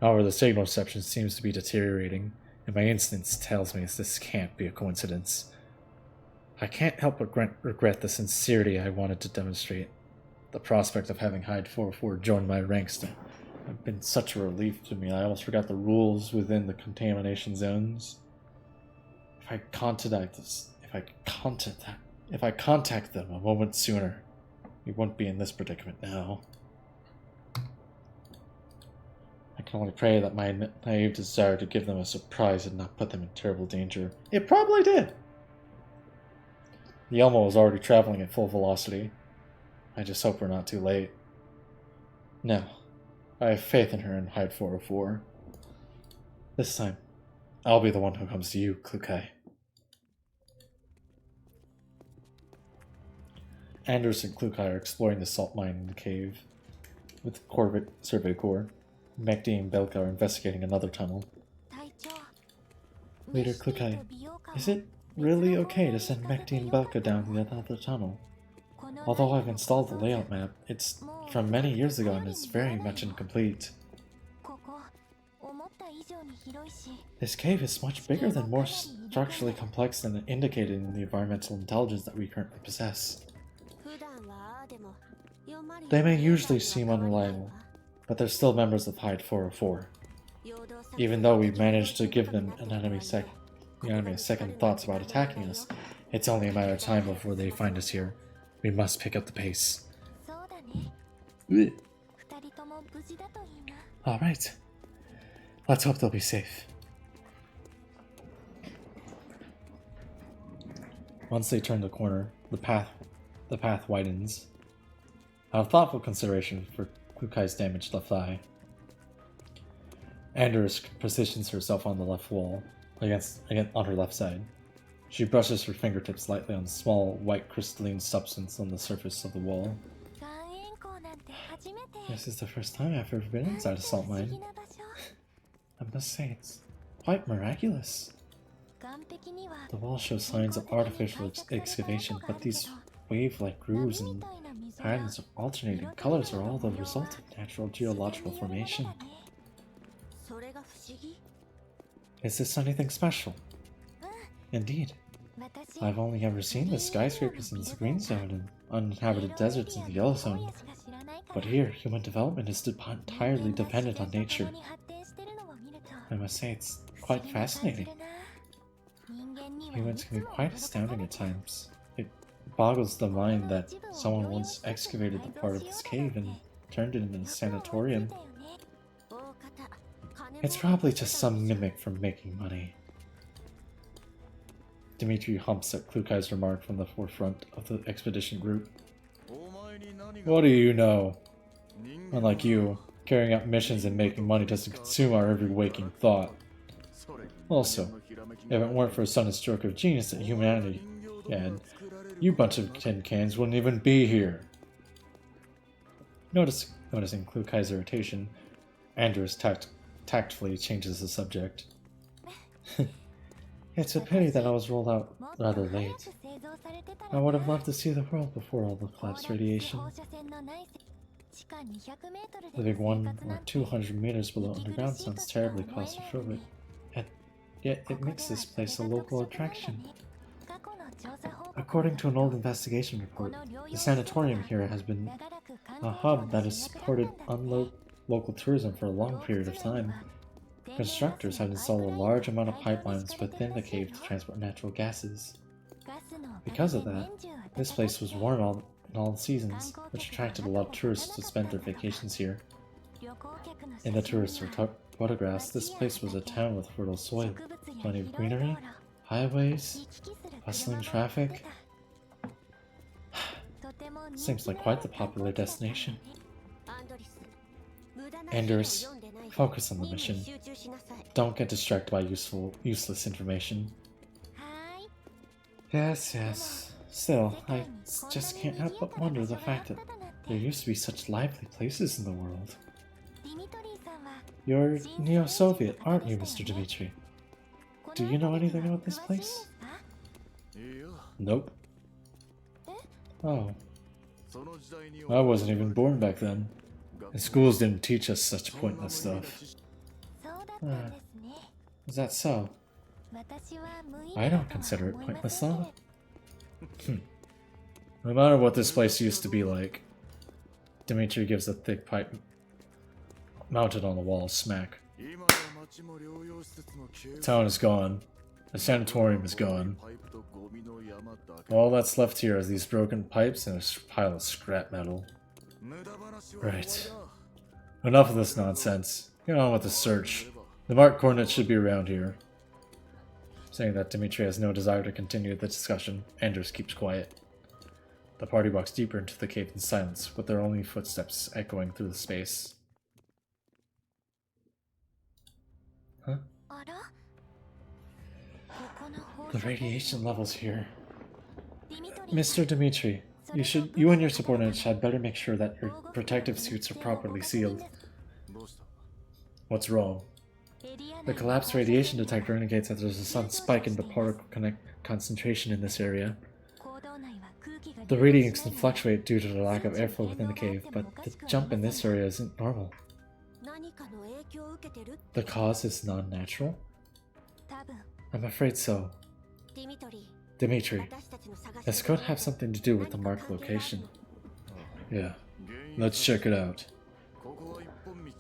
However, the signal reception seems to be deteriorating, and my instincts tells me this can't be a coincidence. I can't help but regret the sincerity I wanted to demonstrate. The prospect of having H.I.D.E 404 join my ranks have been such a relief to me. I almost forgot the rules within the contamination zones. If I contact them a moment sooner, we wouldn't be in this predicament now. I can only pray that my naive desire to give them a surprise did not put them in terrible danger. It probably did! The Elmo was already traveling at full velocity. I just hope we're not too late. No. I have faith in her and H.I.D.E 404. This time, I'll be the one who comes to you, Klukai. Anders and Klukai are exploring the salt mine in the cave. With the Corvette Survey Corps, H.I.D.E and Belka are investigating another tunnel. Leader Klukai, is it really okay to send H.I.D.E and Belka down the other tunnel? Although I've installed the layout map, it's from many years ago and it's very much incomplete. This cave is much bigger than more structurally complex than indicated in the environmental intelligence that we currently possess. They may usually seem unreliable, but they're still members of H.I.D.E 404. Even though we've managed to give them the enemy a second thoughts about attacking us, it's only a matter of time before they find us here. We must pick up the pace. Alright. Let's hope they'll be safe. Once they turn the corner, the path widens. Out of thoughtful consideration for Klukai's damaged left eye, Anders positions herself on the left wall, on her left side. She brushes her fingertips lightly on the small, white crystalline substance on the surface of the wall. This is the first time I've ever been inside a salt mine. I must say, it's quite miraculous. The wall shows signs of artificial excavation, but these wave-like grooves and patterns of alternating colors are all the result of natural geological formation. Is this anything special? Indeed. I've only ever seen the skyscrapers in the green zone and uninhabited deserts in the yellow zone. But here, human development is entirely dependent on nature. I must say, it's quite fascinating. Humans can be quite astounding at times. It boggles the mind that someone once excavated the part of this cave and turned it into a sanatorium. It's probably just some mimic from making money. Dimitri humps at Klukai's remark from the forefront of the expedition group. What do you know? Unlike you, carrying out missions and making money doesn't consume our every waking thought. Also, if it weren't for a sudden stroke of genius that humanity had, you bunch of tin cans wouldn't even be here. Noticing Klukai's irritation, Anders tactfully changes the subject. It's a pity that I was rolled out rather late. I would have loved to see the world before all the collapse radiation. Living 100 or 200 meters below underground sounds terribly claustrophobic, and yet it makes this place a local attraction. According to an old investigation report, the sanatorium here has been a hub that has supported local tourism for a long period of time. Constructors have installed a large amount of pipelines within the cave to transport natural gases. Because of that, this place was warm in all seasons, which attracted a lot of tourists to spend their vacations here. In the tourist photographs, this place was a town with fertile soil, plenty of greenery, highways, bustling traffic. Seems like quite the popular destination. Anders, focus on the mission. Don't get distracted by useless information. Yes. Still, I just can't help but wonder the fact that there used to be such lively places in the world. You're Neo-Soviet, aren't you, Mr. Dimitri? Do you know anything about this place? Nope. Oh. I wasn't even born back then. The schools didn't teach us such pointless stuff. Is that so? I don't consider it pointless though. No matter what this place used to be like. Dimitri gives a thick pipe mounted on the wall a smack. The town is gone. The sanatorium is gone. All that's left here is these broken pipes and a pile of scrap metal. Right. Enough of this nonsense. Get on with the search. The marked coordinates should be around here. Saying that Dimitri has no desire to continue the discussion, Anders keeps quiet. The party walks deeper into the cave in silence, with their only footsteps echoing through the space. Huh? The radiation levels here. Mr. Dimitri, you and your subordinates had better make sure that your protective suits are properly sealed. What's wrong? The collapsed radiation detector indicates that there's a sudden spike in the particle concentration in this area. The readings can fluctuate due to the lack of airflow within the cave, but the jump in this area isn't normal. The cause is non-natural? I'm afraid so. Dimitri, this could have something to do with the marked location. Yeah, let's check it out.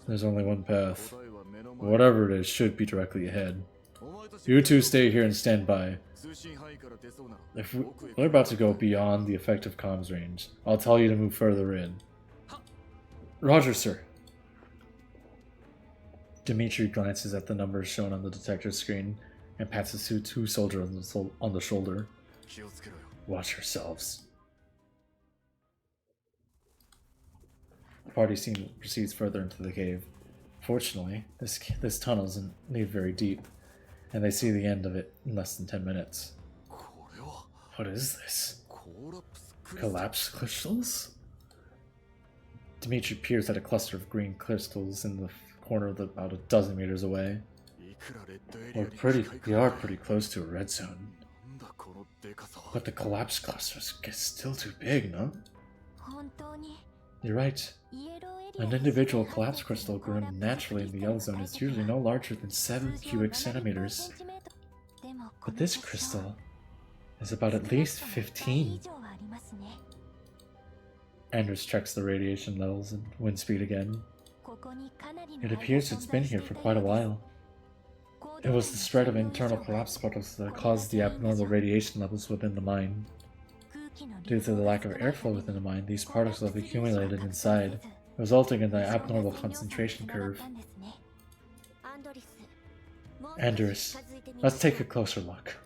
There's only one path. Whatever it is should be directly ahead. You two stay here and stand by. If we're about to go beyond the effective comms range, I'll tell you to move further in. Roger, sir. Dimitri glances at the numbers shown on the detector screen and pats his two soldiers on the shoulder. Watch yourselves. The party proceeds further into the cave. Fortunately, this tunnel doesn't lead very deep, and they see the end of it in less than 10 minutes. What is this? Collapsed crystals? Dimitri peers at a cluster of green crystals in the corner about a dozen meters away. We are pretty close to a red zone. But the collapsed clusters get still too big, no? You're right. An individual collapsed crystal grown naturally in the yellow zone is usually no larger than 7 cubic centimeters. But this crystal is about at least 15. Anders checks the radiation levels and wind speed again. It appears it's been here for quite a while. It was the spread of internal collapse particles that caused the abnormal radiation levels within the mine. Due to the lack of airflow within the mine, these particles have accumulated inside, resulting in the abnormal concentration curve. Anders, let's take a closer look.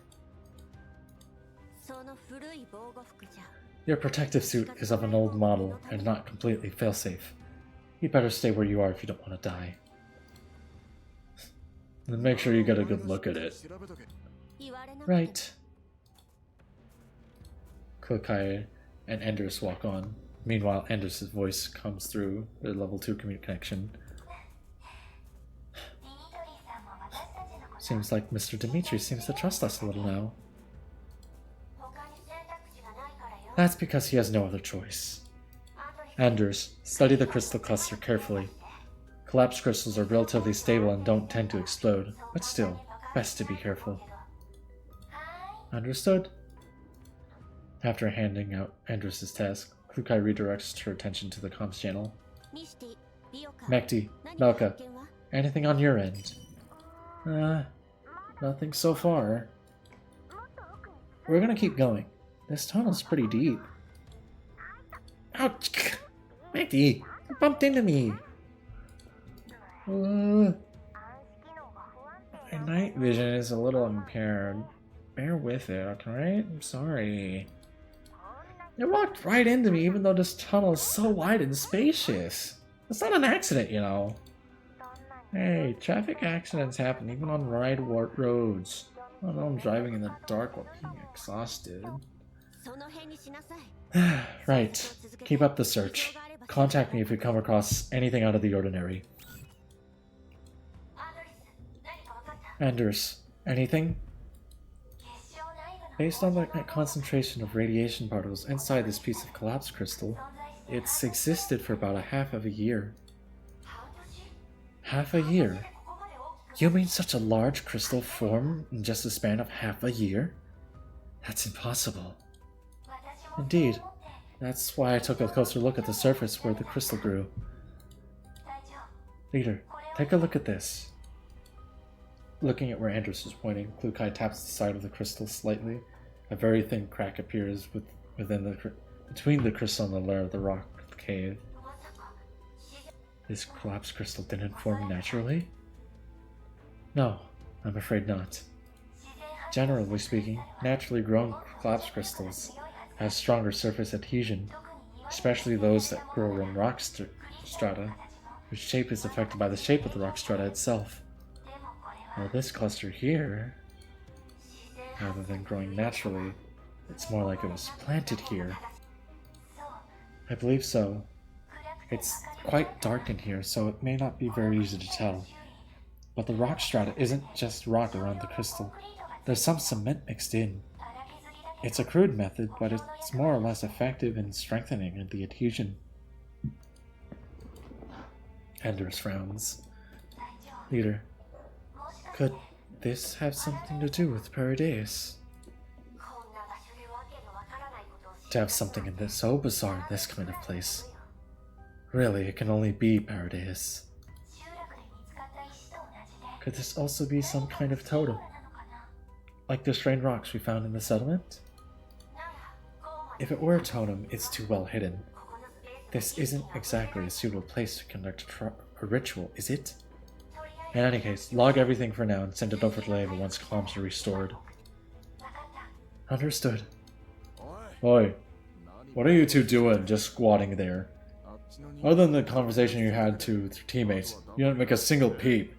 Your protective suit is of an old model and not completely fail-safe. You'd better stay where you are if you don't want to die. Then make sure you get a good look at it. Right. Plucky and Anders walk on. Meanwhile, Anders' voice comes through the level 2 connection. Seems like Mr. Dimitri seems to trust us a little now. That's because he has no other choice. Anders, study the crystal cluster carefully. Collapsed crystals are relatively stable and don't tend to explode, but still, best to be careful. Understood? After handing out Anders' task, Plucky redirects her attention to the comms channel. Mekti, Belka, anything on your end? Nothing so far. We're gonna keep going. This tunnel's pretty deep. Ouch! Mekti, you bumped into me! My night vision is a little impaired. Bear with it, okay? I'm sorry. It walked right into me even though this tunnel is so wide and spacious. It's not an accident, you know. Hey, traffic accidents happen even on wide roads. I don't know, I'm driving in the dark while being exhausted. Right. Keep up the search. Contact me if you come across anything out of the ordinary. Anders, anything? Based on the concentration of radiation particles inside this piece of collapsed crystal, it's existed for about half of a year. Half a year? You mean such a large crystal formed in just a span of half a year? That's impossible. Indeed. That's why I took a closer look at the surface where the crystal grew. Leader, take a look at this. Looking at where Anders is pointing, Plucky taps the side of the crystal slightly, A very thin crack appears between the crystal and the layer of the rock cave. This collapsed crystal didn't form naturally? No, I'm afraid not. Generally speaking, naturally grown collapsed crystals have stronger surface adhesion, especially those that grow in rock strata, whose shape is affected by the shape of the rock strata itself. Well, this cluster here, rather than growing naturally, it's more like it was planted here. I believe so. It's quite dark in here, so it may not be very easy to tell. But the rock strata isn't just rock around the crystal. There's some cement mixed in. It's a crude method, but it's more or less effective in strengthening the adhesion. Anders frowns. Leader, could this have something to do with Paradise? To have something in this so bizarre in this kind of place. Really, it can only be Paradise. Could this also be some kind of totem? Like the strange rocks we found in the settlement? If it were a totem, it's too well hidden. This isn't exactly a suitable place to conduct a ritual, is it? In any case, log everything for now and send it over to Lava once comms are restored. Understood. Oi, what are you two doing just squatting there? Other than the conversation you had with your teammates, you didn't make a single peep.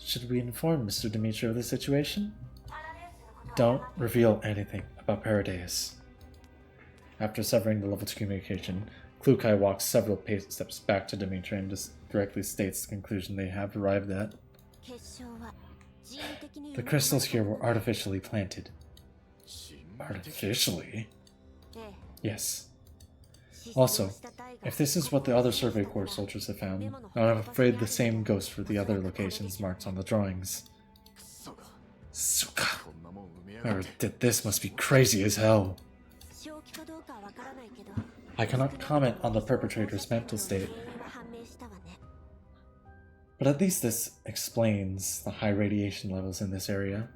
Should we inform Mr. Dimitri of the situation? Don't reveal anything about Paradise. After severing the level 2 communication, Klukai walks several steps back to Dimitri and just directly states the conclusion they have arrived at. The crystals here were artificially planted. Artificially? Yes. Also, if this is what the other Survey Corps soldiers have found, I'm afraid the same goes for the other locations marked on the drawings. Suka! Whoever did this must be crazy as hell. I cannot comment on the perpetrator's mental state, but at least this explains the high radiation levels in this area.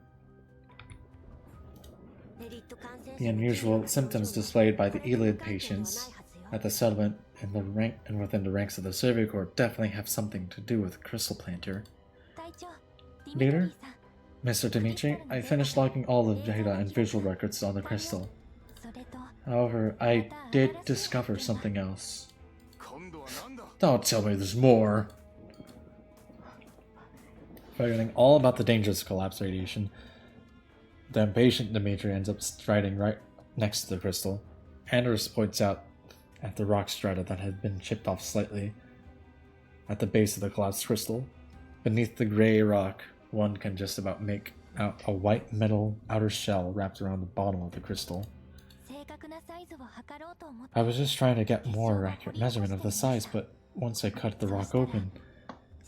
The unusual symptoms displayed by the H.I.D.E patients at the settlement and within the ranks of the Survey Corps definitely have something to do with the crystal planter. Leader? Mr. Dimitri, I finished logging all the data and visual records on the crystal. However, I did discover something else. Don't tell me there's more! Forgetting all about the dangerous collapse radiation, the impatient Dimitri ends up striding right next to the crystal. Anders points out at the rock strata that had been chipped off slightly at the base of the collapsed crystal. Beneath the gray rock, one can just about make out a white metal outer shell wrapped around the bottom of the crystal. I was just trying to get more accurate measurement of the size, but once I cut the rock open,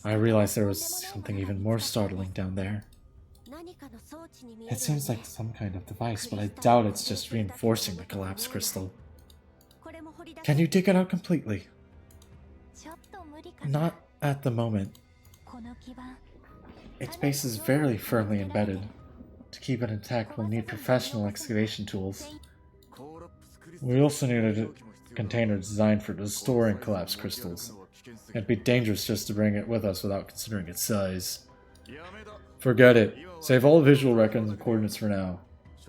I realized there was something even more startling down there. It seems like some kind of device, but I doubt it's just reinforcing the collapsed crystal. Can you dig it out completely? Not at the moment. Its base is very firmly embedded. To keep it intact, we'll need professional excavation tools. We also need a container designed for storing collapsed crystals. It'd be dangerous just to bring it with us without considering its size. Forget it. Save all visual records and coordinates for now.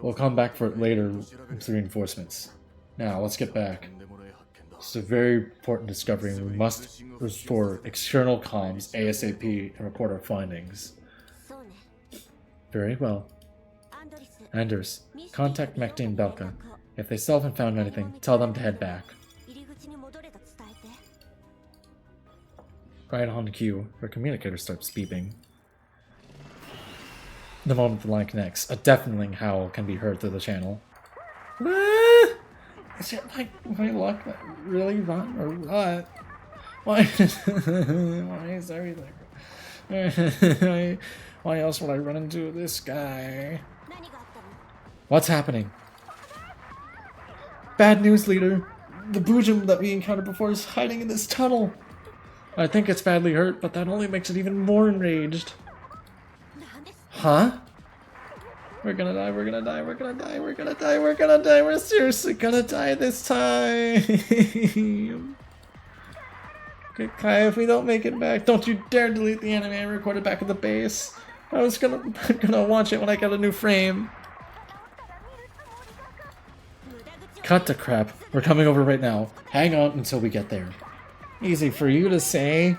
We'll come back for it later with reinforcements. Now, let's get back. It's a very important discovery and we must restore external comms ASAP and report our findings. Very well. Anders, contact Mekti and Belka. If they still haven't found anything, tell them to head back. Right on cue, her communicator starts beeping. The moment the line connects, a deafening howl can be heard through the channel. Is it like my luck that really run or what? Why? Why is everything? Why else would I run into this guy? What's happening? Bad news, leader. The Bujum that we encountered before is hiding in this tunnel. I think it's badly hurt, but that only makes it even more enraged. Huh? We're gonna die, we're gonna die, we're gonna die, we're gonna die, we're gonna die, we're seriously gonna die this time! Okay, Kai, if we don't make it back, don't you dare delete the anime I recorded back at the base. I was gonna watch it when I got a new frame. Cut the crap. We're coming over right now. Hang on until we get there. Easy for you to say.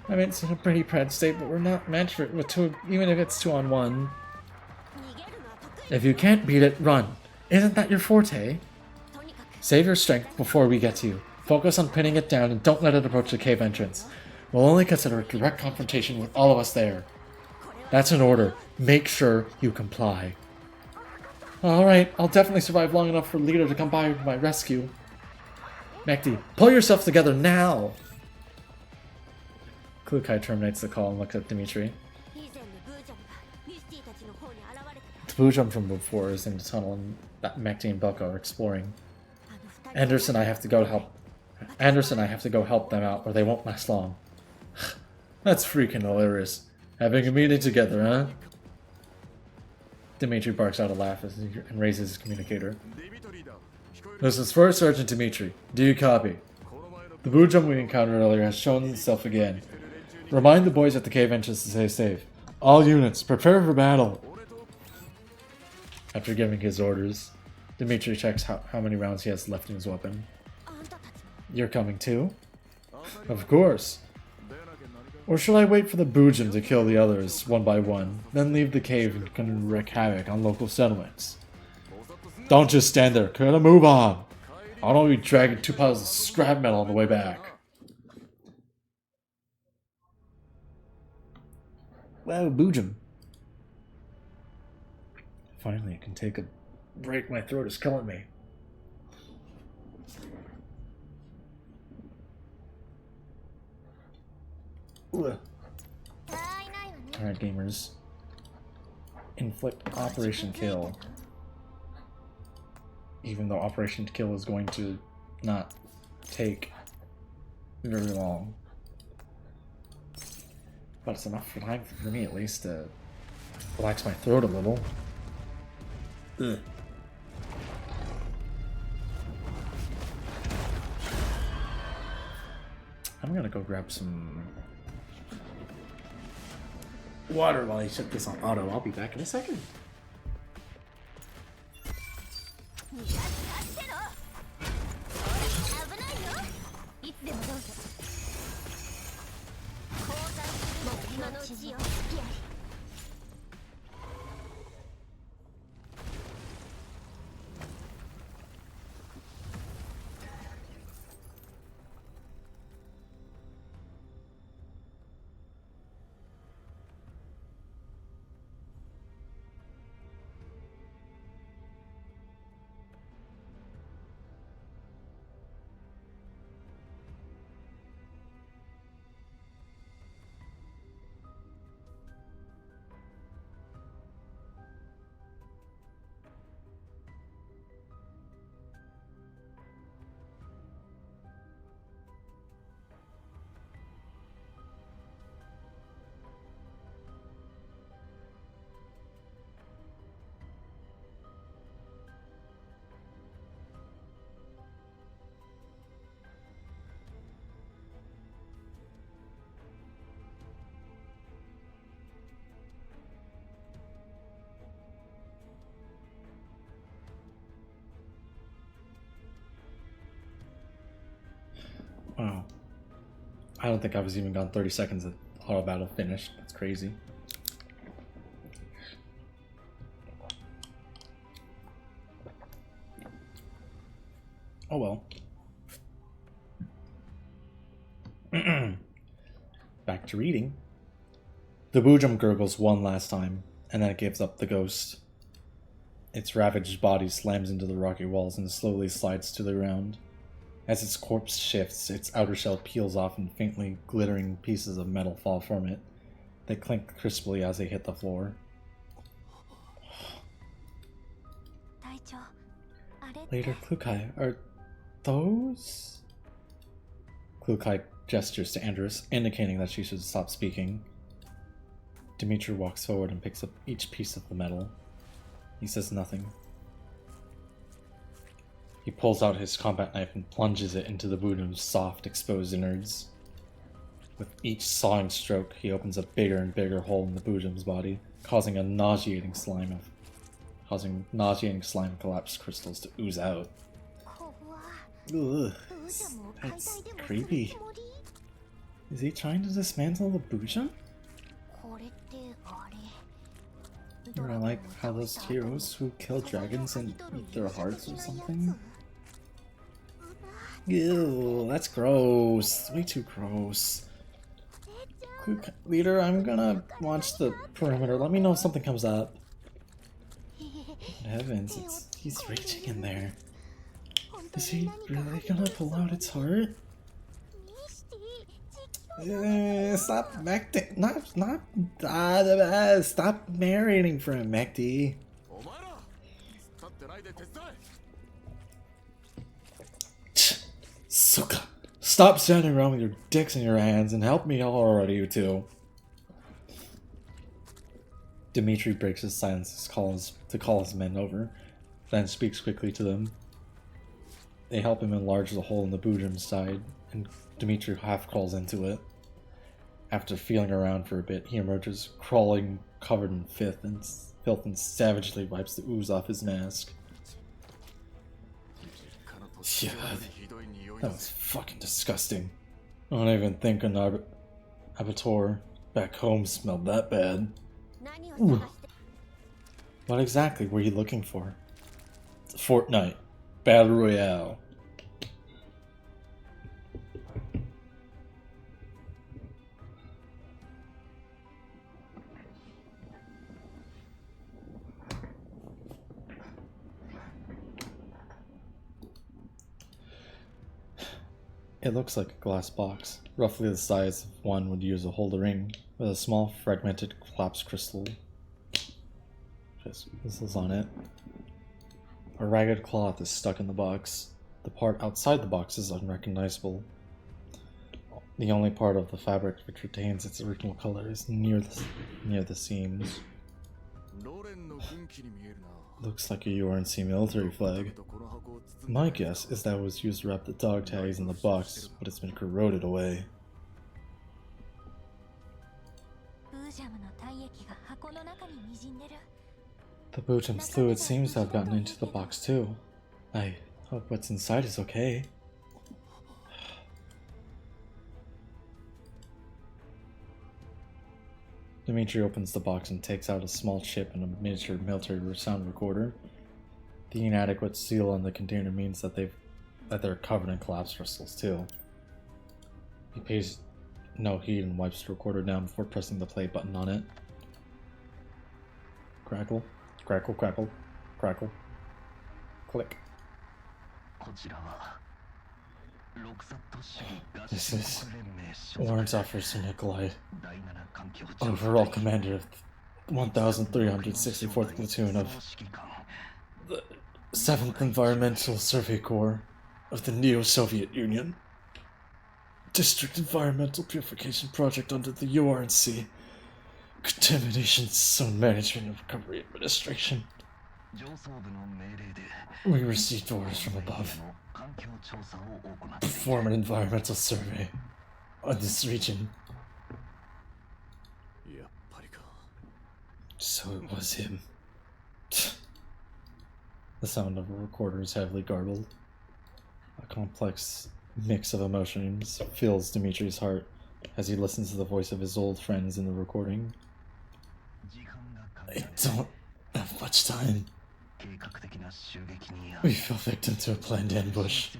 I mean, it's in a pretty proud state, but we're not matched for it with two, even if it's 2-on-1. If you can't beat it, run. Isn't that your forte? Save your strength before we get to you. Focus on pinning it down and don't let it approach the cave entrance. We'll only consider a direct confrontation with all of us there. That's an order. Make sure you comply. Alright, I'll definitely survive long enough for Leader to come by my rescue. Mekti, pull yourself together now! Klukai terminates the call and looks at Dimitri. The Bujum from before is in the tunnel and Mekti and Belko are exploring. Anderson and I have to go help them out or they won't last long. That's freaking hilarious. Having a meeting together, huh? Dimitri barks out a laugh and raises his communicator. This is First Sergeant Dimitri. Do you copy? The Bujum we encountered earlier has shown itself again. Remind the boys at the cave entrance to stay safe. All units, prepare for battle. After giving his orders, Dimitri checks how many rounds he has left in his weapon. You're coming too? Of course. Or should I wait for the Bujum to kill the others one by one, then leave the cave and wreak havoc on local settlements? Don't just stand there, gotta move on! I don't want to be dragging 2 piles of scrap metal on the way back. Wow, Bujum. Finally, I can take a break. My throat is killing me. Alright, gamers. Inflict Operation Kill. Even though Operation Kill is going to not take very long. But it's enough time for me at least to relax my throat a little. Ugh. I'm gonna go grab some water while I set this on auto. I'll be back in a second. Wow. I don't think I was even gone 30 seconds of auto battle finished. That's crazy. Oh well. Back to reading. The Bujum gurgles one last time, and then it gives up the ghost. Its ravaged body slams into the rocky walls and slowly slides to the ground. As its corpse shifts, its outer shell peels off and faintly glittering pieces of metal fall from it. They clink crisply as they hit the floor. Later, Klukai, are those? Klukai gestures to Andrus, indicating that she should stop speaking. Dimitri walks forward and picks up each piece of the metal. He says nothing. He pulls out his combat knife and plunges it into the Bujum's soft, exposed innards. With each sawing stroke, he opens a bigger and bigger hole in the Bujum's body, causing nauseating slime collapsed crystals to ooze out. Ugh, that's creepy. Is he trying to dismantle the Bujum? Or I like how those heroes who kill dragons and eat their hearts or something? Ew, that's gross. Way too gross. Quick, leader, I'm gonna watch the perimeter. Let me know if something comes up. Heavens, he's raging in there. Is he really gonna pull out its heart? Stop stop narrating for him, Mekti. Suka, stop standing around with your dicks in your hands and help me already, you two. Dimitri breaks his silence to call his men over, then speaks quickly to them. They help him enlarge the hole in the Bujum's side, and Dimitri half crawls into it. After feeling around for a bit, he emerges, crawling, covered in filth, and savagely wipes the ooze off his mask. Yeah, that was fucking disgusting. I don't even think an abattoir back home smelled that bad. Ooh. What exactly were you looking for? Fortnite. Battle Royale. It looks like a glass box, roughly the size of one would use to hold a ring, with a small fragmented collapsed crystal. This is on it. A ragged cloth is stuck in the box. The part outside the box is unrecognizable. The only part of the fabric which retains its original color is near the seams. Looks like a URNC military flag. My guess is that it was used to wrap the dog tags in the box, but it's been corroded away. The Bujum's fluid seems to have gotten into the box too. I hope what's inside is okay. Dimitri opens the box and takes out a small chip and a miniature military sound recorder. The inadequate seal on the container means that they're covered in collapsed crystals too. He pays no heed and wipes the recorder down before pressing the play button on it. Crackle, crackle, crackle, crackle. Click. This is Lawrence offers to Nikolai, overall commander of the 1364th Platoon of the 7th Environmental Survey Corps of the Neo-Soviet Union. District Environmental Purification Project under the URNC. Contamination Zone Management and Recovery Administration. We received orders from above. Perform an environmental survey on this region. So it was him. The sound of a recorder is heavily garbled. A complex mix of emotions fills Dimitri's heart as he listens to the voice of his old friends in the recording. I don't have much time. We fell victim to a planned ambush.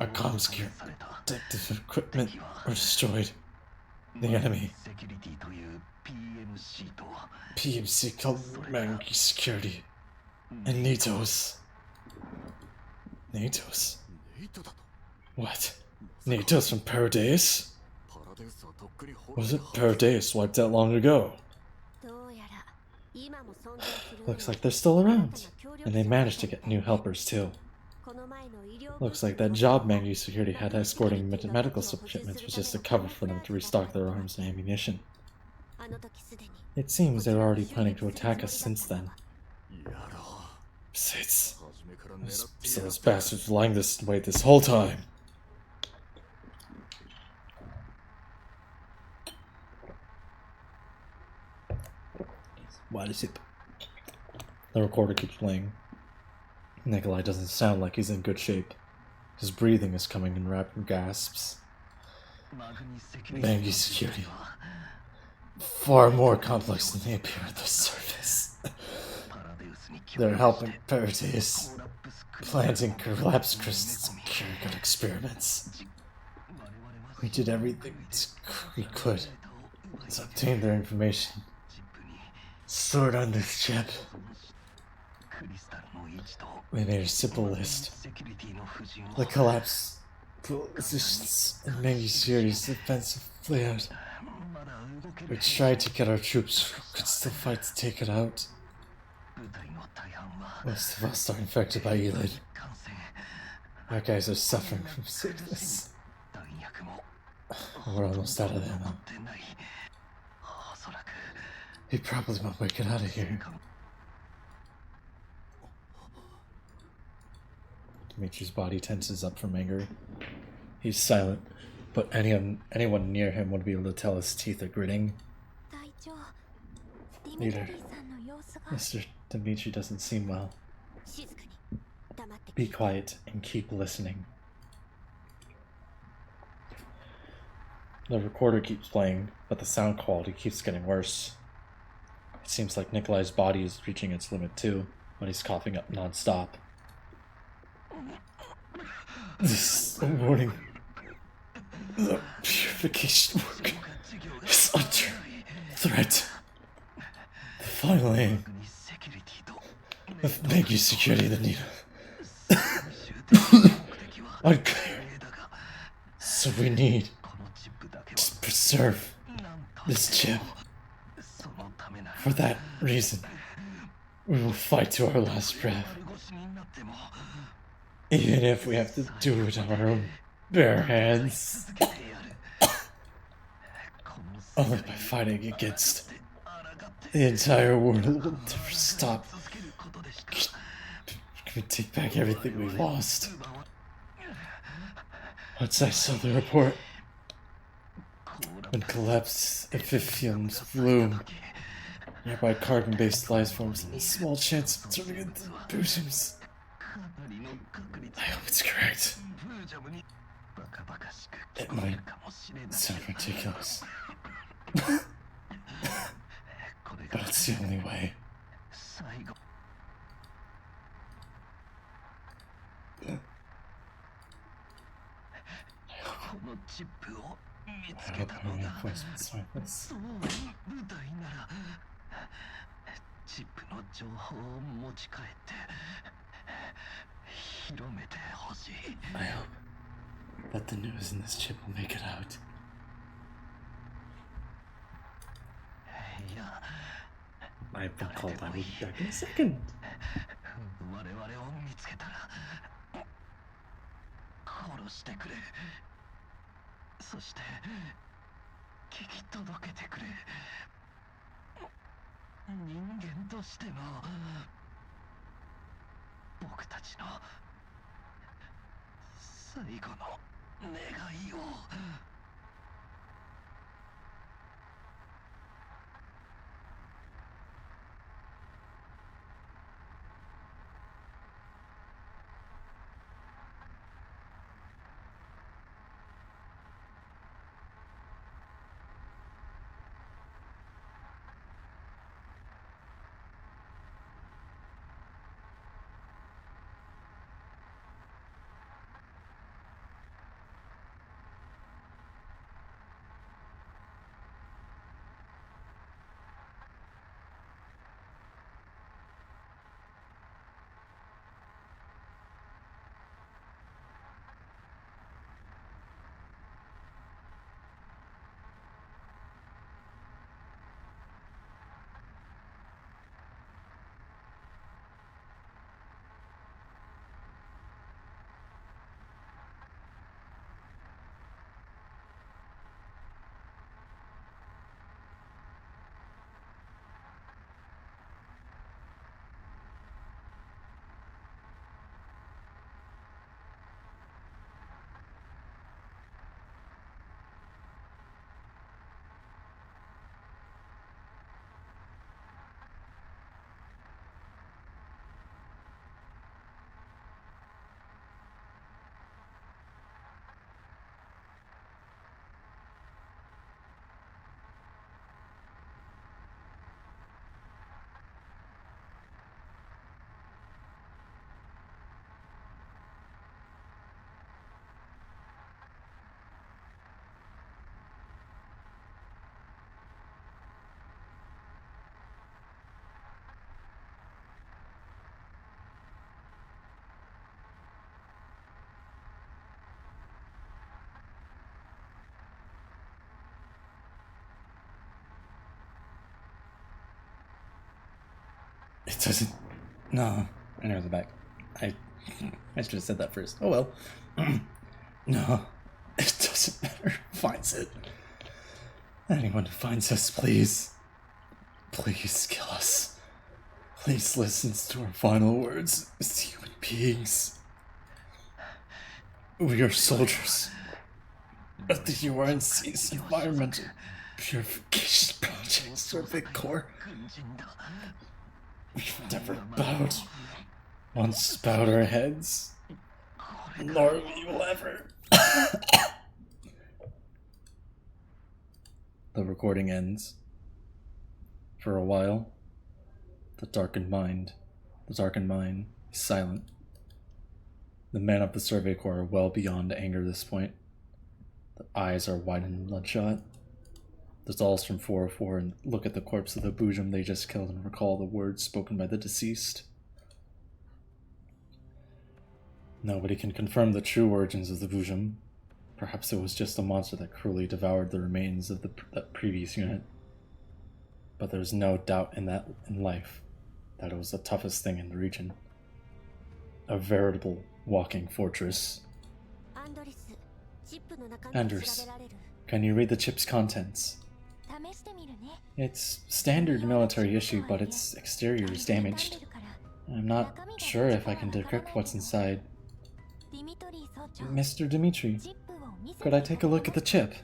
Our comms gear, protective equipment were destroyed. The enemy, PMC Command Security, and NATO's. NATO's? What? NATO's from Paradise? Wasn't Paradise wiped out long ago? Looks like they're still around, and they managed to get new helpers too. Looks like that job Mangi Security had escorting medical shipments was just a cover for them to restock their arms and ammunition. It seems they were already planning to attack us since then. Besides, so this bastard's lying this way this whole time. What is it? The recorder keeps playing. Nikolai doesn't sound like he's in good shape. His breathing is coming in rapid gasps. Maggie security. Far more complex than they appear at the surface. They're helping Paradeus, planting collapse crystals and carrying out experiments. We did everything we could to obtain their information stored on this chip. We made a simple list. The collapse positions and Maggie Security's defensive layout. We tried to get our troops who could still fight to take it out. Most of us are infected by H.I.D.E. Our guys are suffering from sickness. We're almost out of ammo. He probably won't make it out of here. Dimitri's body tenses up from anger. He's silent, but anyone near him would be able to tell his teeth are gritting. Leader, Mr. Dimitri doesn't seem well. Be quiet and keep listening. The recorder keeps playing, but the sound quality keeps getting worse. It seems like Nikolai's body is reaching its limit too, but he's coughing up non-stop. This is a warning. The purification work is under threat. The final aim of Maggie Security the need unclear. So we need to preserve this chip. For that reason, we will fight to our last breath. Even if we have to do it on our own bare hands. Only by fighting against the entire world will never stop. Can we take back everything we lost? Once I saw the report, when collapsed Aphelions bloom, nearby carbon-based life forms have a small chance of turning into Bootems. I hope it's correct. It might sound ridiculous. But it's the only way. I hope my reinforcements like this. I hope that the news in this chip will make it out. I've been called. I will be back in a second. It doesn't... No. I know the back. I should have said that first. Oh well. No. It doesn't matter who finds it. Anyone who finds us, please. Please kill us. Please listen to our final words as human beings. We are soldiers of the UNC's Environmental Purification Project Survey Corps. We've never bowed. Once bowed our heads. Nor we will ever. The recording ends. For a while, the darkened mind is silent. The men of the Survey Corps are well beyond anger at this point. Their eyes are wide and bloodshot. The dolls from 404 and look at the corpse of the Boojum they just killed and recall the words spoken by the deceased. Nobody can confirm the true origins of the Boojum. Perhaps it was just a monster that cruelly devoured the remains of that previous unit. But there's no doubt in life that it was the toughest thing in the region. A veritable walking fortress. Anders, can you read the chip's contents? It's standard military issue, but its exterior is damaged. I'm not sure if I can decrypt what's inside. Mr. Dimitri, could I take a look at the chip?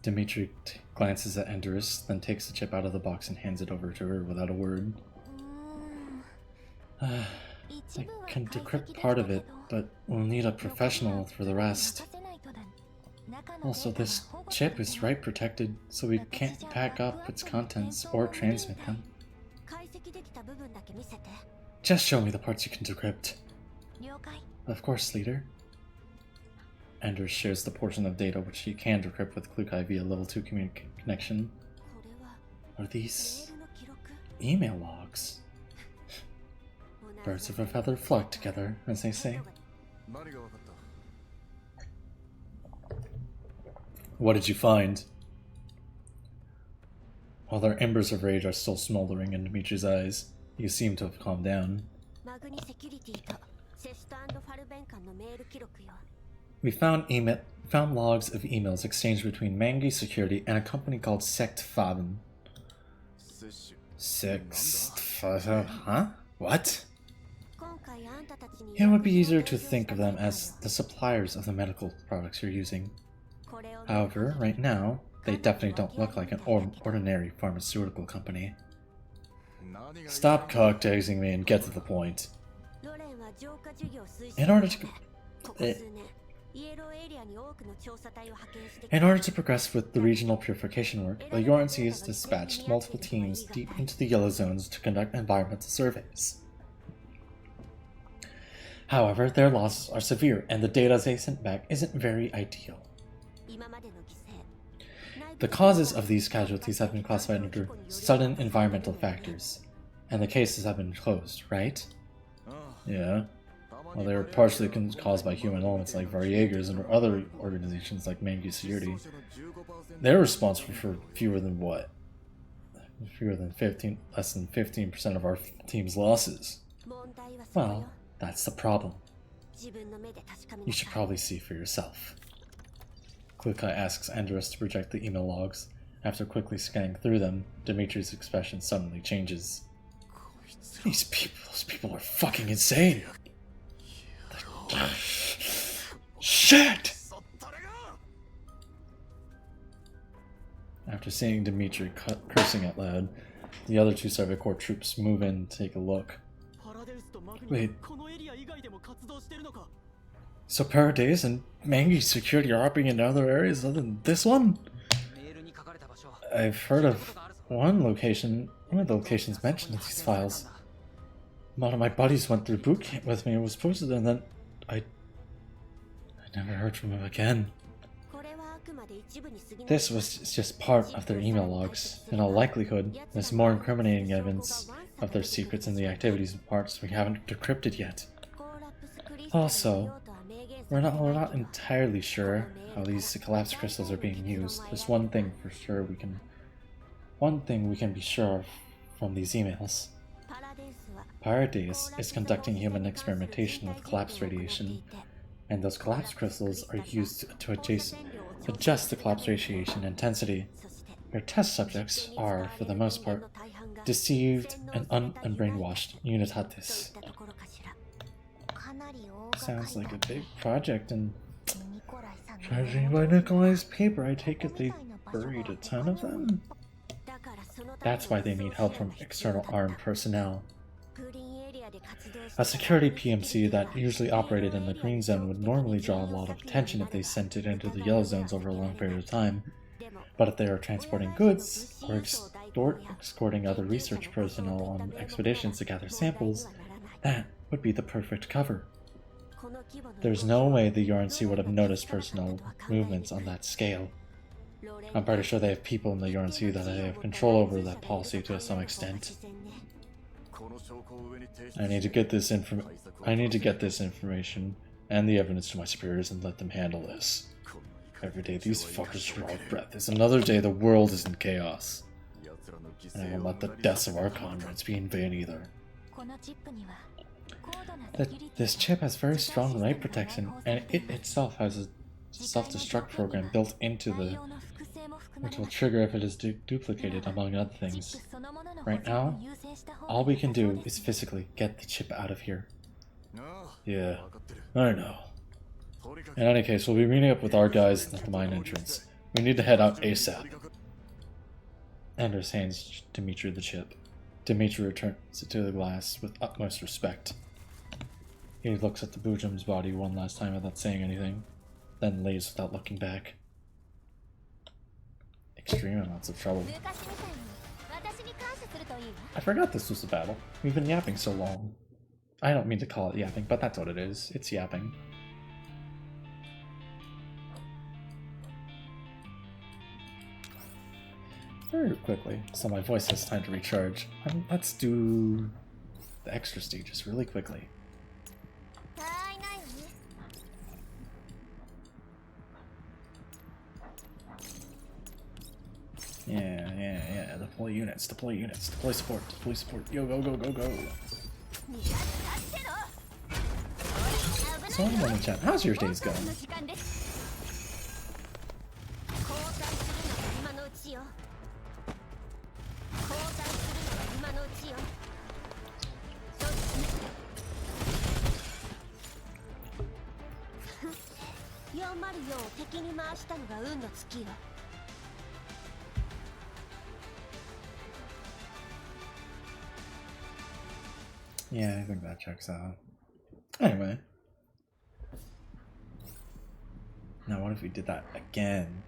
Dimitri glances at Enderus, then takes the chip out of the box and hands it over to her without a word. I can decrypt part of it, but we'll need a professional for the rest. Also, this chip is write protected, so we can't pack up its contents or transmit them. Just show me the parts you can decrypt. Of course, leader. Anders shares the portion of data which he can decrypt with Plucky via level 2 connection. Are these email logs? Birds of a feather flock together, as they say. What did you find? While their embers of rage are still smoldering in Dimitri's eyes, you seem to have calmed down. We found logs of emails exchanged between Mangi Security and a company called H.I.D.E. Huh? What? It would be easier to think of them as the suppliers of the medical products you're using. However, right now, they definitely don't look like an ordinary pharmaceutical company. Stop cock-teasing me and get to the point. In order to progress with the regional purification work, the UNC has dispatched multiple teams deep into the yellow zones to conduct environmental surveys. However, their losses are severe, and the data they sent back isn't very ideal. The causes of these casualties have been classified under sudden environmental factors, and the cases have been closed, right? Yeah. Well, they were partially caused by human elements like Variegas and other organizations like Mangi Security. They're responsible for fewer than what? Less than 15% of our team's losses. Well, that's the problem. You should probably see for yourself. Plucky asks Andros to project the email logs. After quickly scanning through them, Dimitri's expression suddenly changes. Those people are fucking insane! Shit! After seeing Dimitri cursing out loud, the other two Survey Corps troops move in to take a look. Wait. So Paradise and Mangi Security are operating in other areas other than this one? I've heard of one of the locations mentioned in these files. One of my buddies went through boot camp with me and was posted, and then I never heard from him again. This was just part of their email logs. In all likelihood, there's more incriminating evidence of their secrets and the activities and parts we haven't decrypted yet. Also, we're not entirely sure how these collapsed crystals are being used. There's one thing we can be sure of from these emails. H.I.D.E is conducting human experimentation with collapse radiation, and those collapse crystals are used to adjust the collapse radiation intensity. Your test subjects are, for the most part, deceived and brainwashed unitatis. Sounds like a big project, and judging by Nikolai's paper, I take it they buried a ton of them? That's why they need help from external armed personnel. A security PMC that usually operated in the green zone would normally draw a lot of attention if they sent it into the yellow zones over a long period of time, but if they are transporting goods or escorting other research personnel on expeditions to gather samples, that would be the perfect cover. There's no way the URNC would have noticed personnel movements on that scale. I'm pretty sure they have people in the URNC that they have control over that policy to some extent. I need to get this information and the evidence to my superiors and let them handle this. Every day these fuckers draw a breath is another day the world is in chaos. And I won't let the deaths of our comrades be in vain either. This chip has very strong light protection, and it itself has a self-destruct program built into which will trigger if it is duplicated, among other things. Right now, all we can do is physically get the chip out of here. Yeah, I know. In any case, we'll be meeting up with our guys at the mine entrance. We need to head out ASAP. Anders hands Dimitri the chip. Dimitri returns it to the glass with utmost respect. He looks at the Bujum's body one last time without saying anything, then leaves without looking back. Extreme amounts of trouble. I forgot this was a battle. We've been yapping so long. I don't mean to call it yapping, but that's what it is. It's yapping. Very quickly, so my voice has time to recharge. Let's do the extra stages really quickly. Yeah. Deploy units, deploy support, Yo, go. So I'm in the chat. How's your days going? Yeah, I think that checks out. Anyway. Now what if we did that again?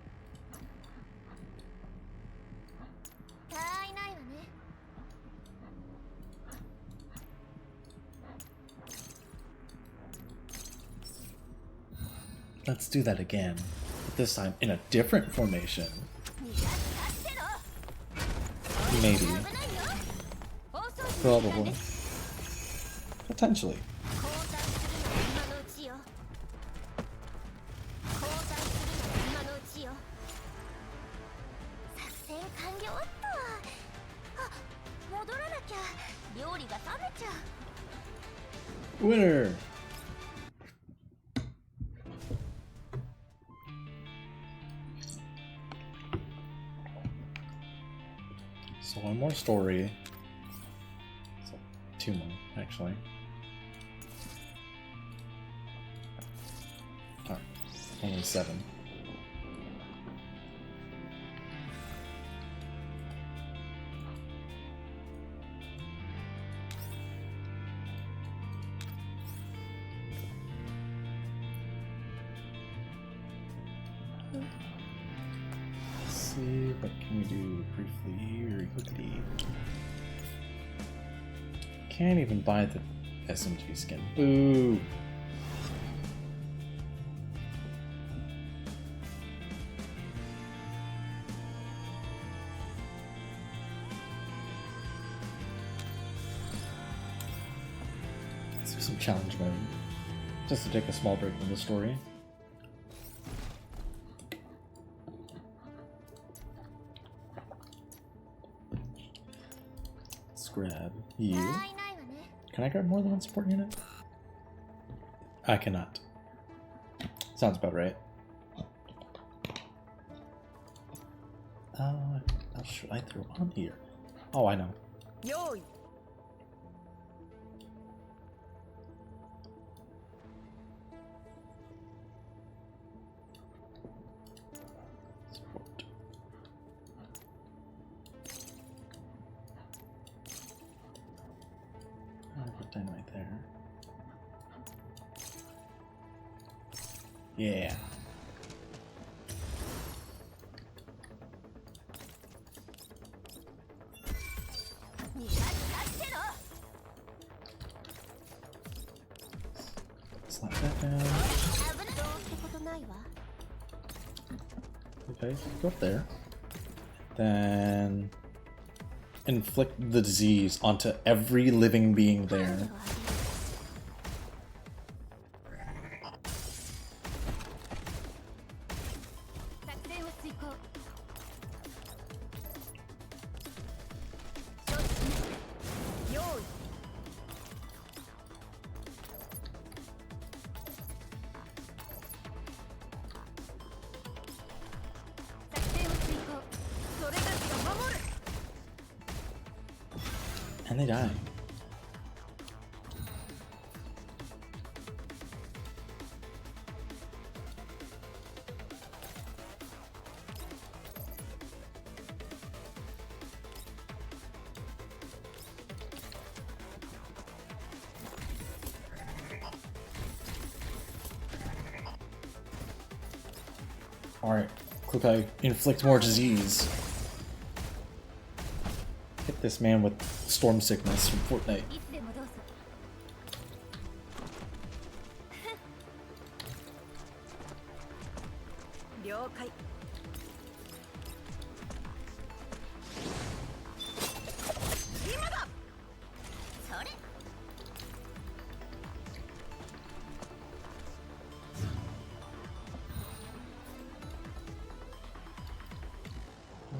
Let's do that again, but this time in a different formation. Maybe. Probably. Potentially. Winner! So one more story. So 2 more, actually. Oh, only 7. See, what can we do briefly, very quickly? Can't even buy the SMG skin. Boo! Let's do some challenge mode. Just to take a small break from the story. Grab you. Can I grab more than one support unit? I cannot. Sounds about right. What should I throw on here? Oh, I know. Yo. Support. I'll put dynamite there. Yeah. Slap that down. Okay, go up there. Then inflict the disease onto every living being there. And they die. Alright, Klukai, inflict more disease. Hit this man with storm sickness from Fortnite.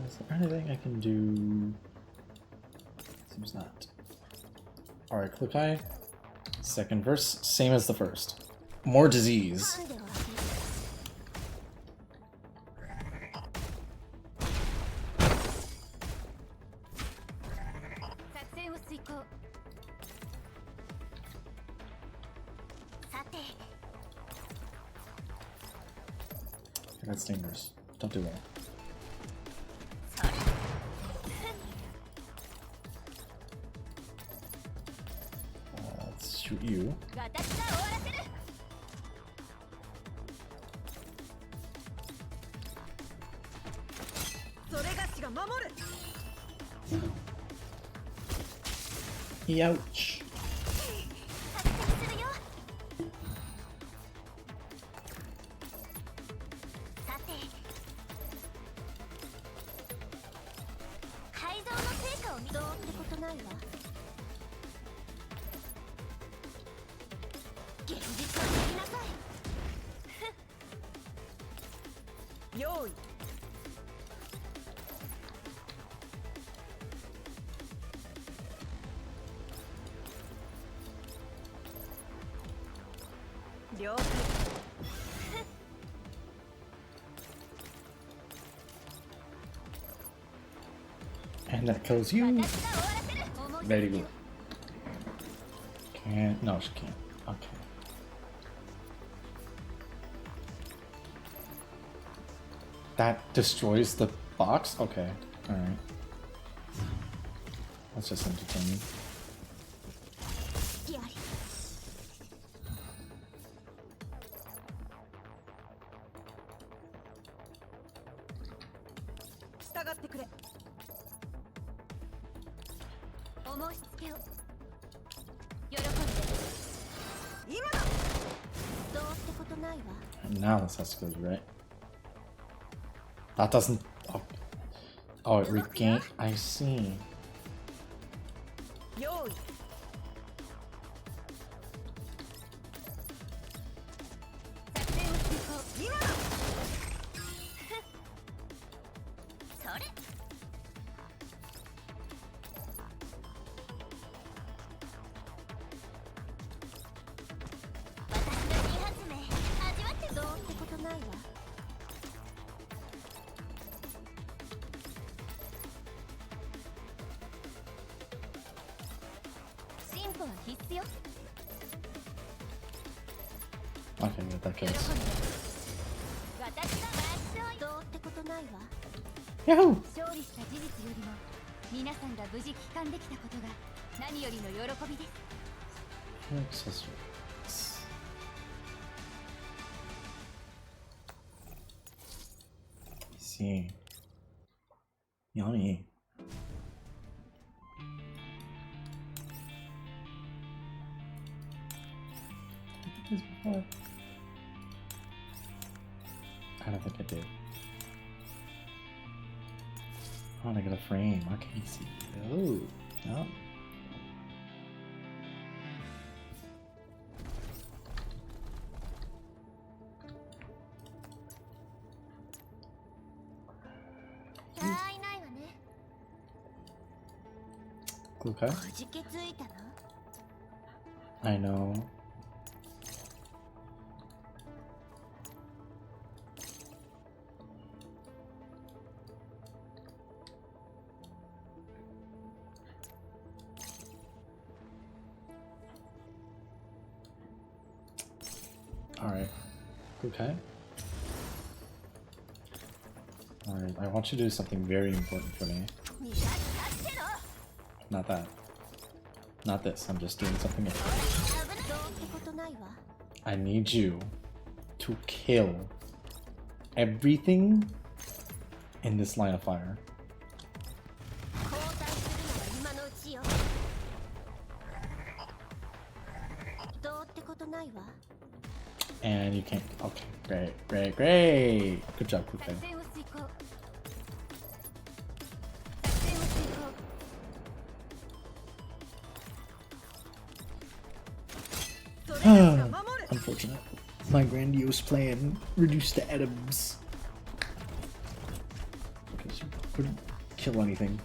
Is there anything I can do? Seems not. Alright, Klukai. Second verse, same as the first. More disease. That's dangerous. Don't do that. Let's shoot you. Ouch. And that kills you. Very good. Can't. No, she can't. Okay. That destroys the box? Okay. Alright. That's just entertaining. Now this has to go right. That doesn't. Oh, oh, it regained. I see. Okay, get that kills. Yahoo! Accessories. See. Yummy. I don't think I did. Oh, I got a frame. I can't see. Oh, no. Okay. I know. Alright. Okay. Alright, I want you to do something very important for me. Not that. Not this, I'm just doing something else. I need you to kill everything in this line of fire. And you can't. Okay, great, great, great. Good job, Kukai. Unfortunate. My grandiose plan reduced to atoms. Because you couldn't kill anything.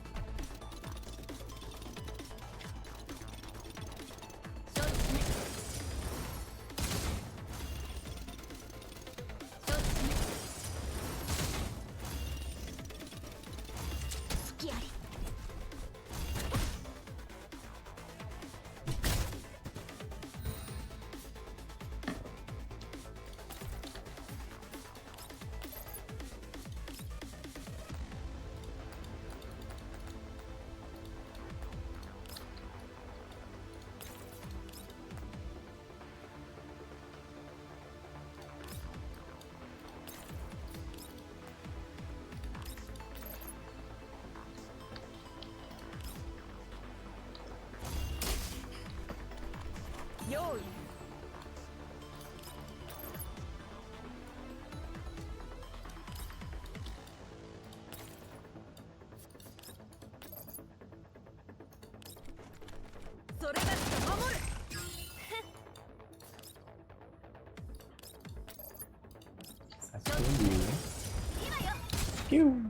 Pew.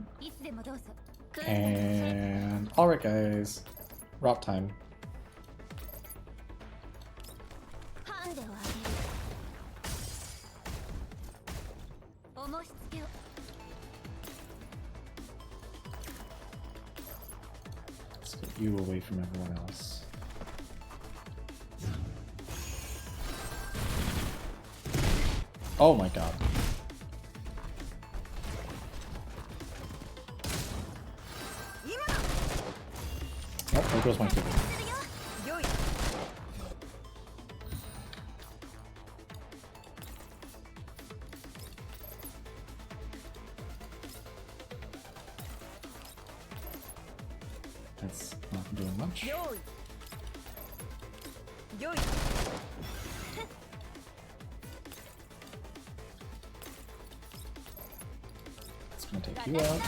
And alright guys, rock time. Let's get you away from everyone else. Oh my god. Oh, there goes my ticket. That's not doing much. It's gonna take you out.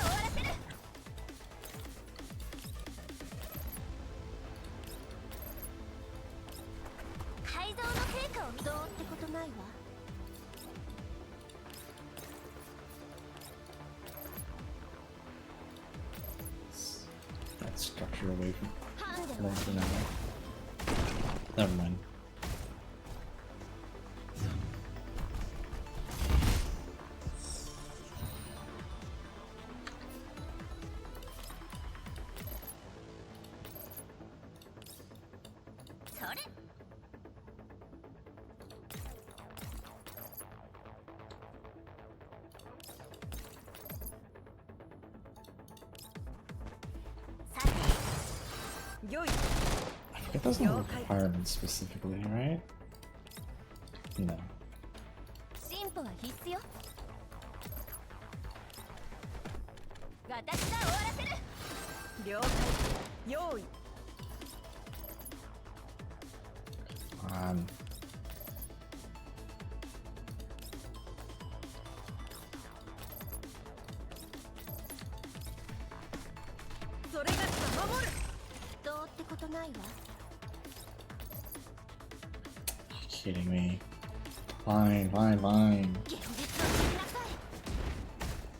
That structure away from for now. Never mind. I forget those are requirements specifically, right? No. 進歩は必須よ。私が終わらせる。了解。用意。それがしか守る。どうってことないわ。Kidding me. Fine, fine, fine.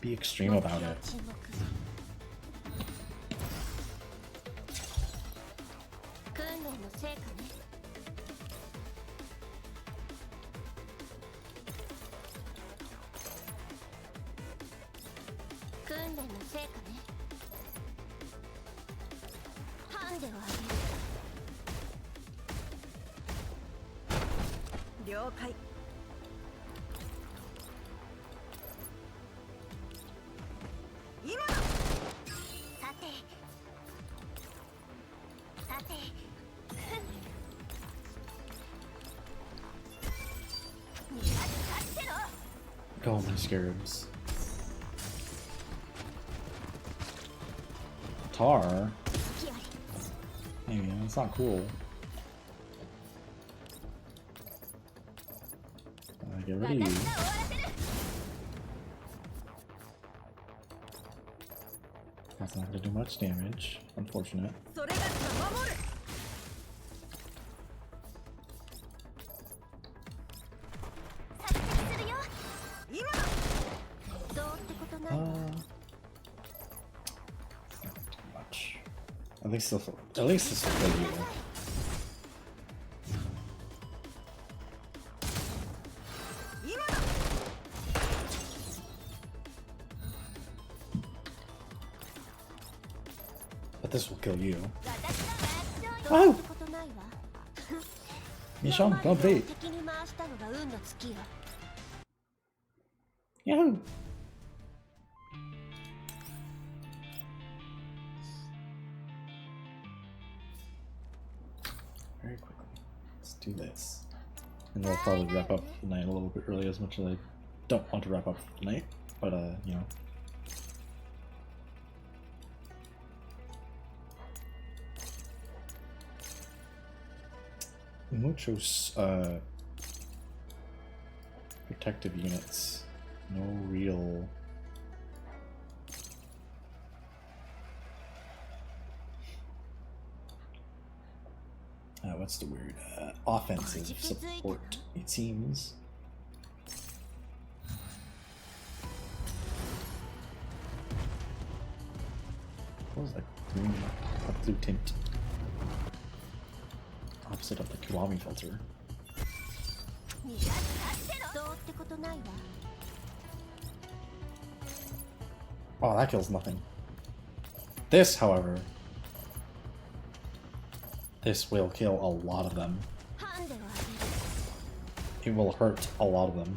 Be extreme about it. Go, my scarabs. Tar? Hey man, that's not cool. Get rid of you. That's not gonna do much damage. Unfortunate. At least this will kill you. But this will kill you. Oh! Michonne, go bait. Yahoo! Very quickly. Let's do this. And we'll probably wrap up the night a little bit early, as much as I don't want to wrap up the night. But, you know. Muchos, protective units. No real... what's the word? Offensive support, it seems. What was that green, a blue tint? Opposite of the Kiwami filter. Oh, that kills nothing. This, however, this will kill a lot of them. It will hurt a lot of them.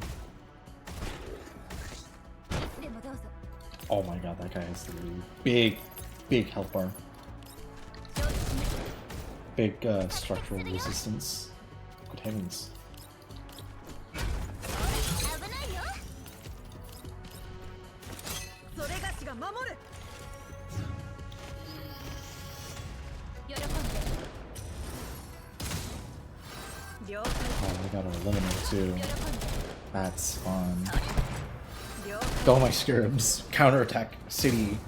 Oh my god, that guy has a big, big health bar. Big structural resistance. Good heavens. Oh, we got our eliminate too. That's fun. Oh my scarabs. Counterattack city.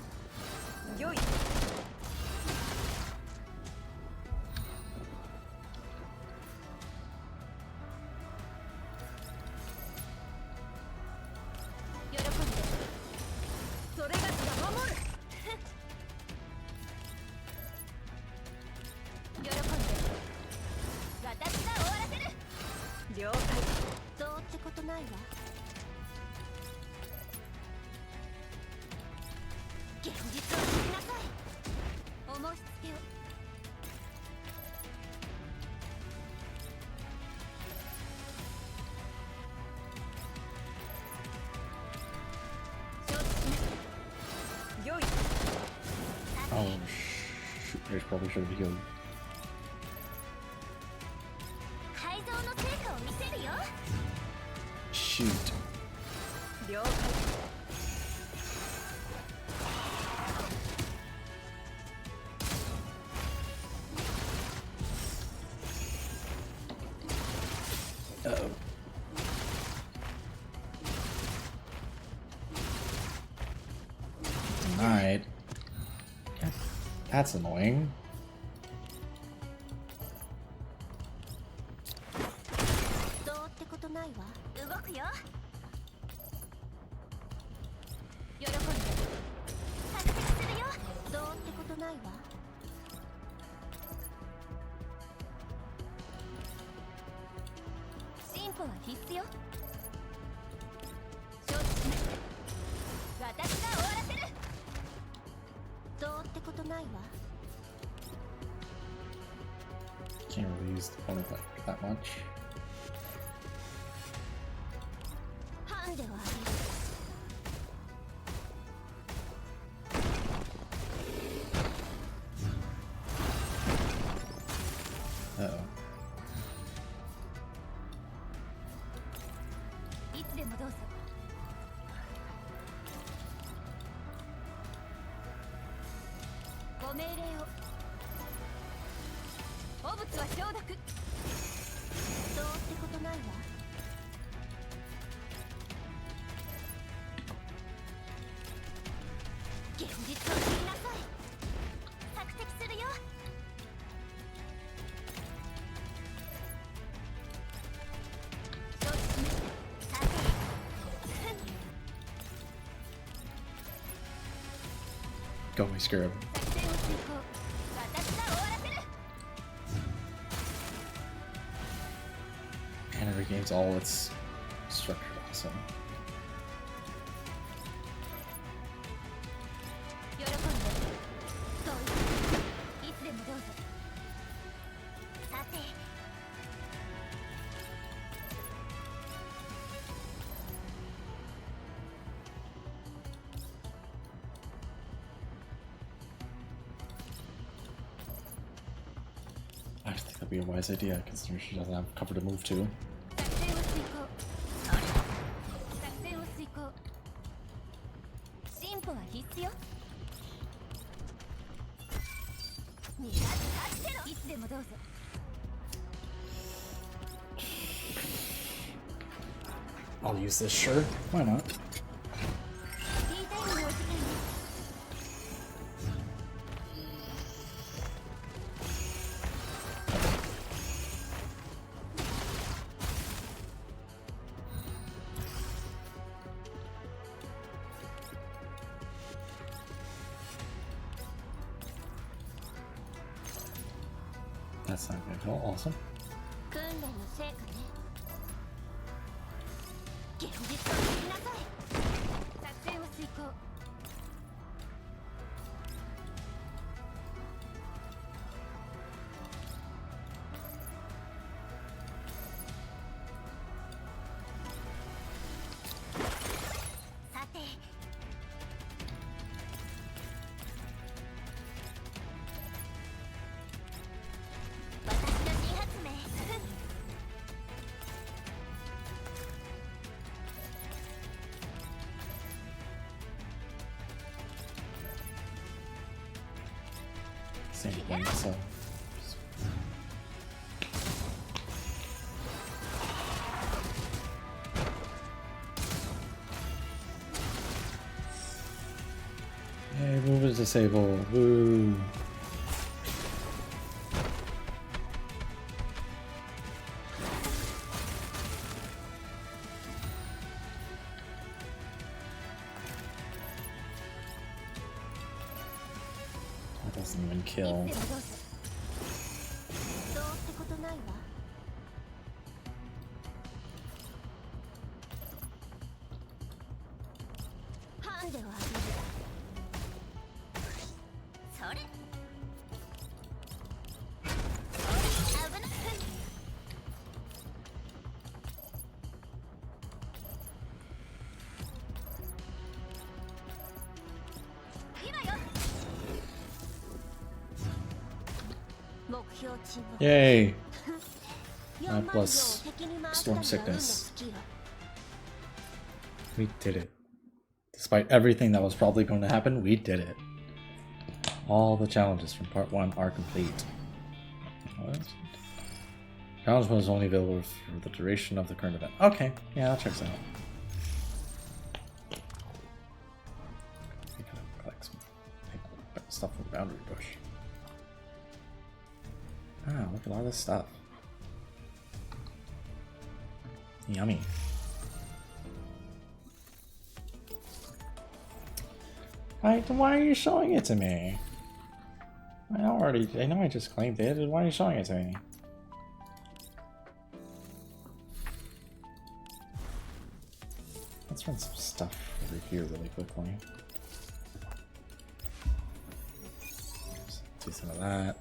shoot, I probably should have healed. 改造の成果を見せるよ。 Shoot. 了解。 Uh-oh. Denied. That's annoying. どうってことないわ。動くよ。喜んで。作戦するよ。どうってことないわ。進歩は必須よ。承知しました。私が終わらせる。どうってことないわ。 Can't really use the point that much. ハンデをあげる。 Uh-oh. いつでもどうぞ。ご命令を。汚物は消毒。どうってことないわ。現実を知りなさい。索敵するよ。承知しました。さて。 Go, we screw him. 作戦を遂行。私が終わらせる。 And it regains all its structure. Awesome. 喜んで。そういつでもどうぞ。さて。 I think that'd be a wise idea, considering she doesn't have cover to move to. 作戦を遂行。作戦を遂行。進歩は必須よ。逃がすかってろ。いつでもどうぞ。 I'll use this, sure. Why not? ティータイムのお時間です。 That's not good. Oh, awesome. 訓練の成果ね。現実を知りなさい。作戦を遂行。さて。 私の新発明。 Same thing, so. Hey, move is disabled. Woo. That doesn't even いつ kill. でもどうぞ。どうってことないわ。ハンデをあげる。それ。危ない。今よ。Yay! 4万 plus 両敵に回 storm したりは運の sickness. 尽きよ We did it. Despite everything that was probably going to happen, we did it. All the challenges from part 1 are complete. What? Challenge mode is only available for the duration of the current event. Okay, yeah, that checks out. We gotta collect some stuff from the boundary bush. Ah, look at all this stuff. Yummy. Why are you showing it to me? I know I just claimed it. Why are you showing it to me? Let's run some stuff over here really quickly. Do some of that.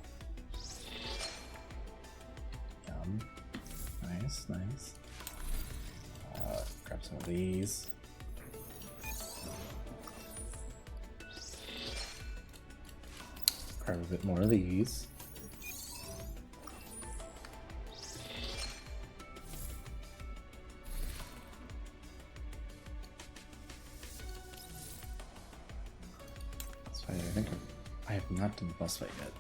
Yum. Nice, nice. Grab some of these. Grab a bit more of these. So I think I have not done the boss fight yet.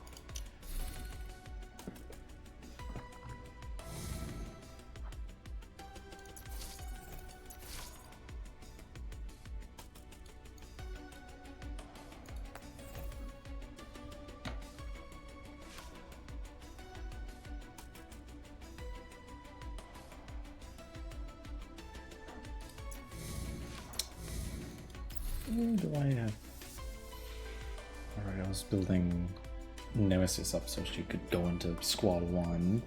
Do I have? Alright, I was building Nemesis up so she could go into Squad 1.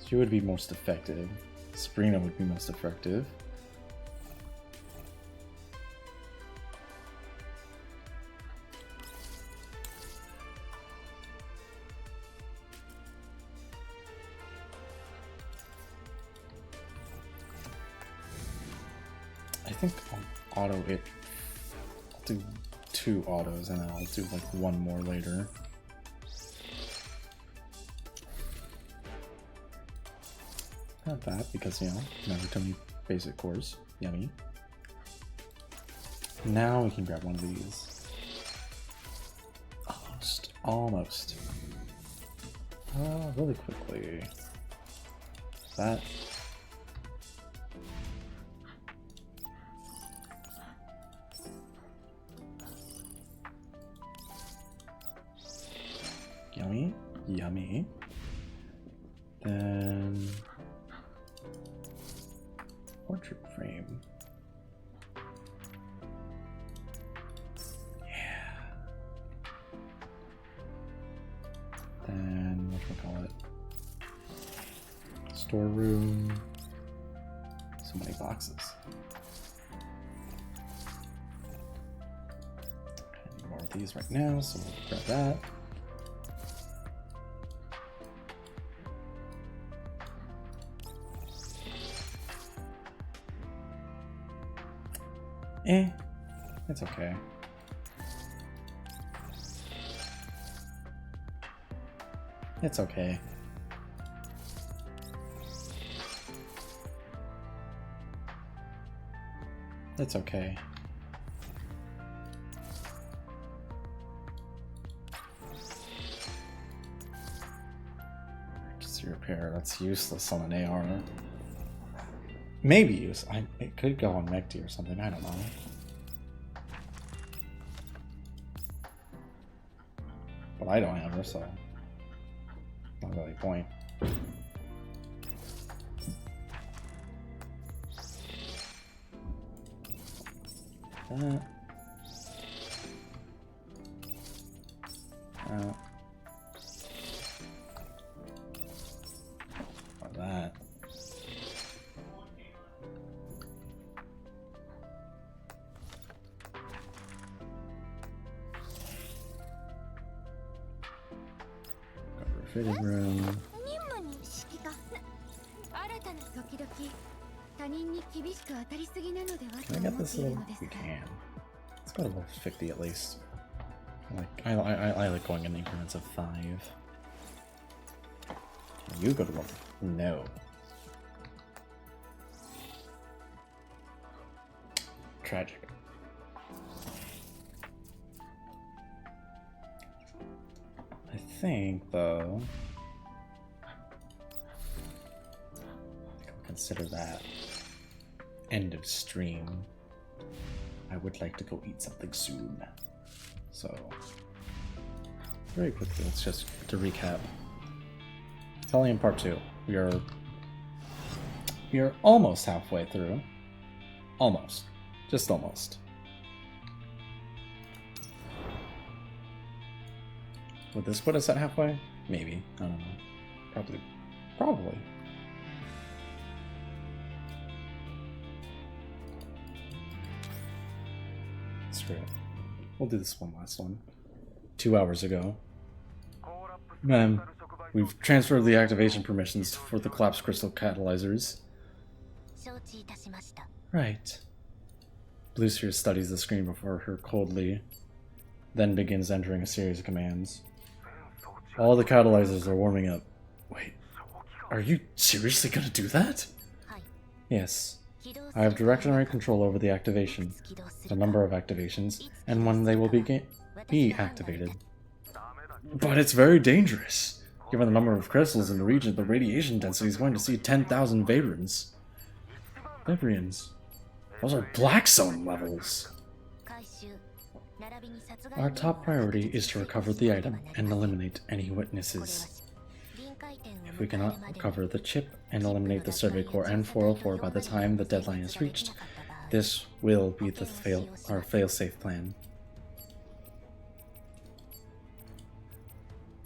She would be most effective. Sabrina would be most effective. I think I'll auto it. I'll do 2 autos and then I'll do like 1 more later. Not that because, you know, never too many basic cores. Yummy. Now we can grab one of these. Almost. Really quickly. That. Yummy, yummy. Then portrait frame. Yeah. Then whatchamacallit? Storeroom. So many boxes. I need more of these right now, so we'll grab that. It's okay. It's okay. It's okay. Emergency repair, that's useless on an AR. Maybe use. It could go on Mechty or something, I don't know. But I don't have her, so not really a point. That. Or that. Fitting room. Can I get this little? We can. Let's go to level 50 at least. I like going in increments of 5. You go to level. No. Tragic. I think, though, I'll consider that end of stream. I would like to go eat something soon. So, very quickly, let's just to recap. Aphelion Part 2. We are almost halfway through. Almost. Just almost. Would this put us at halfway? Maybe. I don't know. Probably. Screw it. We'll do this one last one. 2 hours ago. We've transferred the activation permissions for the collapsed crystal catalyzers. Right. Blue Sphere studies the screen before her coldly, then begins entering a series of commands. All the catalyzers are warming up. Wait, are you seriously gonna do that? Yes. I have directionary control over the activation, the number of activations, and when they will be activated. But it's very dangerous. Given the number of crystals in the region, the radiation density is going to see 10,000 Vibrians. Vibrians? Those are Black Zone levels. Our top priority is to recover the item and eliminate any witnesses. If we cannot recover the chip and eliminate the Survey Corps and 404 by the time the deadline is reached, this will be our fail-safe plan.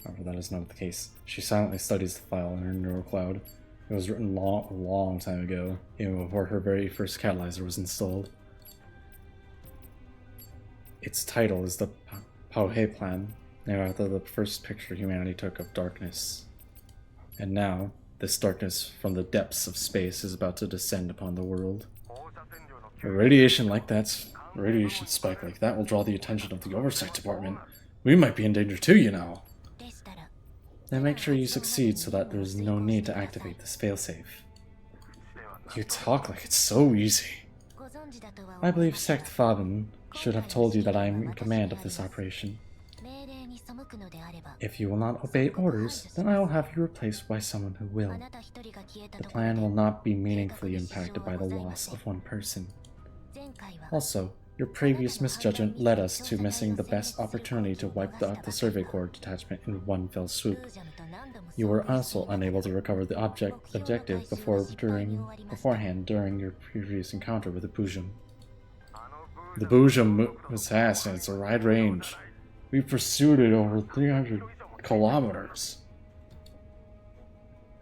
However, that is not the case. She silently studies the file in her neural cloud. It was written a long time ago, even before her very first catalyzer was installed. Its title is the H.I.D.E plan, named after the first picture humanity took of darkness. And now, this darkness from the depths of space is about to descend upon the world. A radiation spike like that will draw the attention of the Oversight Department. We might be in danger too, you know. Then make sure you succeed so that there is no need to activate this failsafe. You talk like it's so easy. I believe Sect Faben should have told you that I am in command of this operation. If you will not obey orders, then I will have you replaced by someone who will. The plan will not be meaningfully impacted by the loss of one person. Also, your previous misjudgment led us to missing the best opportunity to wipe out the Survey Corps detachment in one fell swoop. You were also unable to recover the objective beforehand during your previous encounter with the Bujum. The Bujum assassin, it's a wide range. We pursued it over 300 kilometers.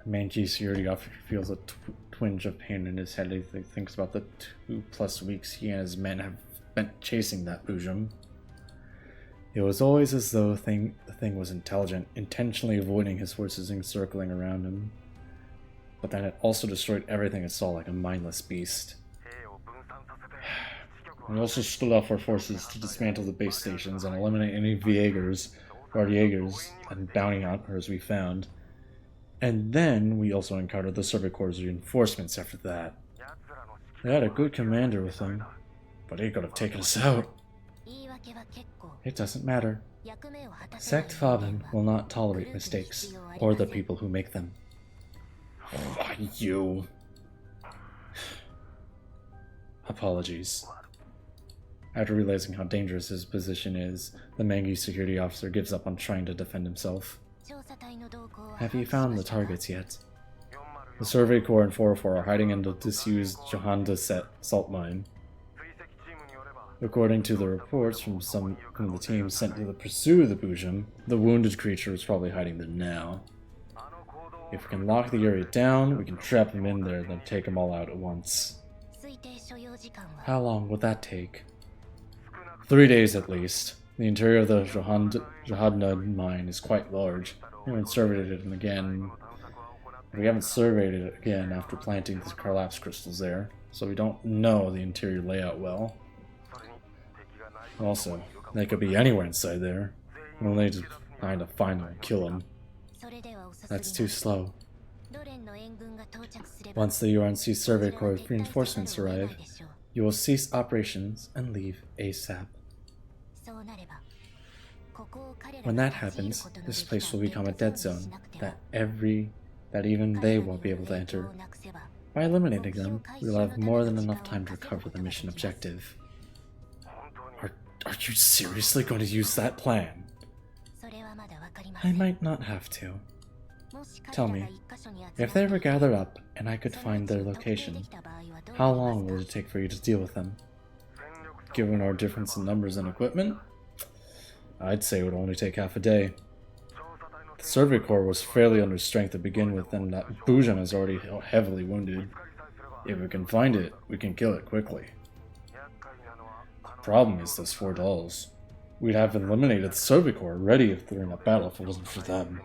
The mangy security officer feels a twinge of pain in his head as he thinks about the 2+ weeks he and his men have spent chasing that Bujum. It was always as though the thing was intelligent, intentionally avoiding his forces and circling around him. But then it also destroyed everything it saw like a mindless beast. We also stood off our forces to dismantle the base stations and eliminate any Viegers, Guardiegers, and bounty hunters we found. And then we also encountered the Survey Corps' reinforcements after that. They had a good commander with them, but he could have taken us out. It doesn't matter. Sect Faben will not tolerate mistakes, or the people who make them. Oh, you. Apologies. After realizing how dangerous his position is, the Mangy security officer gives up on trying to defend himself. Have you found the targets yet? The Survey Corps and 404 are hiding in the disused Johanda salt mine. According to the reports from some of the teams sent to pursue the Bujum, the wounded creature is probably hiding there now. If we can lock the area down, we can trap him in there, then take them all out at once. How long would that take? 3 days at least. The interior of the Johadna mine is quite large. We haven't surveyed it again. We haven't surveyed it again after planting the collapse crystals there, so we don't know the interior layout well. Also, They could be anywhere inside there. We'll need to find them and kill them. That's too slow. Once the UNC Survey Corps reinforcements arrive, you will cease operations and leave ASAP. When that happens, this place will become a dead zone that even they won't be able to enter. By eliminating them, we'll have more than enough time to recover the mission objective. Are you seriously going to use that plan? I might not have to. Tell me, if they were gathered up and I could find their location, how long would it take for you to deal with them? Given our difference in numbers and equipment, I'd say it would only take half a day. The Survey Corps was fairly under strength to begin with, and that Bujan is already heavily wounded. If we can find it, we can kill it quickly. The problem is those 4 dolls. We'd have eliminated the Survey Corps already if they're in a battle if it wasn't for them.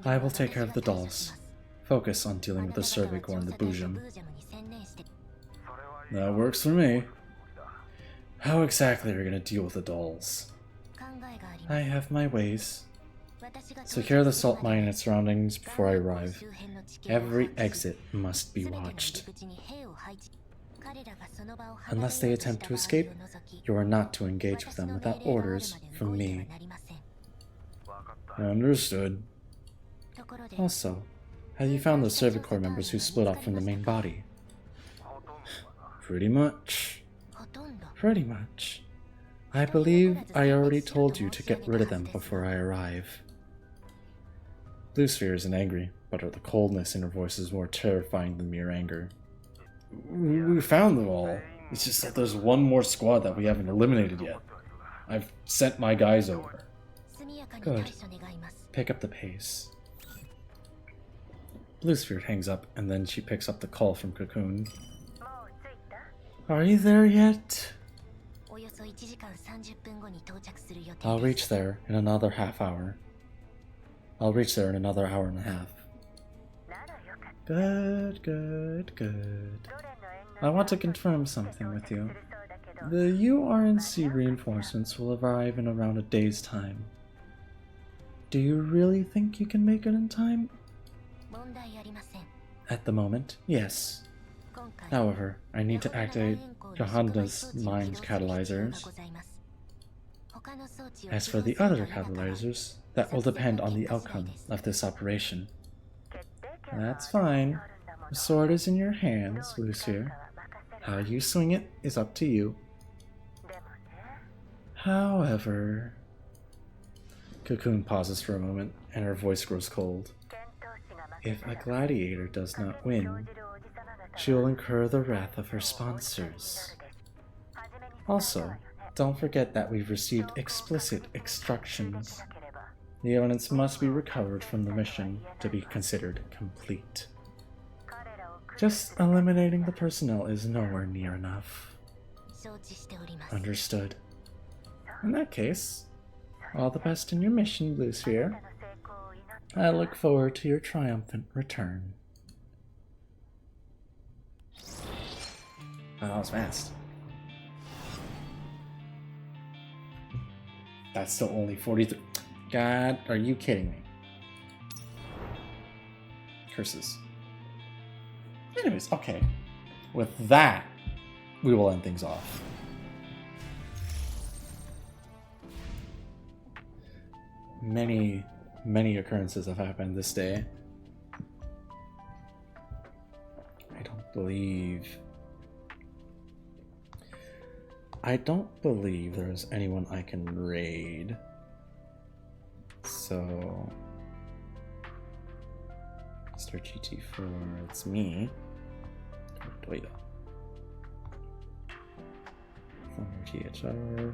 I will take care of the dolls. Focus on dealing with the Survey Corps and the Bujan. That works for me. How exactly are you going to deal with the dolls? I have my ways. Secure the salt mine and its surroundings before I arrive. Every exit must be watched. Unless they attempt to escape, you are not to engage with them without orders from me. Understood. Also, have you found the Survey Corps members who split off from the main body? Pretty much. Pretty much. I believe I already told you to get rid of them before I arrive. Blue Sphere isn't angry, but the coldness in her voice is more terrifying than mere anger. We found them all. It's just that there's one more squad that we haven't eliminated yet. I've sent my guys over. Good. Pick up the pace. Blue Sphere hangs up, and then she picks up the call from Cocoon. Are you there yet? I'll reach there in another half hour. I'll reach there in another hour and a half. Good, good, good. I want to confirm something with you. The URNC reinforcements will arrive in around a day's time. Do you really think you can make it in time? At the moment, yes. However, I need to activate Johanna's mind catalyzers. As for the other catalyzers, that will depend on the outcome of this operation. That's fine. The sword is in your hands, Blue Sphere. How you swing it is up to you. However... Cocoon pauses for a moment, and her voice grows cold. If a gladiator does not win, she will incur the wrath of her sponsors. Also, don't forget that we've received explicit instructions. The evidence must be recovered from the mission to be considered complete. Just eliminating the personnel is nowhere near enough. Understood. In that case, all the best in your mission, Blue Sphere. I look forward to your triumphant return. Oh, that was fast. That's still only 43. God, are you kidding me? Curses. Anyways, okay. With that, we will end things off. Many occurrences have happened this day. I don't believe there's anyone I can raid. So Mr. GT4, it's me. Toyota. Former GHR.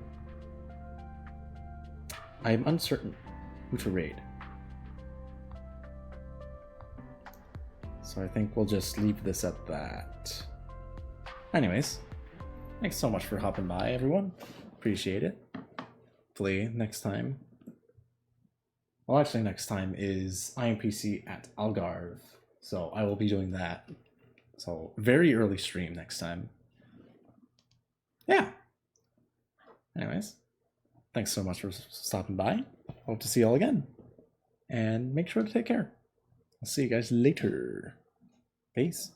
I'm uncertain who to raid. So I think we'll just leave this at that. Anyways, thanks so much for hopping by, everyone. Appreciate it. Hopefully next time. Well, actually next time is IMPC at Algarve. So I will be doing that. So very early stream next time. Yeah. Anyways, thanks so much for stopping by. Hope to see you all again. And make sure to take care. I'll see you guys later. Peace.